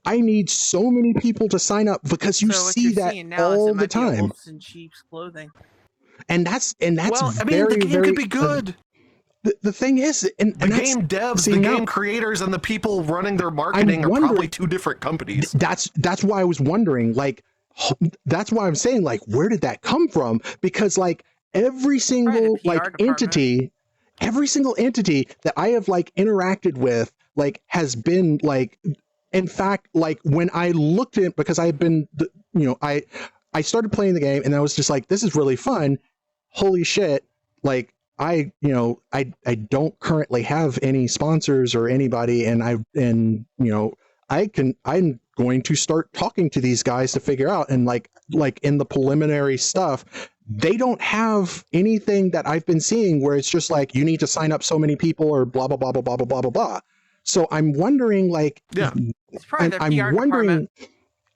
S2: I need so many people to sign up, because you see that all the time.
S4: In sheep's clothing.
S2: And that's
S3: well, I mean, the game could be good.
S2: The thing is, and
S3: the game devs, the game creators, and the people running their marketing are probably two different companies.
S2: That's why I was wondering, like, that's why I'm saying, like, where did that come from? Because like every single entity that I have like interacted with, like, has been like, in fact, like when I looked at it, because I've been, I started playing the game and I was just like, this is really fun. Holy shit. Like, I don't currently have any sponsors or anybody, and I'm going to start talking to these guys to figure out, and like in the preliminary stuff, they don't have anything that I've been seeing where it's just like you need to sign up so many people or blah blah blah blah blah blah blah blah blah. So I'm wondering, like,
S4: it's probably their PR
S2: I'm wondering.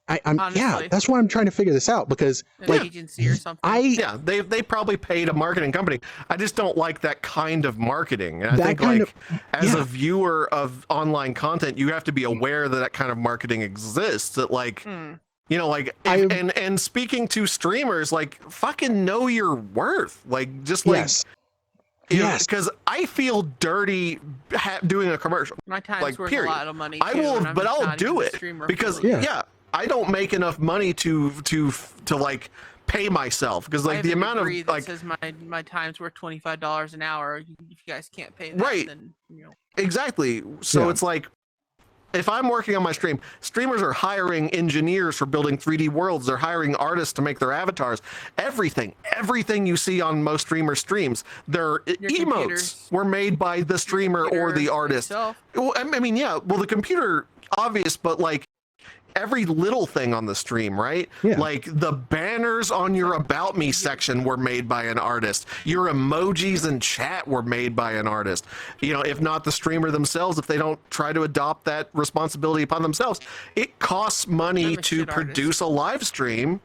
S4: I'm
S2: yeah, that's why I'm trying to figure this out, because
S4: an agency or something.
S3: They probably paid a marketing company. I just don't like that kind of marketing. And I think, like, as a viewer of online content, you have to be aware that that kind of marketing exists. That, like, you know, like, and speaking to streamers, like, fucking know your worth. Like, just like. Yes, because I feel dirty doing a commercial.
S4: My time's
S3: like,
S4: worth
S3: period.
S4: a lot of money.
S3: I will, but I'll do it because I don't make enough money to like pay myself, because like the amount of like
S4: says my time's worth $25 an hour. If you guys can't pay that,
S3: right,
S4: then you know.
S3: Exactly. So it's like, if I'm working on my stream, streamers are hiring engineers for building 3D worlds. They're hiring artists to make their avatars. Everything you see on most streamer streams, their emotes were made by the streamer or the artist. Well, I mean, yeah, well, the computer, obvious, but like every little thing on the stream, right? Yeah. Like the banners on your About Me section were made by an artist. Your emojis in chat were made by an artist. You know, if not the streamer themselves, if they don't try to adopt that responsibility upon themselves, it costs money to produce a live stream.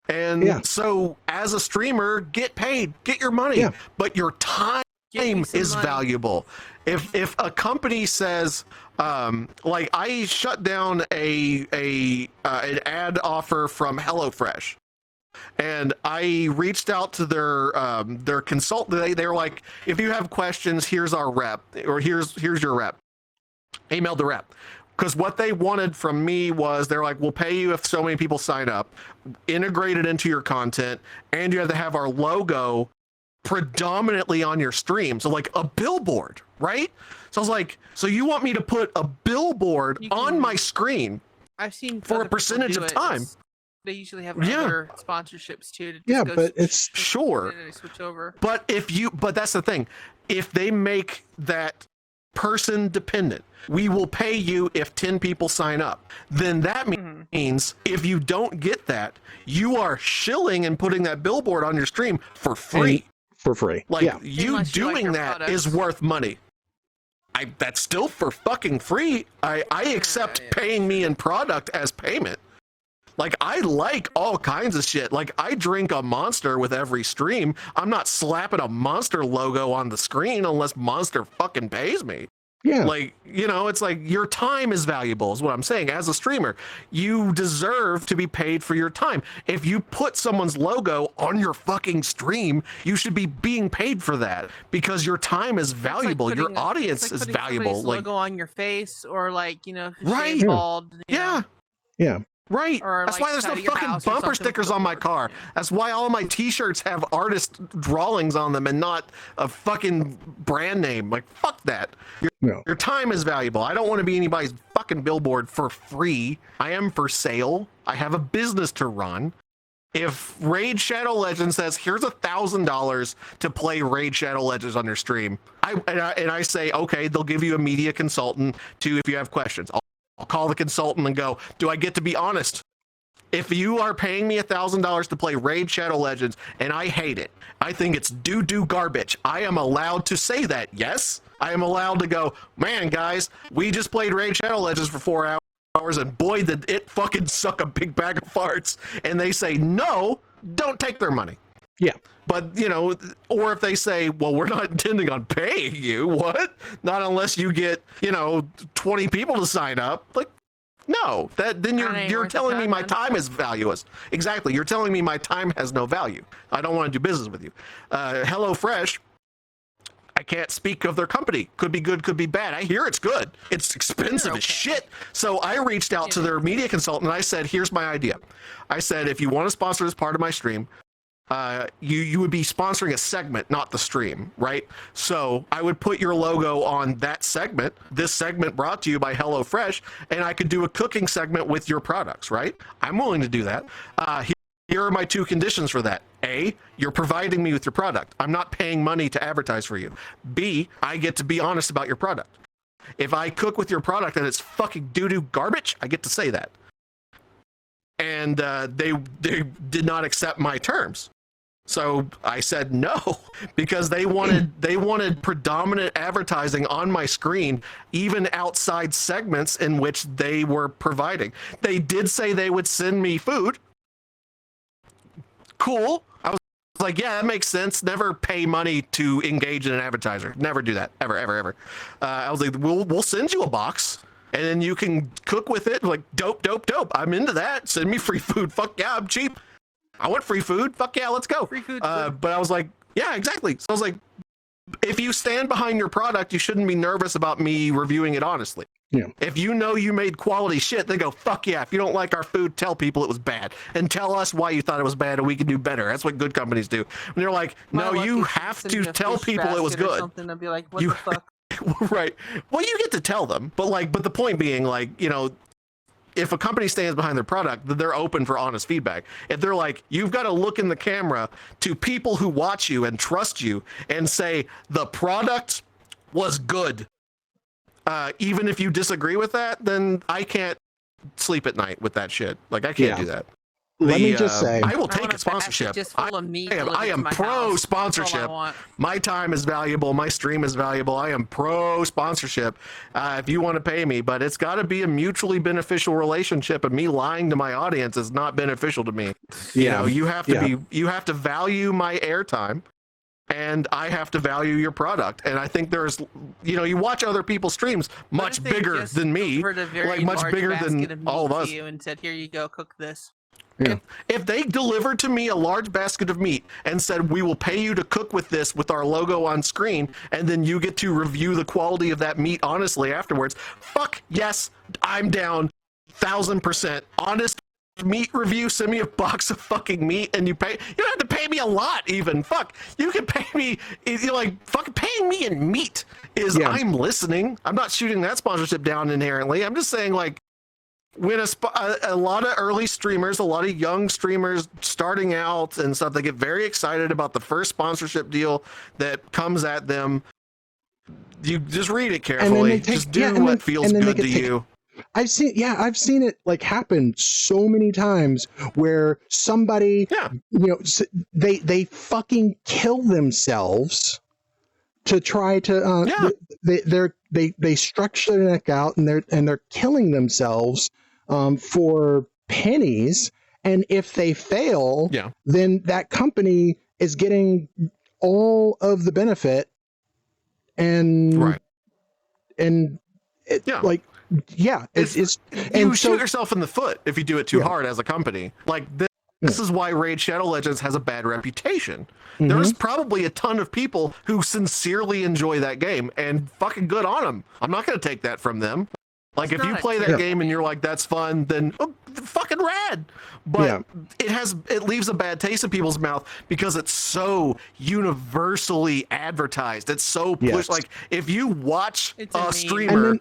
S3: And so as a streamer, get paid, get your money, but your time is valuable. If a company says, like, I shut down an ad offer from HelloFresh, and I reached out to their consultant. They were like, if you have questions, here's our rep, or here's your rep. Emailed the rep. Because what they wanted from me was, they're like, we'll pay you if so many people sign up, integrate it into your content, and you have to have our logo predominantly on your stream. So like a billboard, right? So I was like, so you want me to put a billboard on my screen?
S4: I've seen
S3: for a percentage of time.
S4: They usually have other sponsorships too.
S2: But it's
S3: sure.
S4: And they switch over.
S3: But that's the thing. If they make that person dependent, we will pay you if 10 people sign up. Then that means if you don't get that, you are shilling and putting that billboard on your stream for free.
S2: For free.
S3: Like, you doing that is worth money. That's still for fucking free. I accept paying me in product as payment. Like, I like all kinds of shit. Like, I drink a Monster with every stream. I'm not slapping a Monster logo on the screen unless Monster fucking pays me. Yeah. Like, you know, it's like, your time is valuable is what I'm saying. As a streamer, you deserve to be paid for your time. If you put someone's logo on your fucking stream, you should be being paid for that, because your time is valuable. Like your audience is valuable. Like,
S4: logo on your face, or like, you know,
S3: right.
S4: Bald,
S2: yeah.
S3: Right.
S4: Or
S3: that's
S4: like
S3: why there's no fucking bumper stickers on my car. That's why all my t-shirts have artist drawings on them and not a fucking brand name. Like, fuck that. Your time is valuable. I don't want to be anybody's fucking billboard for free. I am for sale. I have a business to run. If Raid Shadow Legends says, here's $1,000 to play Raid Shadow Legends on your stream, I say, okay, they'll give you a media consultant to, if you have questions. I'll call the consultant and go, do I get to be honest? If you are paying me $1,000 to play Raid Shadow Legends and I hate it, I think it's doo-doo garbage, I am allowed to say that, yes? I am allowed to go, man, guys, we just played Raid Shadow Legends for 4 hours and boy, did it fucking suck a big bag of farts. And they say, no, don't take their money.
S2: Yeah.
S3: But, you know, or if they say, well, we're not intending on paying you, what? Not unless you get, you know, 20 people to sign up. Like, no, then you're telling me my time is valueless. Exactly. You're telling me my time has no value. I don't want to do business with you. HelloFresh, I can't speak of their company. Could be good, could be bad. I hear it's good. It's expensive as shit. So I reached out to their media consultant and I said, here's my idea. I said, if you want to sponsor this part of my stream, you would be sponsoring a segment, not the stream, right? So I would put your logo on that segment, this segment brought to you by HelloFresh, and I could do a cooking segment with your products, right? I'm willing to do that. Here are my 2 conditions for that. A, you're providing me with your product. I'm not paying money to advertise for you. B, I get to be honest about your product. If I cook with your product and it's fucking doo-doo garbage, I get to say that. And they did not accept my terms. So I said no, because they wanted predominant advertising on my screen, even outside segments in which they were providing. They did say they would send me food. Cool. I was like, yeah, that makes sense. Never pay money to engage in an advertiser. Never do that. Ever. I was like, we'll send you a box, and then you can cook with it. Like, dope. I'm into that. Send me free food. Fuck yeah, I'm cheap. I want free food. Fuck yeah, let's go.
S4: Free food.
S3: But I was like, yeah, exactly. So I was like, if you stand behind your product, you shouldn't be nervous about me reviewing it honestly.
S2: Yeah.
S3: If you know you made quality shit, then go, fuck yeah. If you don't like our food, tell people it was bad. And tell us why you thought it was bad and we can do better. That's what good companies do. And they're like, no, you have to tell people it was good.
S4: Something to be like, what the fuck?
S3: Right. Well, you get to tell them. But the point being, like, you know, if a company stands behind their product, they're open for honest feedback. If they're like, you've got to look in the camera to people who watch you and trust you and say, the product was good. Even if you disagree with that, then I can't sleep at night with that shit. Like, I can't do that.
S2: Let me just say,
S3: I will take a sponsorship. I am pro sponsorship. My time is valuable. My stream is valuable. I am pro sponsorship. If you want to pay me, but it's got to be a mutually beneficial relationship. And me lying to my audience is not beneficial to me. You know, you have to value my airtime, and I have to value your product. And I think there's, you know, you watch other people's streams much bigger than me, like much bigger than all of us.
S4: And said, here you go, cook this.
S2: Yeah.
S3: If they delivered to me a large basket of meat and said, we will pay you to cook with this with our logo on screen, and then you get to review the quality of that meat honestly afterwards, fuck yes, I'm down 1,000%. Honest meat review, send me a box of fucking meat, and you don't have to pay me a lot even. Fuck, you can pay me, you're like, fucking paying me in meat is, I'm listening. I'm not shooting that sponsorship down inherently. I'm just saying, like, when a lot of early streamers, a lot of young streamers starting out and stuff, they get very excited about the first sponsorship deal that comes at them. You just read it carefully. Just do what feels good to you.
S2: I've seen it like happen so many times where somebody, you know, they fucking kill themselves to try to, they stretch their neck out and they're killing themselves for pennies, and if they fail, then that company is getting all of the benefit, and it's
S3: you shoot yourself in the foot if you do it too hard as a company. Like this is why Raid Shadow Legends has a bad reputation. There's probably a ton of people who sincerely enjoy that game, and fucking good on them. I'm not going to take that from them. Like, if you play that game and you're like, that's fun, then fucking rad. But it leaves a bad taste in people's mouth because it's so universally advertised. It's so pushed. Like, if you watch a streamer,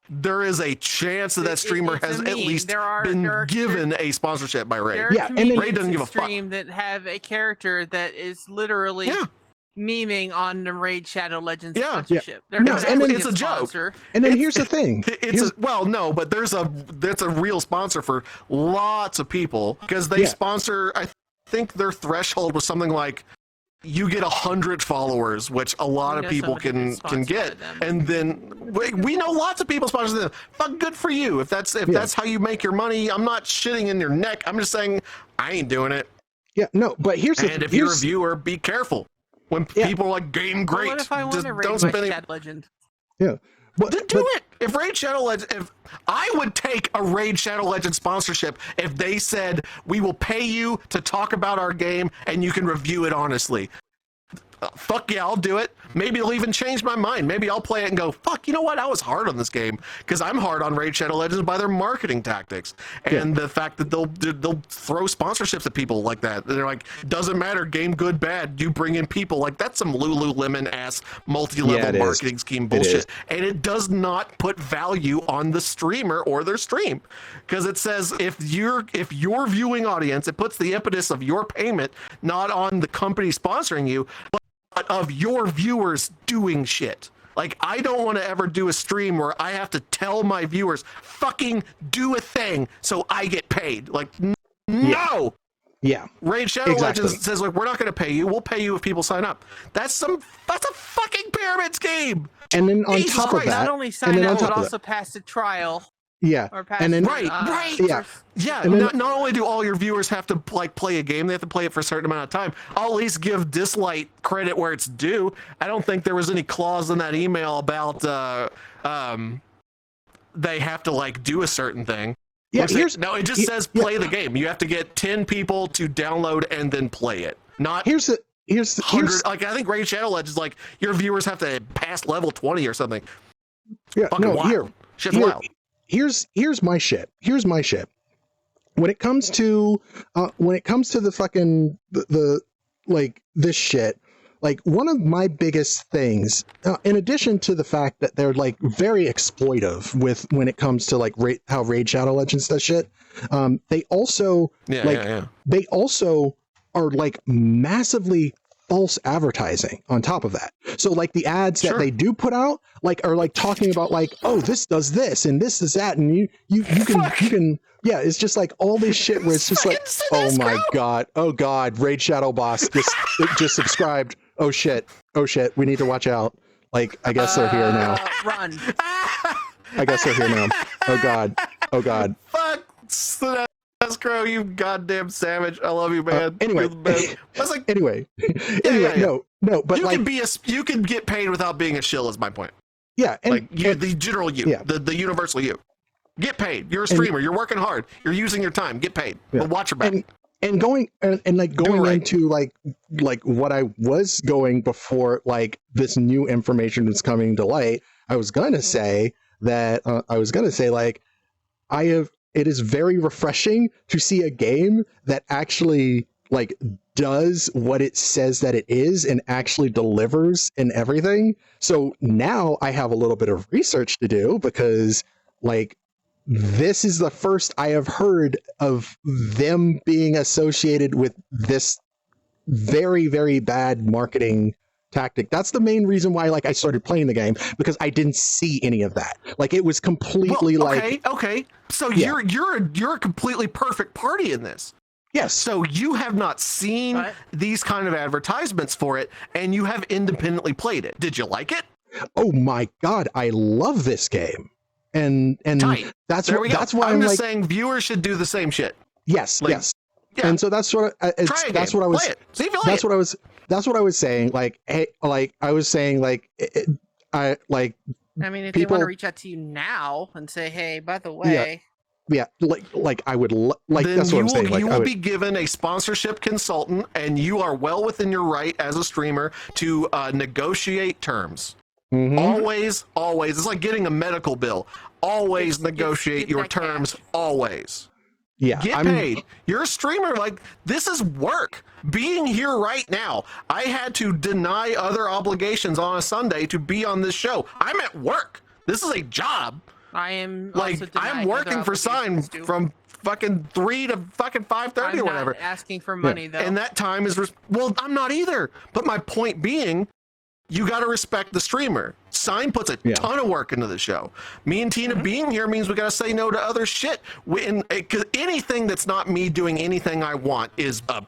S3: there is a chance that streamer has at least been given a sponsorship by Raid.
S4: And
S3: Raid doesn't give a fuck.
S4: That have a character that is literally memeing on the Raid Shadow Legends sponsorship.
S3: It's a joke.
S2: And then here's the thing.
S3: But that's a real sponsor for lots of people, because they sponsor, I think their threshold was something like, you get 100 followers, which a lot of people can get, and then we know lots of people sponsor them. Fuck, good for you. If that's how you make your money, I'm not shitting in your neck. I'm just saying I ain't doing it.
S2: But here's the thing.
S3: If you're a viewer, be careful. When people are like, game great,
S4: what if I
S3: just
S4: don't spend any Legend?
S3: Then do it. If Raid Shadow Legends, if I would take a Raid Shadow Legends sponsorship if they said, we will pay you to talk about our game and you can review it honestly. Fuck yeah, I'll do it. Maybe it'll even change my mind. Maybe I'll play it and go, fuck, you know what? I was hard on this game, because I'm hard on Raid Shadow Legends by their marketing tactics and the fact that they'll throw sponsorships at people like that. They're like, doesn't matter, game good, bad. You bring in people. Like, that's some Lululemon ass multi-level marketing scheme bullshit, and it does not put value on the streamer or their stream, because it says if your viewing audience, it puts the impetus of your payment not on the company sponsoring you, but of your viewers doing shit. Like, I don't want to ever do a stream where I have to tell my viewers, fucking do a thing so I get paid. Like, no.
S2: Yeah.
S3: Raid Shadow Legends says, like, we're not going to pay you. We'll pay you if people sign up. That's a fucking pyramid scheme.
S2: And then on top of that,
S4: not only sign up, but also pass the trial.
S2: Yeah.
S4: Or pass
S2: and then
S3: right.
S2: Yeah.
S3: Yeah.
S2: And then,
S3: not only do all your viewers have to like play a game, they have to play it for a certain amount of time. I'll at least give Dislight credit where it's due. I don't think there was any clause in that email about they have to like do a certain thing.
S2: Yeah,
S3: it just says play the game. You have to get 10 people to download and then play it. Not here's like I think Raid Shadow Legends like your viewers have to pass level 20 or something.
S2: Yeah,
S3: fucking wild. Shit's wild.
S2: Here's my shit. When it comes to the fucking the like this shit, like one of my biggest things, in addition to the fact that they're like very exploitive with when it comes to like how Raid Shadow Legends does shit, they also they also are like massively false advertising on top of that. So like the ads that they do put out like are like talking about like, oh, this does this and this is that, and you can yeah, it's just like all this shit where it's just like, oh my god, Raid Shadow Boss just subscribed. Oh shit, we need to watch out. Like I guess they're here now.
S4: Run.
S2: I guess they're here now. Oh god.
S3: Fuck Sinestro, you goddamn savage. I love you, man.
S2: Anyway, no, but
S3: you can get paid without being a shill is my point.
S2: Yeah, and
S3: like the general you, the universal you. Get paid. You're a streamer. You're working hard. You're using your time. Get paid. But watch your back.
S2: And going into like what I was going before like this new information was coming to light, I was gonna say like it is very refreshing to see a game that actually like does what it says that it is and actually delivers and everything. So now I have a little bit of research to do because like this is the first I have heard of them being associated with this very, very bad marketing tactic. That's the main reason why like I started playing the game, because I didn't see any of that. Like it was completely
S3: okay. So you're a completely perfect party in this.
S2: Yes.
S3: So you have not seen these kind of advertisements for it, and you have independently played it. Did you like it?
S2: Oh my god, I love this game. And that's why
S3: I'm just saying viewers should do the same shit.
S2: Yes, yes. Yeah. And so that's what that's what I was that's what I was saying. Like, hey, like I was saying, like I
S4: mean, if they want to reach out to you now and say, hey, by the way,
S2: like I would like
S3: then
S2: that's what I'm saying. Like,
S3: you will be given a sponsorship consultant, and you are well within your right as a streamer to negotiate terms. Mm-hmm. Always. It's like getting a medical bill. Always negotiate your terms.
S4: Cash.
S3: Always.
S2: Yeah.
S3: Get paid. You're a streamer. Like, this is work. Being here right now, I had to deny other obligations on a Sunday to be on this show. I'm at work. This is a job.
S4: I am
S3: like I'm working for Sign from fucking 3 to fucking 5:30 or whatever.
S4: I'm not asking for money though.
S3: And that time is well, I'm not either. But my point being, you got to respect the streamer. Sign puts a ton of work into the show. Me and Tina being here means we got to say no to other shit. Because anything that's not me doing anything I want is a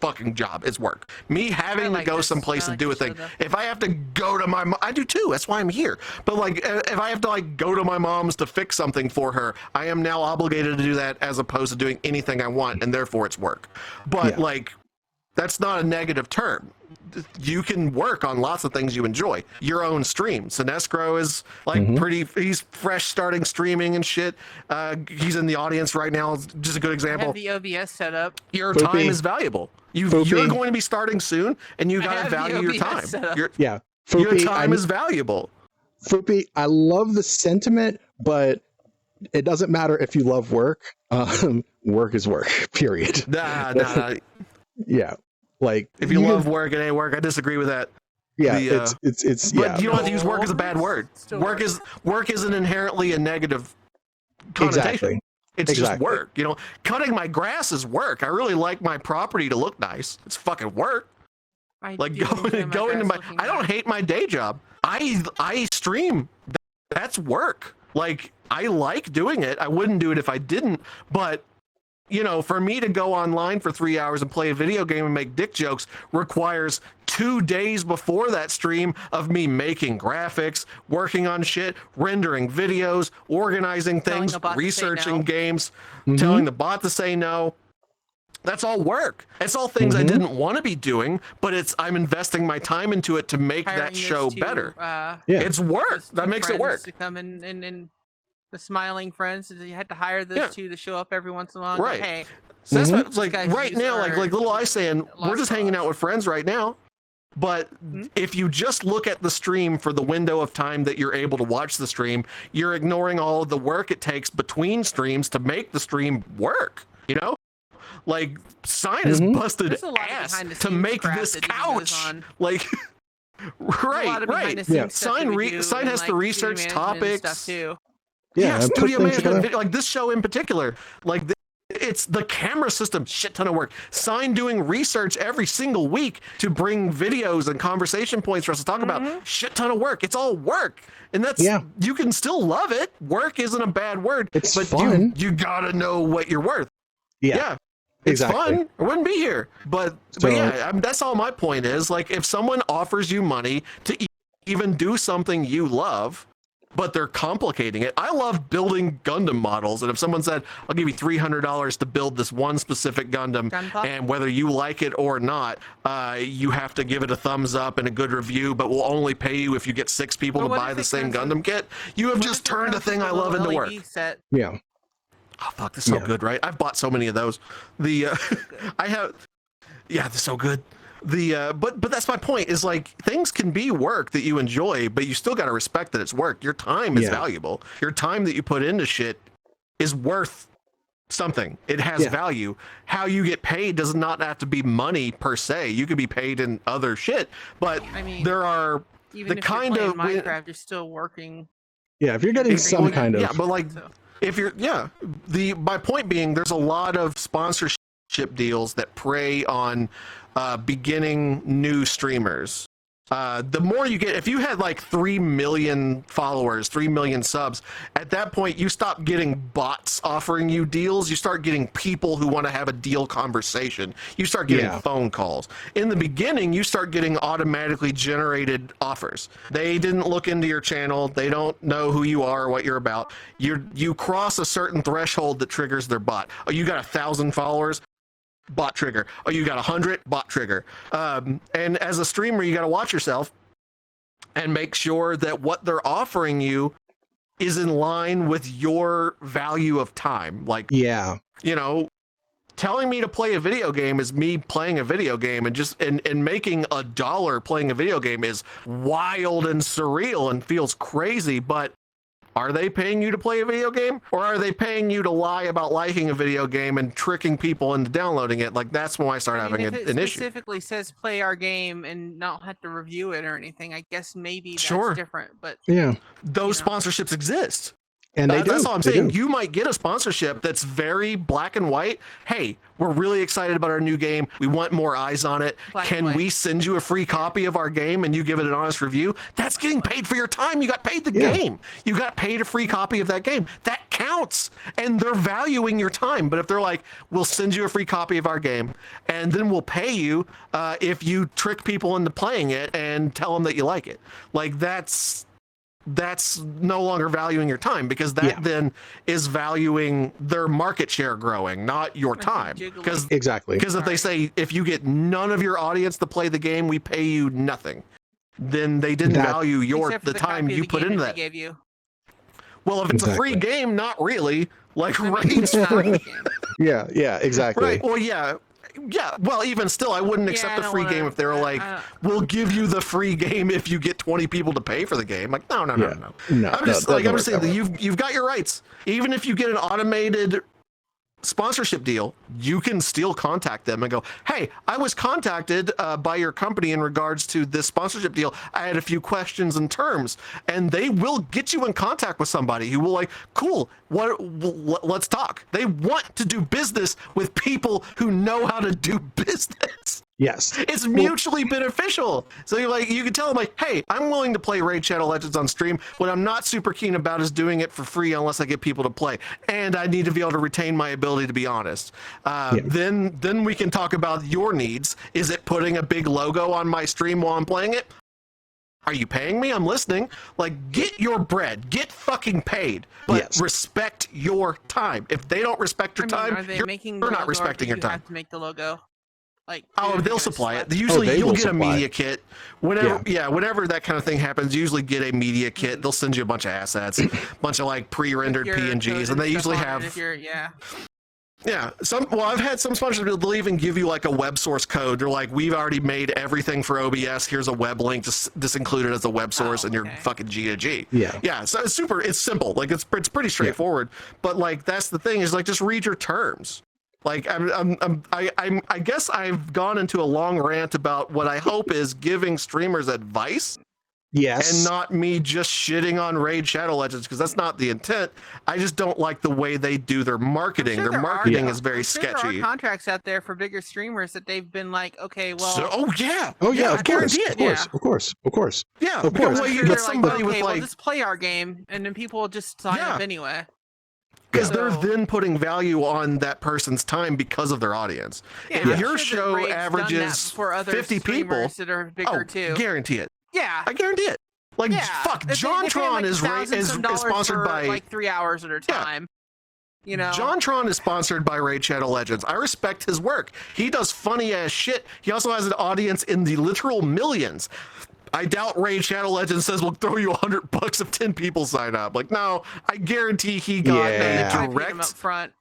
S3: fucking job. It's work. Me having to go someplace and do a thing. If I have to go to my mom, I do too. That's why I'm here. But like, if I have to like go to my mom's to fix something for her, I am now obligated to do that as opposed to doing anything I want, and therefore it's work. But like, that's not a negative term. You can work on lots of things you enjoy. Your own stream. Sinestro is like he's fresh starting streaming and shit. He's in the audience right now. It's just a good example.
S4: I have the OBS set up.
S3: Your time is valuable. You're going to be starting soon, and you got to value your time. Your time is valuable.
S2: Foopy, I love the sentiment, but it doesn't matter if you love work. Work is work, period.
S3: Nah.
S2: Yeah. Like
S3: if you love work, it ain't work. I disagree with that.
S2: Yeah, it's
S3: but you don't have to use work as a bad word. Work isn't inherently a negative connotation.
S2: Exactly.
S3: It's just work. You know, cutting my grass is work. I really like my property to look nice. It's fucking work. Like going to my I don't hate my day job. I stream. That's work. Like I like doing it. I wouldn't do it if I didn't, but you know, for me to go online for 3 hours and play a video game and make dick jokes requires 2 days before that stream of me making graphics, working on shit, rendering videos, organizing things, researching games, telling the bot to say no. That's all work. It's all things I didn't want to be doing, but I'm investing my time into it to make that show better. It's work. That makes it work.
S4: To come in the smiling friends, you had to hire those two to show up every once in a while.
S3: Right.
S4: Go, hey,
S3: so that's what, like right now, like little I saying, we're just hanging out with friends right now. But if you just look at the stream for the window of time that you're able to watch the stream, you're ignoring all of the work it takes between streams to make the stream work. You know, like Sign has busted ass to make this couch. Like, right.
S2: Yeah.
S3: Sign has to research topics.
S2: Yeah,
S3: studio management, like this show in particular, like it's the camera system, shit ton of work. Sign doing research every single week to bring videos and conversation points for us to talk about. Shit ton of work. It's all work, and that's you can still love it. Work isn't a bad word, but
S2: fun.
S3: You gotta know what you're worth.
S2: Yeah.
S3: It's fun. I wouldn't be here, but yeah, that's all my point is. Like, if someone offers you money to even do something you love, but they're complicating it. I love building Gundam models, and if someone said, I'll give you $300 to build this one specific Gundam, and whether you like it or not, you have to give it a thumbs up and a good review, but we'll only pay you if you get 6 people to buy the same Gundam kit, you have just turned a thing I love into work.
S2: Yeah.
S3: Oh, fuck, this is so good, right? I've bought so many of those. They're so good. But that's my point, is like, things can be work that you enjoy, but you still got to respect that it's work. Your time is valuable. Your time that you put into shit is worth something. It has value. How you get paid does not have to be money per se. You could be paid in other shit, but I mean, there are
S4: even if you're playing Minecraft, you're still working.
S2: Yeah, if you're getting some kind of
S3: but like if you're my point being, there's a lot of sponsorship deals that prey on beginning new streamers. The more you get, if you had like 3 million followers, 3 million subs, at that point you stop getting bots offering you deals. You start getting people who want to have a deal conversation. You start getting phone calls. In the beginning, you start getting automatically generated offers. They didn't look into your channel. They don't know who you are or what you're about. You cross a certain threshold that triggers their bot. Oh, you got 1,000 followers? Bot trigger. Oh, you got 100? Bot trigger. And as a streamer, you got to watch yourself and make sure that what they're offering you is in line with your value of time. Like, you know, telling me to play a video game is me playing a video game, and just and making $1 playing a video game is wild and surreal and feels crazy. But are they paying you to play a video game, or are they paying you to lie about liking a video game and tricking people into downloading it? Like, that's when I start having an issue.
S4: Specifically says play our game and not have to review it or anything, I guess maybe that's different. But
S3: those sponsorships exist.
S2: And
S3: that's all I'm saying. You might get a sponsorship that's very black and white. Hey, we're really excited about our new game. We want more eyes on it. Can we send you a free copy of our game and you give it an honest review? That's getting paid for your time. You got paid the game. You got paid a free copy of that game. That counts. And they're valuing your time. But if they're like, we'll send you a free copy of our game, and then we'll pay you if you trick people into playing it and tell them that you like it. Like, that's no longer valuing your time, because that then is valuing their market share growing, not your time. Because if they say, if you get none of your audience to play the game, we pay you nothing, then they didn't value the time you put into that. Well, if it's a free game, not really. Like, Raid's free.
S2: Exactly.
S3: Right. Well, well, even still, I wouldn't accept a free game if they were like, we'll give you the free game if you get 20 people to pay for the game. Like, no. I'm just saying that you've got your rights. Even if you get an automated sponsorship deal, you can still contact them and go, hey, I was contacted by your company in regards to this sponsorship deal. I had a few questions and terms, and they will get you in contact with somebody who will, like, cool, let's talk. They want to do business with people who know how to do business.
S2: Yes.
S3: It's mutually beneficial. So you're like, you can tell them like, hey, I'm willing to play Raid Shadow Legends on stream. What I'm not super keen about is doing it for free unless I get people to play. And I need to be able to retain my ability to be honest. Then we can talk about your needs. Is it putting a big logo on my stream while I'm playing it? Are you paying me? I'm listening. Like, get your bread. Get fucking paid. But respect your time. If they don't respect your time, you're not respecting your time.
S4: Have to make the logo. Like,
S3: they'll supply it. Usually, you'll get a media kit. Whenever that kind of thing happens, you usually get a media kit. They'll send you a bunch of assets, a bunch of like pre-rendered PNGs, and they usually have. I've had some sponsors they'll even give you like a web source code. They're like, we've already made everything for OBS. Here's a web link. Just include it as a web source, and you're fucking G to G. Yeah. So it's simple. Like it's pretty straightforward. But like that's the thing is like just read your terms. Like I guess I've gone into a long rant about what I hope is giving streamers advice.
S2: Yes.
S3: And not me just shitting on Raid Shadow Legends, because that's not the intent. I just don't like the way they do their marketing. Their marketing is very sketchy.
S4: There are contracts out there for bigger streamers that they've been like, okay, well.
S3: Of
S2: course. Yeah,
S3: of course.
S4: Well,
S3: you get somebody with like,
S4: just play our game, and then people will just sign up anyway.
S3: Because they're then putting value on that person's time because of their audience. If your show averages
S4: for other
S3: 50 people,
S4: that are bigger too.
S3: Guarantee it.
S4: Yeah,
S3: I guarantee it. Like fuck, JonTron is sponsored by
S4: like 3 hours at a time. You know,
S3: JonTron is sponsored by Raid Shadow Legends. I respect his work. He does funny ass shit. He also has an audience in the literal millions. I doubt Raid Shadow Legends says we'll throw you $100 if 10 people sign up. Like, no, I guarantee he got a direct
S4: up front.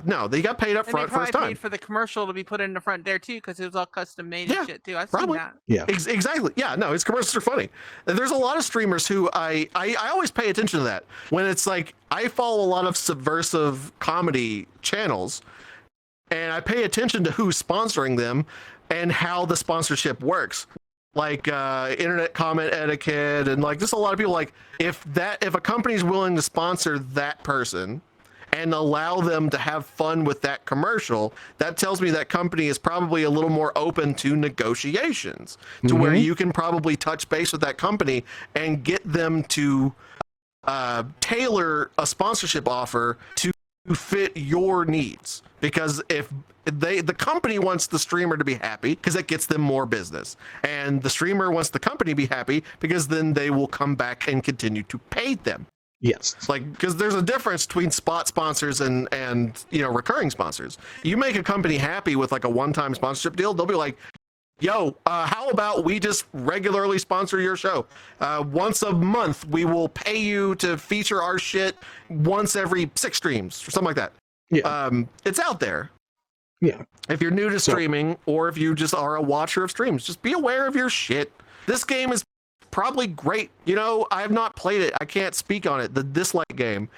S3: No, they got paid up front first time.
S4: Paid for the commercial to be put in the front there too, because it was all custom made and shit too. I've seen that.
S2: Yeah,
S3: exactly. Yeah, no, his commercials are funny. There's a lot of streamers who I always pay attention to that when it's like I follow a lot of subversive comedy channels, and I pay attention to who's sponsoring them and how the sponsorship works. Like internet comment etiquette, and like just a lot of people like if a company's willing to sponsor that person and allow them to have fun with that commercial, that tells me that company is probably a little more open to negotiations, to where you can probably touch base with that company and get them to tailor a sponsorship offer to fit your needs. Because if the company wants the streamer to be happy because it gets them more business, and the streamer wants the company to be happy because then they will come back and continue to pay them.
S2: Yes.
S3: Like, because there's a difference between spot sponsors and recurring sponsors. You make a company happy with like a one-time sponsorship deal, they'll be like, yo, how about we just regularly sponsor your show? Once a month, we will pay you to feature our shit once every 6 streams or something like that.
S2: Yeah.
S3: It's out there.
S2: Yeah.
S3: If you're new to streaming, or if you just are a watcher of streams, just be aware of your shit. This game is probably great. You know, I have not played it. I can't speak on it. The dislike game.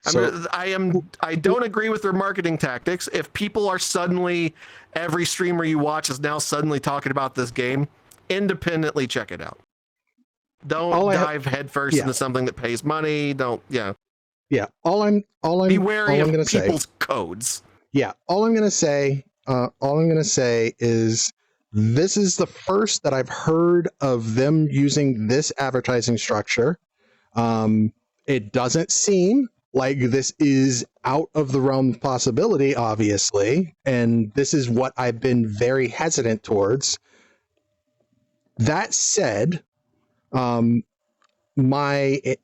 S3: I don't agree with their marketing tactics. If people are suddenly, every streamer you watch is now suddenly talking about this game, independently check it out. Don't dive headfirst into something that pays money. Yeah.
S2: All I'm
S3: be wary of people's
S2: say,
S3: codes.
S2: Yeah. All I'm gonna say is this is the first that I've heard of them using this advertising structure. It doesn't seem like this is out of the realm of possibility, obviously, and this is what I've been very hesitant towards. That said, my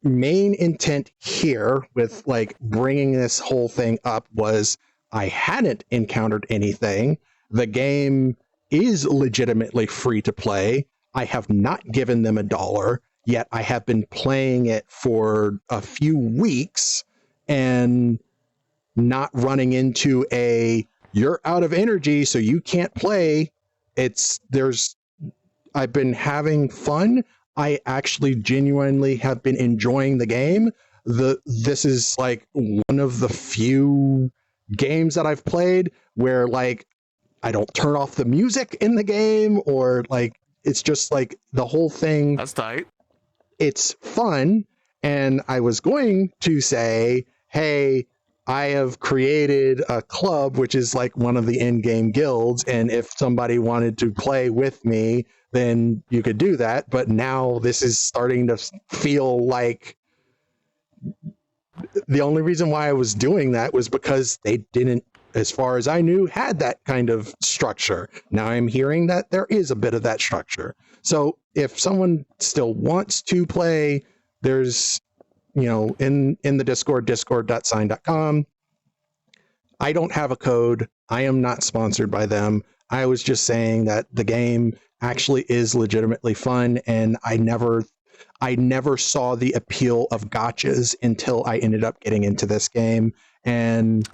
S2: main intent here with like bringing this whole thing up was I hadn't encountered anything. The game is legitimately free to play. I have not given them $1, yet I have been playing it for a few weeks and not running into you're out of energy, so you can't play. I've been having fun. I actually genuinely have been enjoying the game. This is like one of the few games that I've played where like I don't turn off the music in the game, or like it's just like the whole thing.
S3: That's tight.
S2: It's fun, and I was going to say, hey, I have created a club, which is like one of the in-game guilds, and if somebody wanted to play with me, then you could do that. But now this is starting to feel like the only reason why I was doing that was because they didn't, as far as I knew, had that kind of structure. Now I'm hearing that there is a bit of that structure. So if someone still wants to play, there's, in the Discord, discord.sign.com. I don't have a code. I am not sponsored by them. I was just saying that the game actually is legitimately fun, and I never saw the appeal of gotchas until I ended up getting into this game. And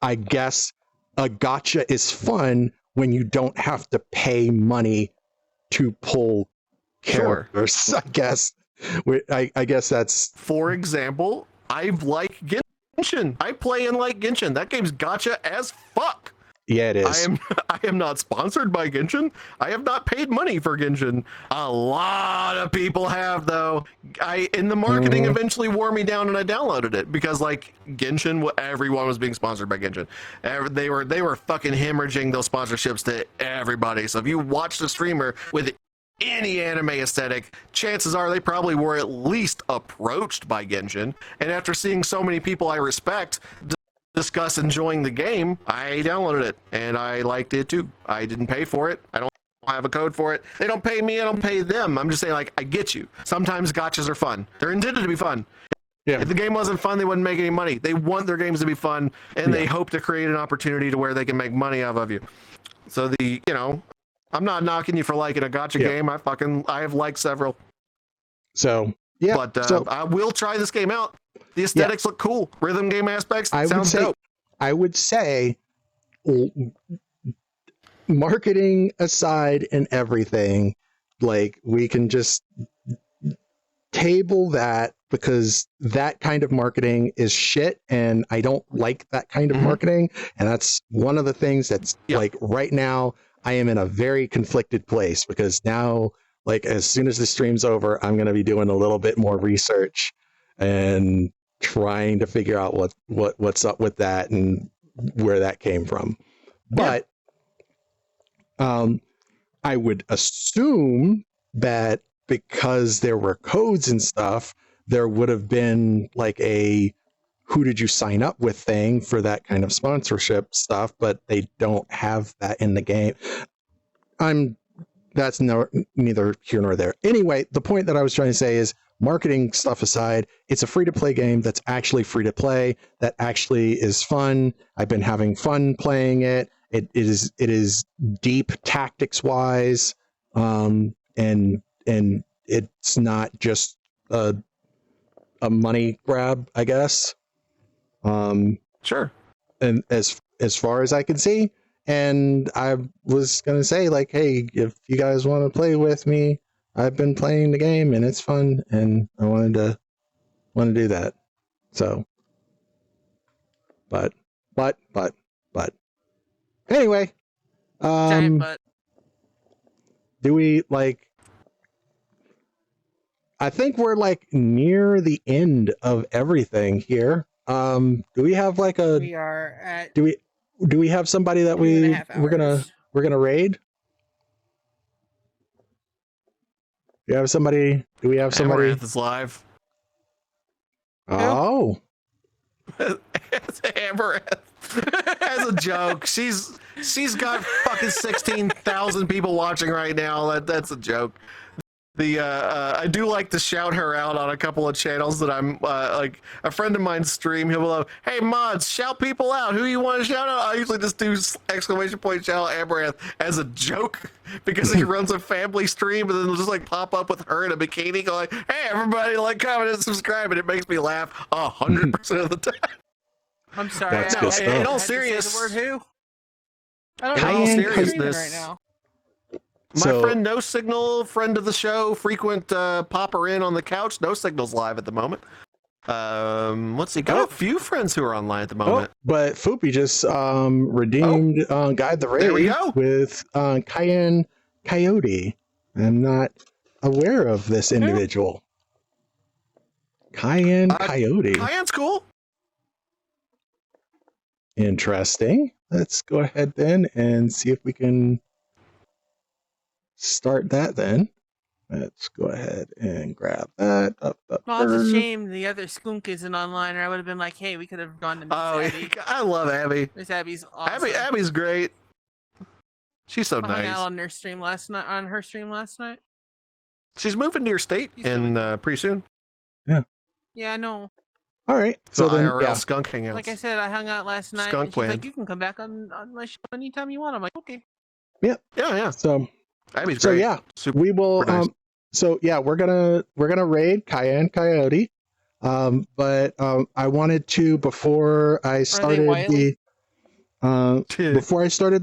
S2: I guess a gotcha is fun when you don't have to pay money to pull characters. Sure. I guess that's...
S3: For example, I like Genshin. I play and like Genshin. That game's gotcha as fuck.
S2: Yeah, it is.
S3: I am not sponsored by Genshin. I have not paid money for Genshin. A lot of people have, though. The marketing eventually wore me down, and I downloaded it because, like, Genshin, everyone was being sponsored by Genshin. They were fucking hemorrhaging those sponsorships to everybody. So if you watched a streamer with any anime aesthetic, chances are they probably were at least approached by Genshin. And after seeing so many people I respect discuss enjoying the game, I downloaded it and I liked it too. I didn't pay for it. I don't have a code for it. They don't pay me, I don't pay them. I'm just saying, like, I get you. Sometimes gotchas are fun. They're intended to be fun. Yeah. If the game wasn't fun, they wouldn't make any money. They want their games to be fun, and they hope to create an opportunity to where they can make money off of you. So I'm not knocking you for liking a gotcha game. I have liked several.
S2: So yeah, but
S3: I will try this game out. The aesthetics look cool. Rhythm game aspects sounds dope.
S2: I would say, marketing aside and everything, like, we can just table that, because that kind of marketing is shit, and I don't like that kind of marketing. And that's one of the things that's like, right now I am in a very conflicted place, because now, like, as soon as the stream's over, I'm going to be doing a little bit more research and trying to figure out what's up with that and where that came from. But I would assume that because there were codes and stuff, there would have been like a who did you sign up with thing for that kind of sponsorship stuff, but they don't have that in the game. That's neither here nor there. Anyway, the point that I was trying to say is, marketing stuff aside, it's a free-to-play game that's actually free-to-play, that actually is fun. I've been having fun playing it. It is deep tactics-wise, and it's not just a money grab, I guess.
S3: Sure.
S2: And as far as I can see, and I was gonna say, like, hey, if you guys want to play with me, I've been playing the game and it's fun, and I wanted to do that. So, but anyway, do we, like, I think we're like near the end of everything here. Do we have like
S4: we are at,
S2: do we have somebody that we're gonna raid? Do we have somebody?
S3: Amaranth is live.
S2: Oh.
S3: It's Amaranth. As a joke. She's got fucking 16,000 people watching right now. That's a joke. I do like to shout her out on a couple of channels that I'm like, a friend of mine's stream. He'll be like, hey mods, shout people out. Who you want to shout out? I usually just do ! Shout out Amaranth as a joke, because he runs a family stream, and then they'll just like pop up with her in a bikini going, hey everybody, like, comment, and subscribe, and it makes me laugh 100% of the time.
S4: I'm sorry.
S2: That's good stuff.
S3: In all seriousness,
S4: the word who? I don't
S3: in
S4: know.
S3: all seriousness,
S4: right now.
S3: My friend No Signal, friend of the show, frequent popper in on the couch. No Signal's live at the moment. Let's see, got a few friends who are online at the moment.
S2: But Foopy just redeemed Guide the Raid
S3: there we go.
S2: with Cayenne Coyote. I'm not aware of this individual. Cayenne Coyote.
S3: Cayenne's cool.
S2: Interesting. Let's go ahead then and see if we can start that then. Let's go ahead and grab that up.
S4: Well, it's a shame the other skunk isn't online, or I would have been like, hey, we could have gone to Miss Abby.
S3: I love Abby.
S4: Miss Abby's awesome.
S3: Abby's great. She's so
S4: I hung
S3: nice.
S4: out on her stream last night.
S3: She's moving to your state pretty soon.
S2: Yeah.
S4: Yeah, I know.
S2: All right. So then,
S3: IRL skunk hangouts.
S4: Like I said, I hung out last night.
S3: Skunk
S4: and she's like, you can come back on my show anytime you want. I'm like, okay.
S2: Yep.
S3: Yeah.
S2: So
S3: Abby's
S2: so
S3: great.
S2: yeah,
S3: Super
S2: we will.
S3: nice.
S2: So yeah, we're gonna raid Cayenne Coyote. But I wanted to before I started before I started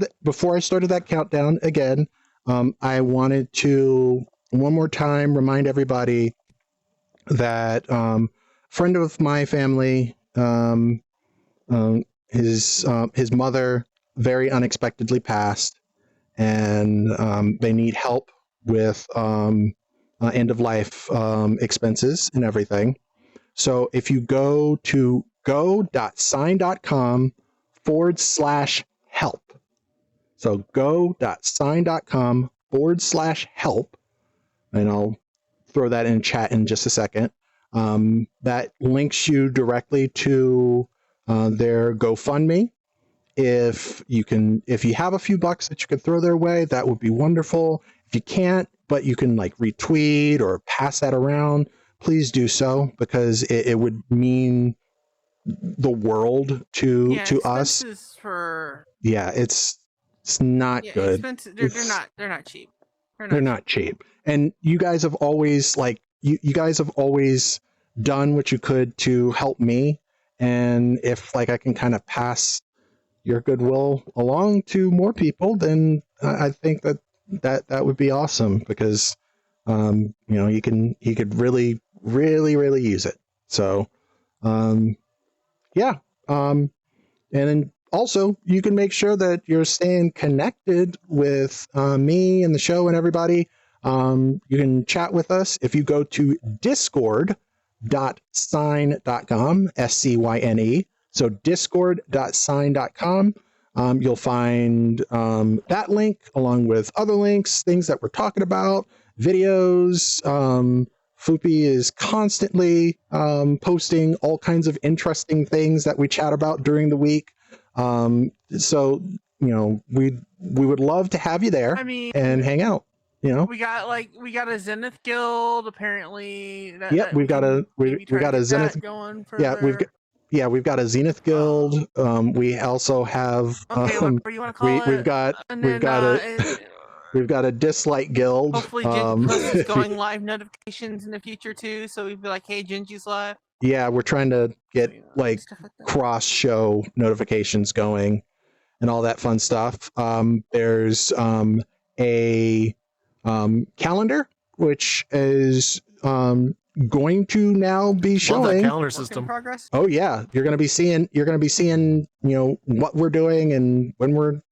S2: that countdown again. I wanted to one more time remind everybody that friend of my family, his mother very unexpectedly passed, and they need help with end of life expenses and everything. So if you go to go.sign.com/help, so go.sign.com/help, and I'll throw that in chat in just a second. That links you directly to their GoFundMe. If you have a few bucks that you could throw their way, that would be wonderful. If you can't, but you can like retweet or pass that around, please do so, because it would mean the world to us. Yeah, it's not good.
S4: They're not cheap.
S2: They're not cheap. And you guys have always you guys have always done what you could to help me. And if I can kind of pass your goodwill along to more people, then I think that would be awesome, because he could really use it. So and then also you can make sure that you're staying connected with me and the show and everybody. You can chat with us if you go to discord.sign.com, SCYNE. So discord.sign.com. You'll find that link along with other links, things that we're talking about, videos. Foopy is constantly posting all kinds of interesting things that we chat about during the week. So we would love to have you there and hang out.
S4: We got a Zenith guild apparently.
S2: We've got a Zenith
S4: going.
S2: We've got a Zenith guild. We also have
S4: whatever you want to call it.
S2: We've got a dislike guild.
S4: Hopefully Ginji is going live notifications in the future too, so we'd be like, hey, Ginji's live.
S2: Yeah, we're trying to get cross show notifications going and all that fun stuff. There's a calendar, which is going to now be showing.
S3: Love that calendar system.
S2: Oh yeah, you're going to be seeing what we're doing and when we're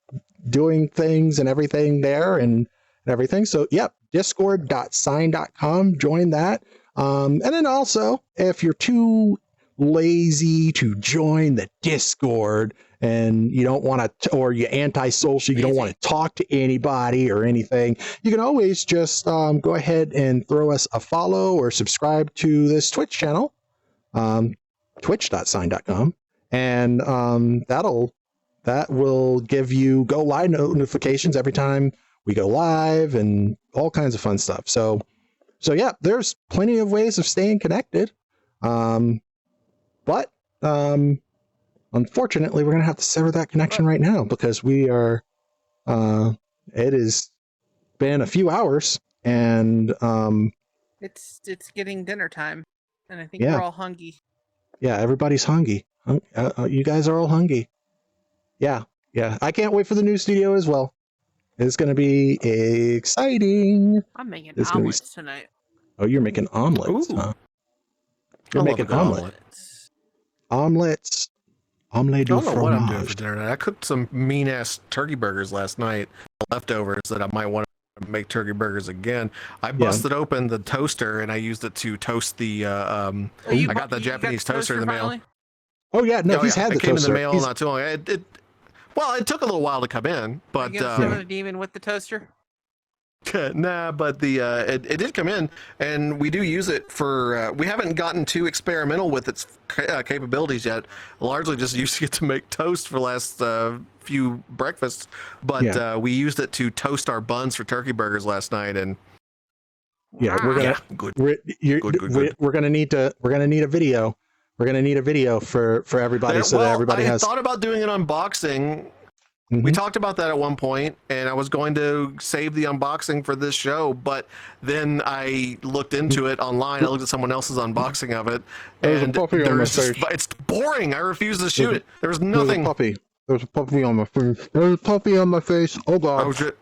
S2: doing things and everything there and everything. So yep, discord.sign.com, join that. And then also, if you're too lazy to join the Discord and you don't want to, or you're anti-social, you don't want to talk to anybody or anything, you can always just go ahead and throw us a follow or subscribe to this Twitch channel, twitch.sign.com, and that will give you go live notifications every time we go live and all kinds of fun stuff. So yeah, there's plenty of ways of staying connected. But unfortunately, we're going to have to sever that connection right now, because we are, it has been a few hours, and
S4: it's getting dinner time, and I think we're all hungry.
S2: Yeah, everybody's hungry. You guys are all hungry. Yeah. I can't wait for the new studio as well. It's going to be exciting.
S4: I'm making omelets tonight.
S2: Oh, you're making omelets, huh? You're making omelets. Omelets. Omelette du fromage.
S3: I don't know what I'm doing for dinner tonight. I cooked some mean-ass turkey burgers last night, leftovers that I might want to make turkey burgers again. I busted open the toaster and I used it to toast the. I got the Japanese toaster in the mail.
S2: Oh yeah, no, he's had the
S3: it came
S2: toaster.
S3: in the mail not too long. Well, it took a little while to come in, but
S4: Are you gonna summon a demon with the toaster?
S3: Nah, but it did come in, and we do use it for. We haven't gotten too experimental with its capabilities yet. Largely just using it to make toast for the last few breakfasts, but we used it to toast our buns for turkey burgers last night, and
S2: we're gonna we're gonna need a video. We're gonna need a video for everybody that everybody has.
S3: I thought about doing an unboxing. We talked about that at one point, and I was going to save the unboxing for this show, but then I looked into it online. I looked at someone else's unboxing of it, and it's boring. I refuse to shoot it. There's nothing.
S2: There's a puppy on my face. There's a puppy on my face. Oh god.
S3: Oh shit.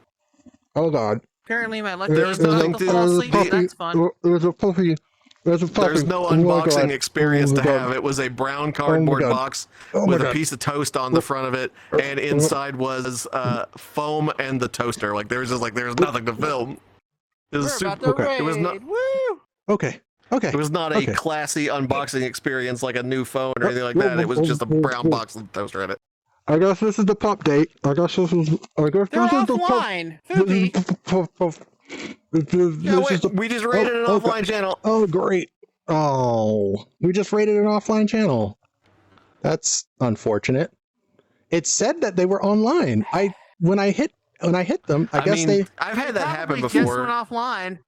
S2: Oh god.
S4: Apparently my lucky is not to fall asleep. That's fun.
S2: There's a puppy. There's
S3: no unboxing experience to have. It was a brown cardboard box with a piece of toast on the front of it, and inside was foam and the toaster. Like there's nothing to film. It was super. It was not.
S4: Woo!
S2: Okay.
S3: It was not a classy unboxing experience like a new phone or anything like that. It was just a brown box with a toaster in it.
S2: I guess this is the pop date. I guess this is.
S4: They're offline.
S3: We just rated an offline channel.
S2: Oh, great. Oh, we just rated an offline channel. That's unfortunate. It said that they were online. When I hit them, I guess
S3: I've had that happen
S4: just
S3: before.
S4: went offline.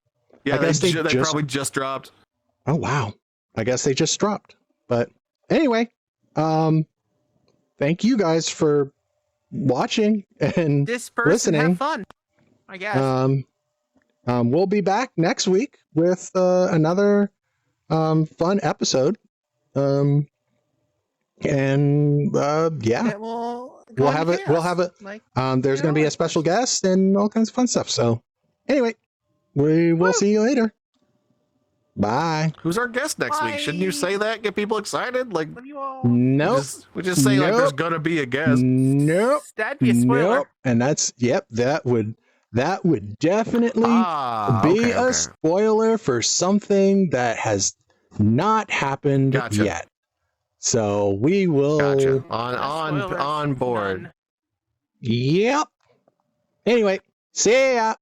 S3: Yeah, they probably just dropped.
S2: Oh wow. I guess they just dropped. But anyway, thank you guys for watching and listening.
S4: Have fun, I guess.
S2: We'll be back next week with another fun episode. We'll have it. There's going to be a special guest and all kinds of fun stuff. So anyway, we will see you later. Bye.
S3: Who's our guest next week? Shouldn't you say that? Get people excited? Like,
S2: nope.
S3: We just say like there's gonna be a guest.
S2: Nope.
S4: That'd be a spoiler.
S2: Nope. And that would definitely be a spoiler for something that has not happened yet. So we will
S3: on board.
S2: Yep. Anyway, see ya.